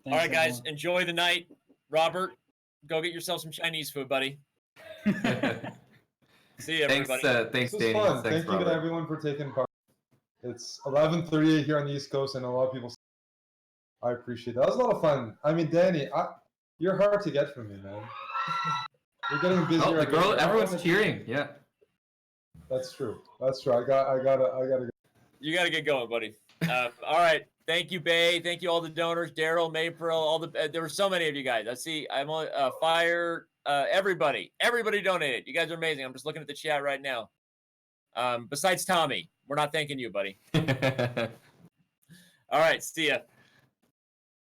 All right, guys, enjoy the night. Robert, go get yourself some Chinese food, buddy. See you, everybody. Thanks, This was Danny. fun. Thanks, Thank you to Robert. everyone for taking part. It's 11:38 here on the East Coast, and a lot of people. I appreciate that. That was a lot of fun. I mean, Danny, you're hard to get from me, man. You're getting busier. Oh, the girl, everyone's cheering. Yeah. That's true. That's true. I gotta go. You gotta get going, buddy. All right. Thank you, Bay. Thank you, all the donors. Daryl, Maypril, all the. There were so many of you guys. I see. I'm on Fire. Everybody donated. You guys are amazing. I'm just looking at the chat right now. Besides Tommy, we're not thanking you, buddy. All right. See ya.